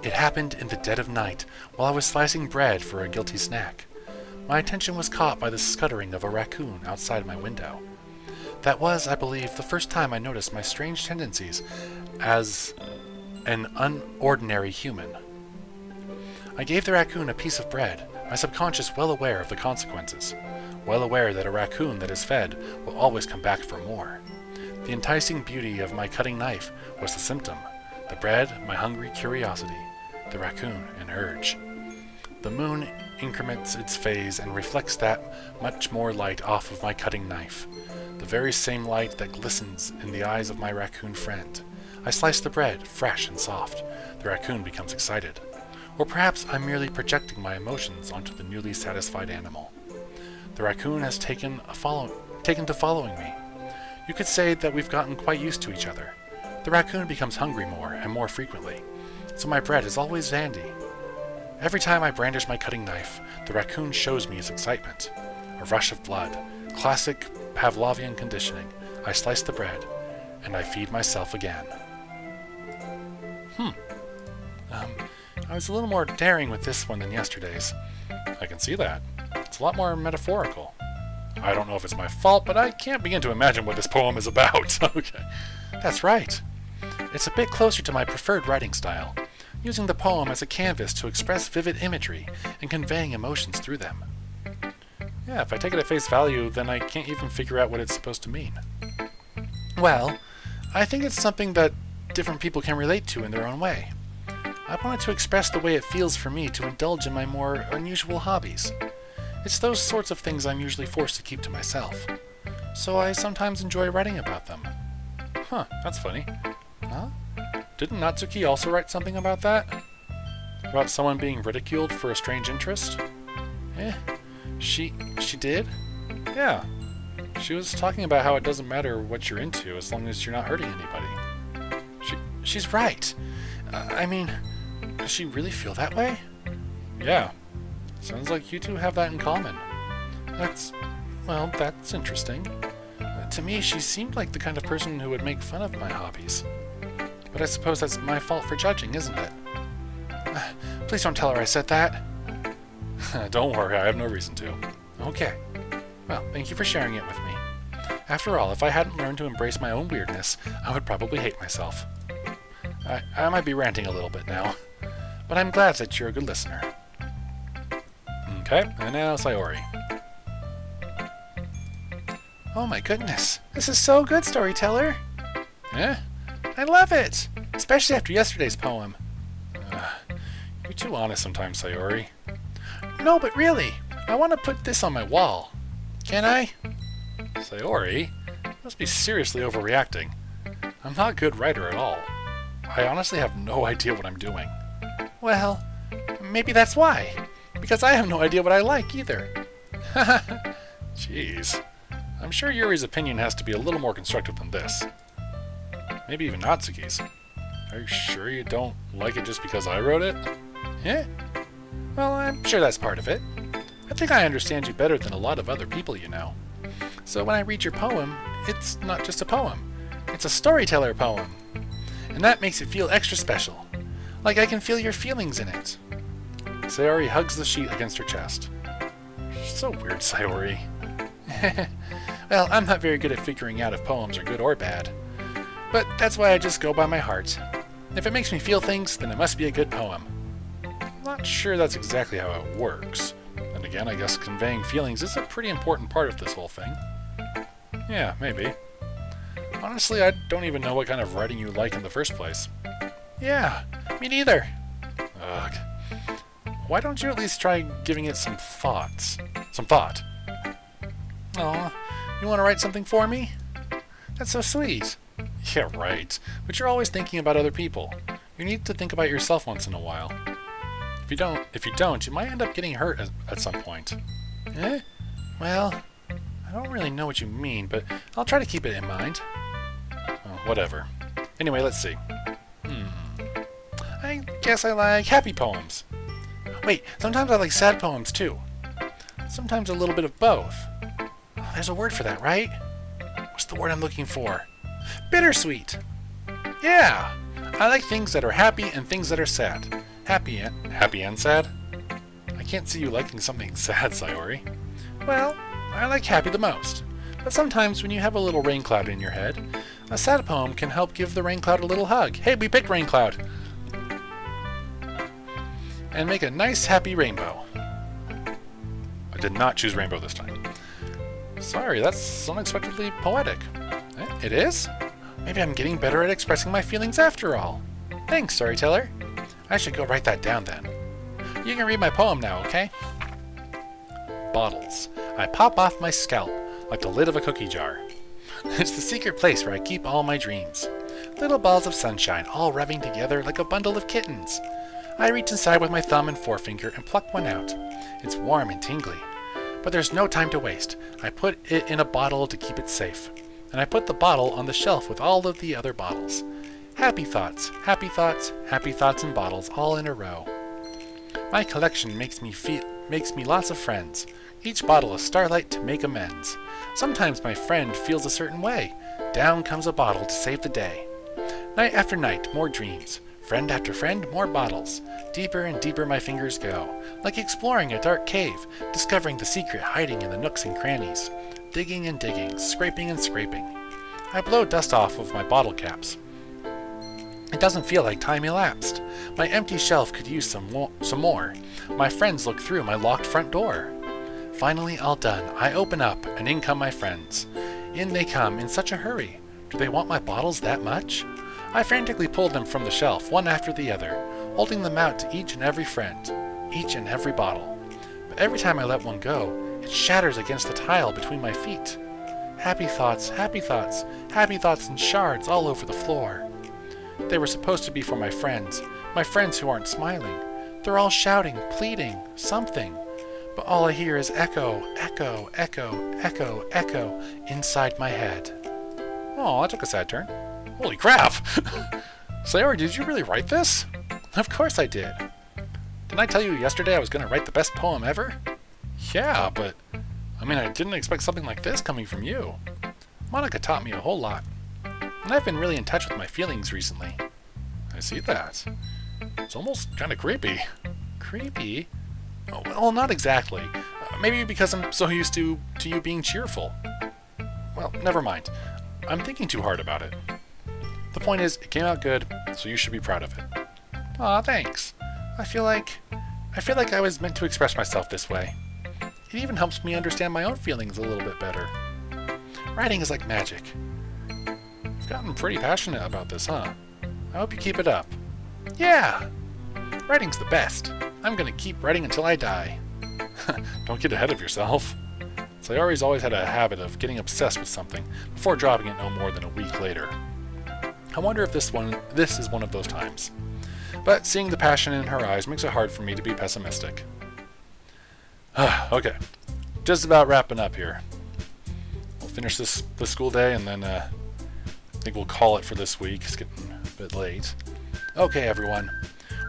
It happened in the dead of night while I was slicing bread for a guilty snack. My attention was caught by the scuttering of a raccoon outside my window. That was, I believe, the first time I noticed my strange tendencies as an unordinary human. I gave the raccoon a piece of bread, my subconscious well aware of the consequences, well aware that a raccoon that is fed will always come back for more. The enticing beauty of my cutting knife was the symptom, the bread my hungry curiosity, the raccoon an urge. The moon increments its phase and reflects that much more light off of my cutting knife, the very same light that glistens in the eyes of my raccoon friend. I slice the bread, fresh and soft. The raccoon becomes excited. Or perhaps I'm merely projecting my emotions onto the newly satisfied animal. The raccoon has taken to following me. You could say that we've gotten quite used to each other. The raccoon becomes hungry more and more frequently, so my bread is always handy. Every time I brandish my cutting knife, the raccoon shows me his excitement. A rush of blood, classic Pavlovian conditioning. I slice the bread, and I feed myself again. I was a little more daring with this one than yesterday's. I can see that. It's a lot more metaphorical. I don't know if it's my fault, but I can't begin to imagine what this poem is about. Okay. That's right. It's a bit closer to my preferred writing style, using the poem as a canvas to express vivid imagery and conveying emotions through them. Yeah, if I take it at face value, then I can't even figure out what it's supposed to mean. Well, I think it's something that different people can relate to in their own way. I wanted to express the way it feels for me to indulge in my more unusual hobbies. It's those sorts of things I'm usually forced to keep to myself, so I sometimes enjoy writing about them. Huh, that's funny. Huh? Didn't Natsuki also write something about that? About someone being ridiculed for a strange interest? She did? Yeah. She was talking about how it doesn't matter what you're into as long as you're not hurting anybody. She's right. I mean, does she really feel that way? Yeah. Sounds like you two have that in common. That's interesting. To me, she seemed like the kind of person who would make fun of my hobbies. But I suppose that's my fault for judging, isn't it? Please don't tell her I said that. Don't worry, I have no reason to. Okay. Well, thank you for sharing it with me. After all, if I hadn't learned to embrace my own weirdness, I would probably hate myself. I might be ranting a little bit now, but I'm glad that you're a good listener. Okay, and now Sayori. Oh my goodness, this is so good, storyteller! I love it! Especially after yesterday's poem. You're too honest sometimes, Sayori. No, but really, I want to put this on my wall. Can I? Sayori? You must be seriously overreacting. I'm not a good writer at all. I honestly have no idea what I'm doing. Well, maybe that's why. Because I have no idea what I like either. Jeez. I'm sure Yuri's opinion has to be a little more constructive than this. Maybe even Natsuki's. Are you sure you don't like it just because I wrote it? Yeah? Well, I'm sure that's part of it. I think I understand you better than a lot of other people you know. So when I read your poem, it's not just a poem. It's a storyteller poem. And that makes it feel extra special. Like I can feel your feelings in it. Sayori hugs the sheet against her chest. So weird, Sayori. Well, I'm not very good at figuring out if poems are good or bad. But that's why I just go by my heart. If it makes me feel things, then it must be a good poem. I'm not sure that's exactly how it works. And again, I guess conveying feelings is a pretty important part of this whole thing. Yeah, maybe. Honestly, I don't even know what kind of writing you like in the first place. Yeah, me neither. Ugh. why don't you at least try giving it some thoughts? Some thought. Aw, you want to write something for me? That's so sweet. Yeah, right. But you're always thinking about other people. You need to think about yourself once in a while. If you don't, you might end up getting hurt at some point. Eh? Well, I don't really know what you mean, but I'll try to keep it in mind. Oh, whatever. Anyway, let's see. I guess I like happy poems. Wait, sometimes I like sad poems too. Sometimes a little bit of both. There's a word for that, right? What's the word I'm looking for? Bittersweet. Yeah, I like things that are happy and things that are sad. Happy and sad? I can't see you liking something sad, Sayori. Well, I like happy the most. But sometimes when you have a little rain cloud in your head, a sad poem can help give the rain cloud a little hug. Hey, we picked rain cloud! And make a nice happy rainbow. I did not choose rainbow this time. Sorry, that's unexpectedly poetic. It is? Maybe I'm getting better at expressing my feelings after all. Thanks, storyteller. I should go write that down then. You can read my poem now, okay? Bottles. I pop off my scalp like the lid of a cookie jar. It's the secret place where I keep all my dreams. Little balls of sunshine all rubbing together like a bundle of kittens. I reach inside with my thumb and forefinger and pluck one out. It's warm and tingly. But there's no time to waste. I put it in a bottle to keep it safe. And I put the bottle on the shelf with all of the other bottles. Happy thoughts, happy thoughts, happy thoughts in bottles all in a row. My collection makes me lots of friends. Each bottle a starlight to make amends. Sometimes my friend feels a certain way. Down comes a bottle to save the day. Night after night, more dreams. Friend after friend, more bottles. Deeper and deeper my fingers go, like exploring a dark cave, discovering the secret hiding in the nooks and crannies. Digging and digging, scraping and scraping. I blow dust off of my bottle caps. It doesn't feel like time elapsed. My empty shelf could use some more. My friends look through my locked front door. Finally, all done. I open up, and in come my friends. In they come in such a hurry. Do they want my bottles that much? I frantically pull them from the shelf, one after the other, holding them out to each and every friend, each and every bottle. But every time I let one go, it shatters against the tile between my feet. Happy thoughts, happy thoughts, happy thoughts in shards all over the floor. They were supposed to be for my friends who aren't smiling. They're all shouting, pleading, something. But all I hear is echo, echo, echo, echo, echo inside my head. Oh, that took a sad turn. Holy crap! Sayori, did you really write this? Of course I did. Didn't I tell you yesterday I was going to write the best poem ever? Yeah, but I didn't expect something like this coming from you. Monica taught me a whole lot. And I've been really in touch with my feelings recently. I see that. It's almost kind of creepy. Creepy? Oh, well, not exactly. Maybe because I'm so used to you being cheerful. Well, never mind. I'm thinking too hard about it. The point is, it came out good, so you should be proud of it. Aw, thanks. I feel like I was meant to express myself this way. It even helps me understand my own feelings a little bit better. Writing is like magic. You've gotten pretty passionate about this, huh? I hope you keep it up. Yeah! Writing's the best. I'm gonna keep writing until I die. Don't get ahead of yourself. Sayori's always had a habit of getting obsessed with something before dropping it no more than a week later. I wonder if this is one of those times. But seeing the passion in her eyes makes it hard for me to be pessimistic. Okay, just about wrapping up here. We'll finish this school day and then I think we'll call it for this week. It's getting a bit late. Okay, everyone.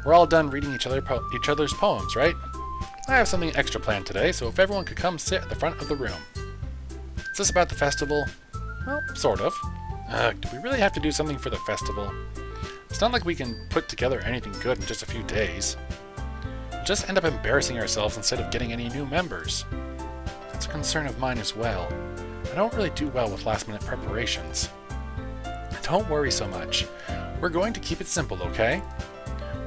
We're all done reading each other's poems, right? I have something extra planned today, so if everyone could come sit at the front of the room. Is this about the festival? Well, sort of. Do we really have to do something for the festival? It's not like we can put together anything good in just a few days. We'll just end up embarrassing ourselves instead of getting any new members. That's a concern of mine as well. I don't really do well with last-minute preparations. Don't worry so much. We're going to keep it simple, okay?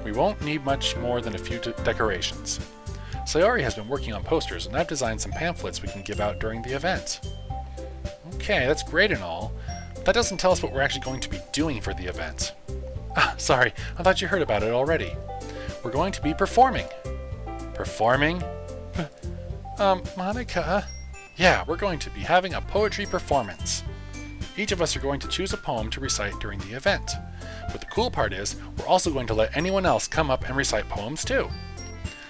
We won't need much more than a few decorations. Sayori has been working on posters, and I've designed some pamphlets we can give out during the event. Okay, that's great and all, but that doesn't tell us what we're actually going to be doing for the event. Sorry, I thought you heard about it already. We're going to be performing. Performing? Monica? Yeah, we're going to be having a poetry performance. Each of us are going to choose a poem to recite during the event. But the cool part is, we're also going to let anyone else come up and recite poems too.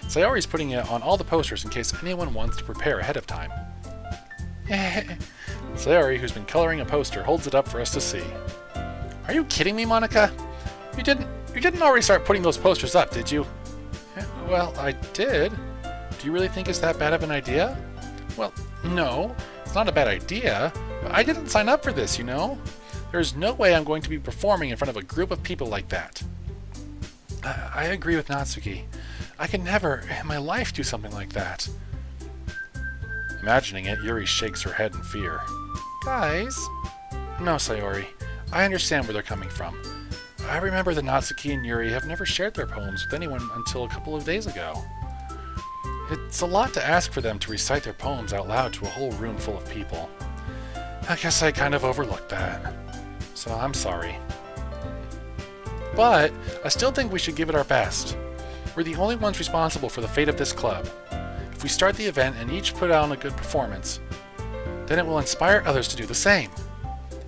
Sayori's putting it on all the posters in case anyone wants to prepare ahead of time. Sayori, who's been coloring a poster, holds it up for us to see. Are you kidding me, Monica? You didn't already start putting those posters up, did you? Well, I did. Do you really think it's that bad of an idea? Well, no, it's not a bad idea, but I didn't sign up for this, you know? There's no way I'm going to be performing in front of a group of people like that. I agree with Natsuki. I could never in my life do something like that. Imagining it, Yuri shakes her head in fear. Guys? No, Sayori. I understand where they're coming from. I remember that Natsuki and Yuri have never shared their poems with anyone until a couple of days ago. It's a lot to ask for them to recite their poems out loud to a whole room full of people. I guess I kind of overlooked that. So I'm sorry. But I still think we should give it our best. We're the only ones responsible for the fate of this club. If we start the event and each put on a good performance, then it will inspire others to do the same.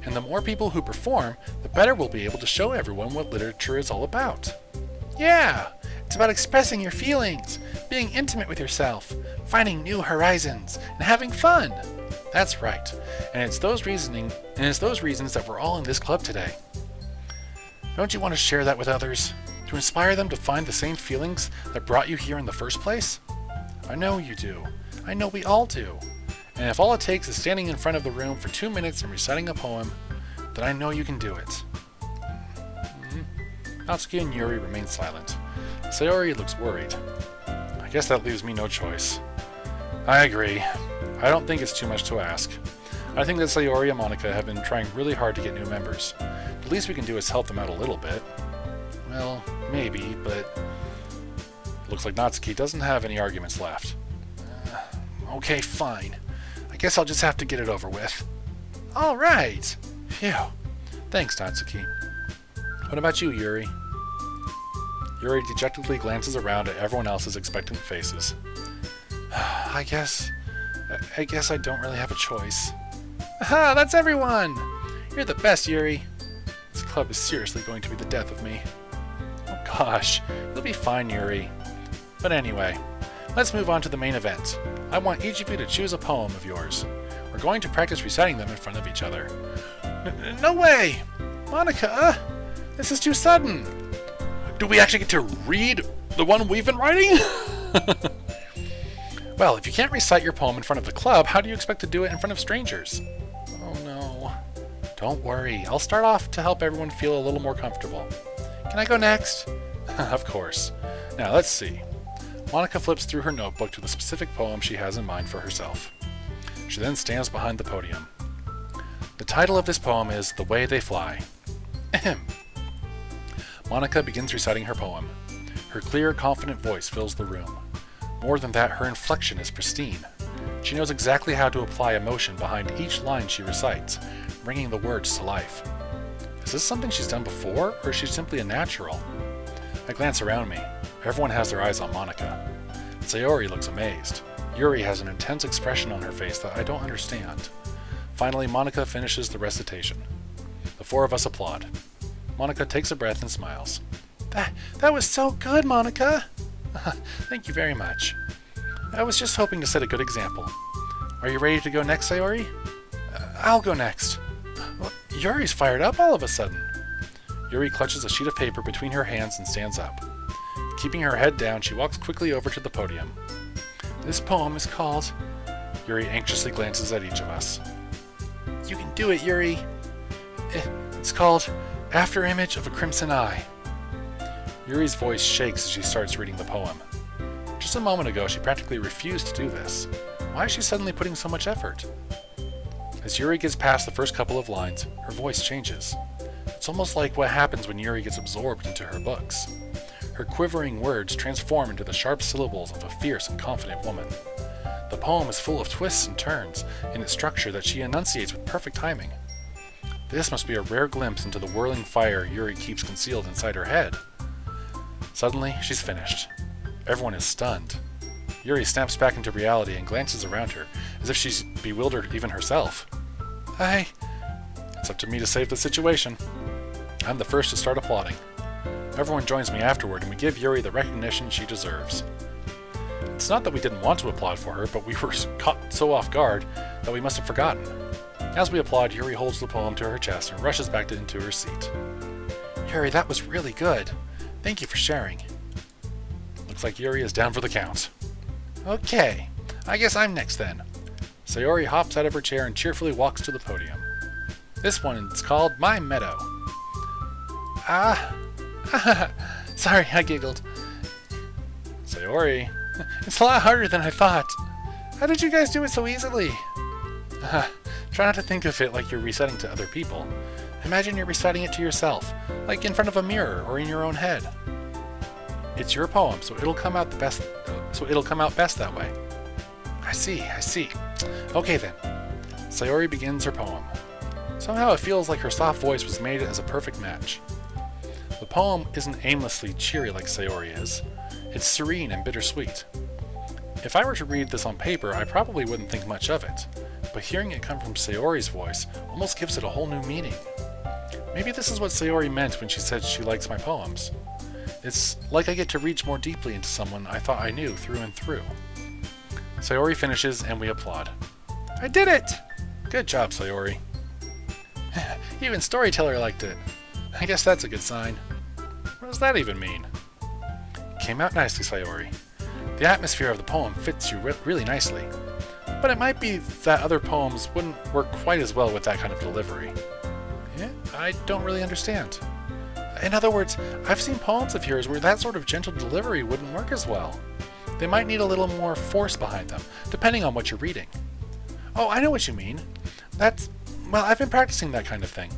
And the more people who perform, the better we'll be able to show everyone what literature is all about. Yeah! It's about expressing your feelings, being intimate with yourself, finding new horizons, and having fun. That's right. And it's those reasons that we're all in this club today. Don't you want to share that with others? To inspire them to find the same feelings that brought you here in the first place? I know you do. I know we all do. And if all it takes is standing in front of the room for 2 minutes and reciting a poem, then I know you can do it. Natsuki and Yuri remain silent. Sayori looks worried. I guess that leaves me no choice. I agree. I don't think it's too much to ask. I think that Sayori and Monica have been trying really hard to get new members. The least we can do is help them out a little bit. Well, maybe, but looks like Natsuki doesn't have any arguments left. Okay, fine. I guess I'll just have to get it over with. All right. Phew. Thanks, Natsuki. What about you, Yuri? Yuri dejectedly glances around at everyone else's expectant faces. I guess I don't really have a choice. Aha, that's everyone! You're the best, Yuri. This club is seriously going to be the death of me. Oh gosh, you'll be fine, Yuri. But anyway, let's move on to the main event. I want each of you to choose a poem of yours. We're going to practice reciting them in front of each other. No way! Monica! This is too sudden! Do we actually get to read the one we've been writing? Well, if you can't recite your poem in front of the club, how do you expect to do it in front of strangers? Oh no. Don't worry, I'll start off to help everyone feel a little more comfortable. Can I go next? Of course. Now, let's see. Monica flips through her notebook to the specific poem she has in mind for herself. She then stands behind the podium. The title of this poem is The Way They Fly. Ahem. Monica begins reciting her poem. Her clear, confident voice fills the room. More than that, her inflection is pristine. She knows exactly how to apply emotion behind each line she recites, bringing the words to life. Is this something she's done before, or is she simply a natural? I glance around me. Everyone has their eyes on Monica. Sayori looks amazed. Yuri has an intense expression on her face that I don't understand. Finally, Monica finishes the recitation. The four of us applaud. Monica takes a breath and smiles. That was so good, Monica! Thank you very much. I was just hoping to set a good example. Are you ready to go next, Sayori? I'll go next. Well, Yuri's fired up all of a sudden. Yuri clutches a sheet of paper between her hands and stands up. Keeping her head down, she walks quickly over to the podium. This poem is called... Yuri anxiously glances at each of us. You can do it, Yuri. It's called After Image of a Crimson Eye. Yuri's voice shakes as she starts reading the poem. Just a moment ago, she practically refused to do this. Why is she suddenly putting so much effort? As Yuri gets past the first couple of lines, her voice changes. It's almost like what happens when Yuri gets absorbed into her books. Her quivering words transform into the sharp syllables of a fierce and confident woman. The poem is full of twists and turns in its structure that she enunciates with perfect timing. This must be a rare glimpse into the whirling fire Yuri keeps concealed inside her head. Suddenly, she's finished. Everyone is stunned. Yuri snaps back into reality and glances around her, as if she's bewildered even herself. It's up to me to save the situation. I'm the first to start applauding. Everyone joins me afterward, and we give Yuri the recognition she deserves. It's not that we didn't want to applaud for her, but we were caught so off guard that we must have forgotten. As we applaud, Yuri holds the poem to her chest and rushes back into her seat. Yuri, that was really good. Thank you for sharing. Looks like Yuri is down for the count. Okay, I guess I'm next then. Sayori hops out of her chair and cheerfully walks to the podium. This one's called My Meadow. Sorry, I giggled. Sayori, it's a lot harder than I thought. How did you guys do it so easily? Try not to think of it like you're reciting to other people. Imagine you're reciting it to yourself, like in front of a mirror or in your own head. It's your poem, so it'll come out best that way. I see. Okay then. Sayori begins her poem. Somehow it feels like her soft voice was made as a perfect match. The poem isn't aimlessly cheery like Sayori is. It's serene and bittersweet. If I were to read this on paper, I probably wouldn't think much of it, but hearing it come from Sayori's voice almost gives it a whole new meaning. Maybe this is what Sayori meant when she said she likes my poems. It's like I get to reach more deeply into someone I thought I knew through and through. Sayori finishes and we applaud. I did it! Good job, Sayori. Even Storyteller liked it. I guess that's a good sign. What does that even mean? Came out nicely, Sayori. The atmosphere of the poem fits you really nicely. But it might be that other poems wouldn't work quite as well with that kind of delivery. Yeah, I don't really understand. In other words, I've seen poems of yours where that sort of gentle delivery wouldn't work as well. They might need a little more force behind them, depending on what you're reading. Oh, I know what you mean. Well, I've been practicing that kind of thing.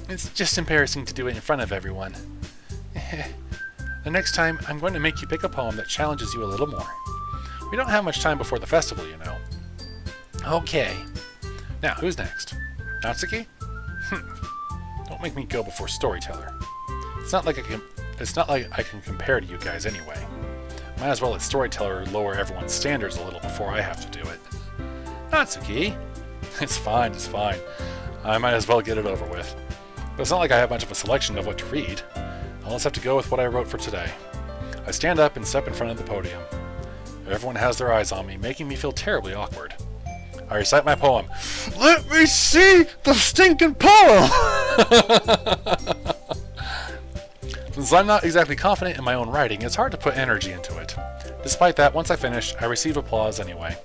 It's just embarrassing to do it in front of everyone. The next time, I'm going to make you pick a poem that challenges you a little more. We don't have much time before the festival, you know. Okay. Now, who's next? Natsuki? Don't make me go before Storyteller. It's not like I can compare to you guys anyway. Might as well let Storyteller lower everyone's standards a little before I have to do it. Natsuki? It's fine. I might as well get it over with. But it's not like I have much of a selection of what to read. I'll just have to go with what I wrote for today. I stand up and step in front of the podium. Everyone has their eyes on me, making me feel terribly awkward. I recite my poem. Let me see the stinking poem! Since I'm not exactly confident in my own writing, it's hard to put energy into it. Despite that, once I finish, I receive applause anyway.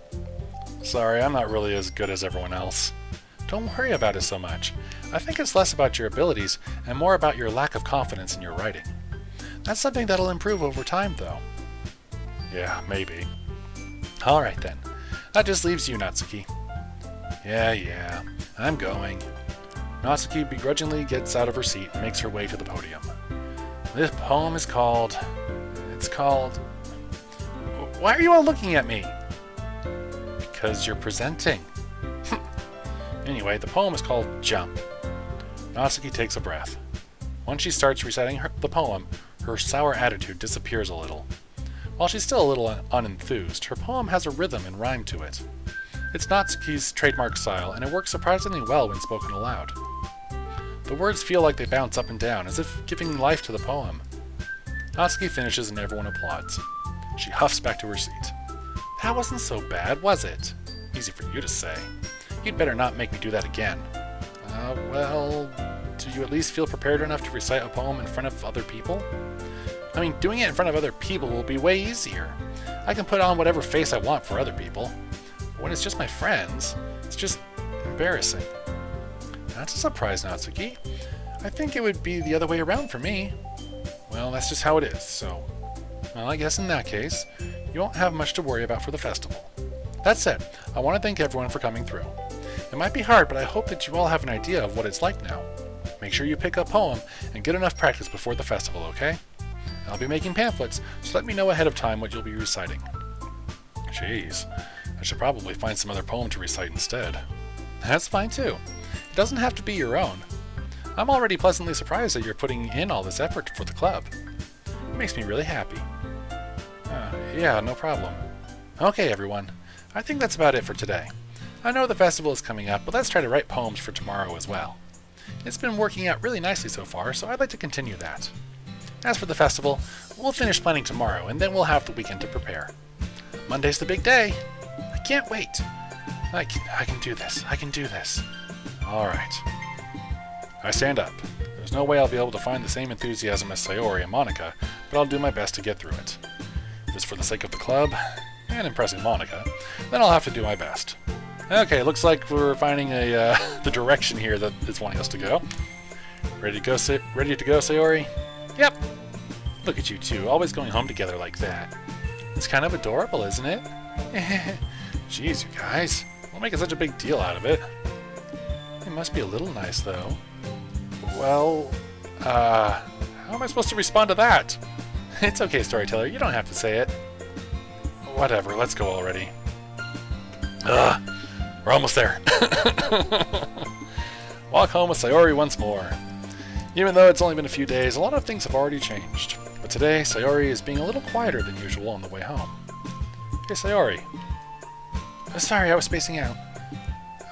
Sorry, I'm not really as good as everyone else. Don't worry about it so much. I think it's less about your abilities and more about your lack of confidence in your writing. That's something that'll improve over time, though. Yeah, maybe. Alright then. That just leaves you, Natsuki. Yeah, I'm going. Natsuki begrudgingly gets out of her seat and makes her way to the podium. This poem is called... Why are you all looking at me? Because you're presenting. Anyway, the poem is called Jump. Natsuki takes a breath. Once she starts reciting the poem, her sour attitude disappears a little. While she's still a little unenthused, her poem has a rhythm and rhyme to it. It's Natsuki's trademark style, and it works surprisingly well when spoken aloud. The words feel like they bounce up and down, as if giving life to the poem. Natsuki finishes and everyone applauds. She huffs back to her seat. That wasn't so bad, was it? Easy for you to say. You'd better not make me do that again. Well, do you at least feel prepared enough to recite a poem in front of other people? I mean, doing it in front of other people will be way easier. I can put on whatever face I want for other people. But when it's just my friends, it's just embarrassing. That's a surprise, Natsuki. I think it would be the other way around for me. Well, that's just how it is, so... Well, I guess in that case, you won't have much to worry about for the festival. That said, I want to thank everyone for coming through. It might be hard, but I hope that you all have an idea of what it's like now. Make sure you pick a poem and get enough practice before the festival, okay? I'll be making pamphlets, so let me know ahead of time what you'll be reciting. Jeez, I should probably find some other poem to recite instead. That's fine too. It doesn't have to be your own. I'm already pleasantly surprised that you're putting in all this effort for the club. It makes me really happy. Yeah, no problem. Okay, everyone. I think that's about it for today. I know the festival is coming up, but let's try to write poems for tomorrow as well. It's been working out really nicely so far, so I'd like to continue that. As for the festival, we'll finish planning tomorrow, and then we'll have the weekend to prepare. Monday's the big day. I can't wait. I can do this. I can do this. All right. I stand up. There's no way I'll be able to find the same enthusiasm as Sayori and Monica, but I'll do my best to get through it. If it's for the sake of the club, and impressing Monica, then I'll have to do my best. Okay, looks like we're finding the direction here that it's wanting us to go. Ready to go, Sayori? Yep. Look at you two, always going home together like that. It's kind of adorable, isn't it? Jeez, you guys. We're making such a big deal out of it. It must be a little nice, though. Well, how am I supposed to respond to that? It's okay, storyteller. You don't have to say it. Whatever, let's go already. Ugh, we're almost there. Walk home with Sayori once more. Even though it's only been a few days, a lot of things have already changed. But today, Sayori is being a little quieter than usual on the way home. Hey, Sayori. Sorry, I was spacing out.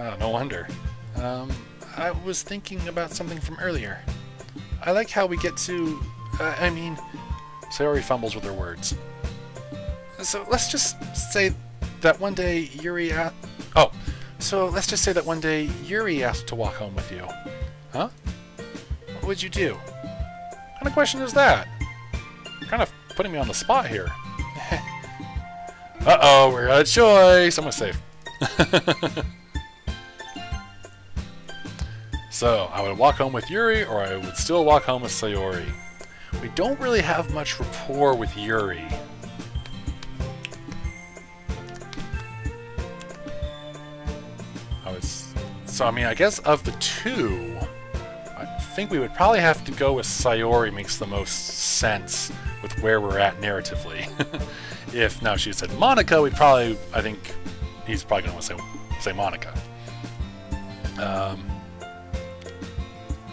Oh, no wonder. I was thinking about something from earlier. I like how we get to... Sayori fumbles with her words. So let's just say that one day Yuri asked to walk home with you. Huh? What would you do? What kind of question is that? You're kind of putting me on the spot here. Uh-oh, we're out of choice. I'm gonna save. So, I would walk home with Yuri, or I would still walk home with Sayori. We don't really have much rapport with Yuri. I guess of the two, I think we would probably have to go with Sayori. Makes the most sense with where we're at narratively. If now she said Monica, I think he's probably going to say Monica.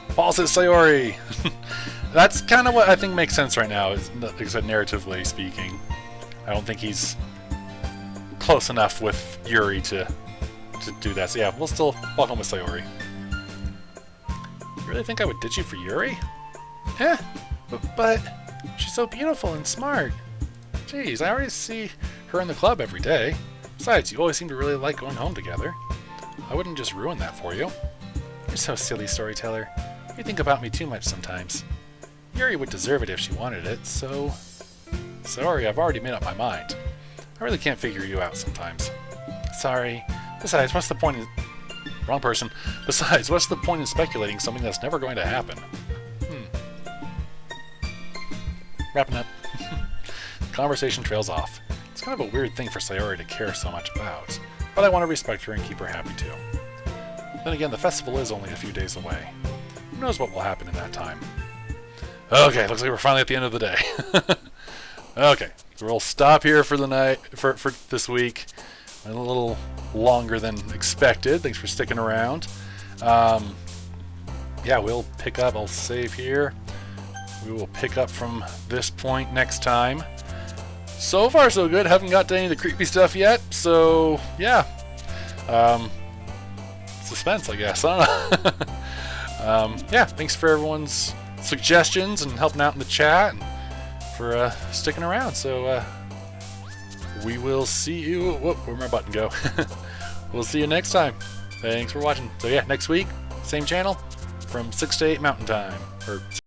Paul says Sayori. That's kind of what I think makes sense right now, like I said, narratively speaking. I don't think he's close enough with Yuri to do that. So yeah, we'll still walk home with Sayori. You really think I would ditch you for Yuri? But she's so beautiful and smart. Jeez, I already see her in the club every day. Besides, you always seem to really like going home together. I wouldn't just ruin that for you. You're so silly, storyteller. You think about me too much sometimes. Yuri would deserve it if she wanted it, so... Sorry, I've already made up my mind. I really can't figure you out sometimes. Sorry. Besides, what's the point in... Wrong person. Besides, what's the point in speculating something that's never going to happen? Wrapping up. The conversation trails off. It's kind of a weird thing for Sayori to care so much about, but I want to respect her and keep her happy too. Then again, the festival is only a few days away. Who knows what will happen in that time? Okay, looks like we're finally at the end of the day. Okay, so we'll stop here for the night, for this week. A little longer than expected. Thanks for sticking around. Yeah, we'll pick up. I'll save here. We will pick up from this point next time. So far, so good. Haven't got to any of the creepy stuff yet. So, yeah. Suspense, I guess. I don't know. Yeah, thanks for everyone's suggestions and helping out in the chat and for sticking around. So, we will see you... Whoop, where'd my button go? We'll see you next time. Thanks for watching. So, yeah, next week, same channel from 6 to 8 Mountain Time. Or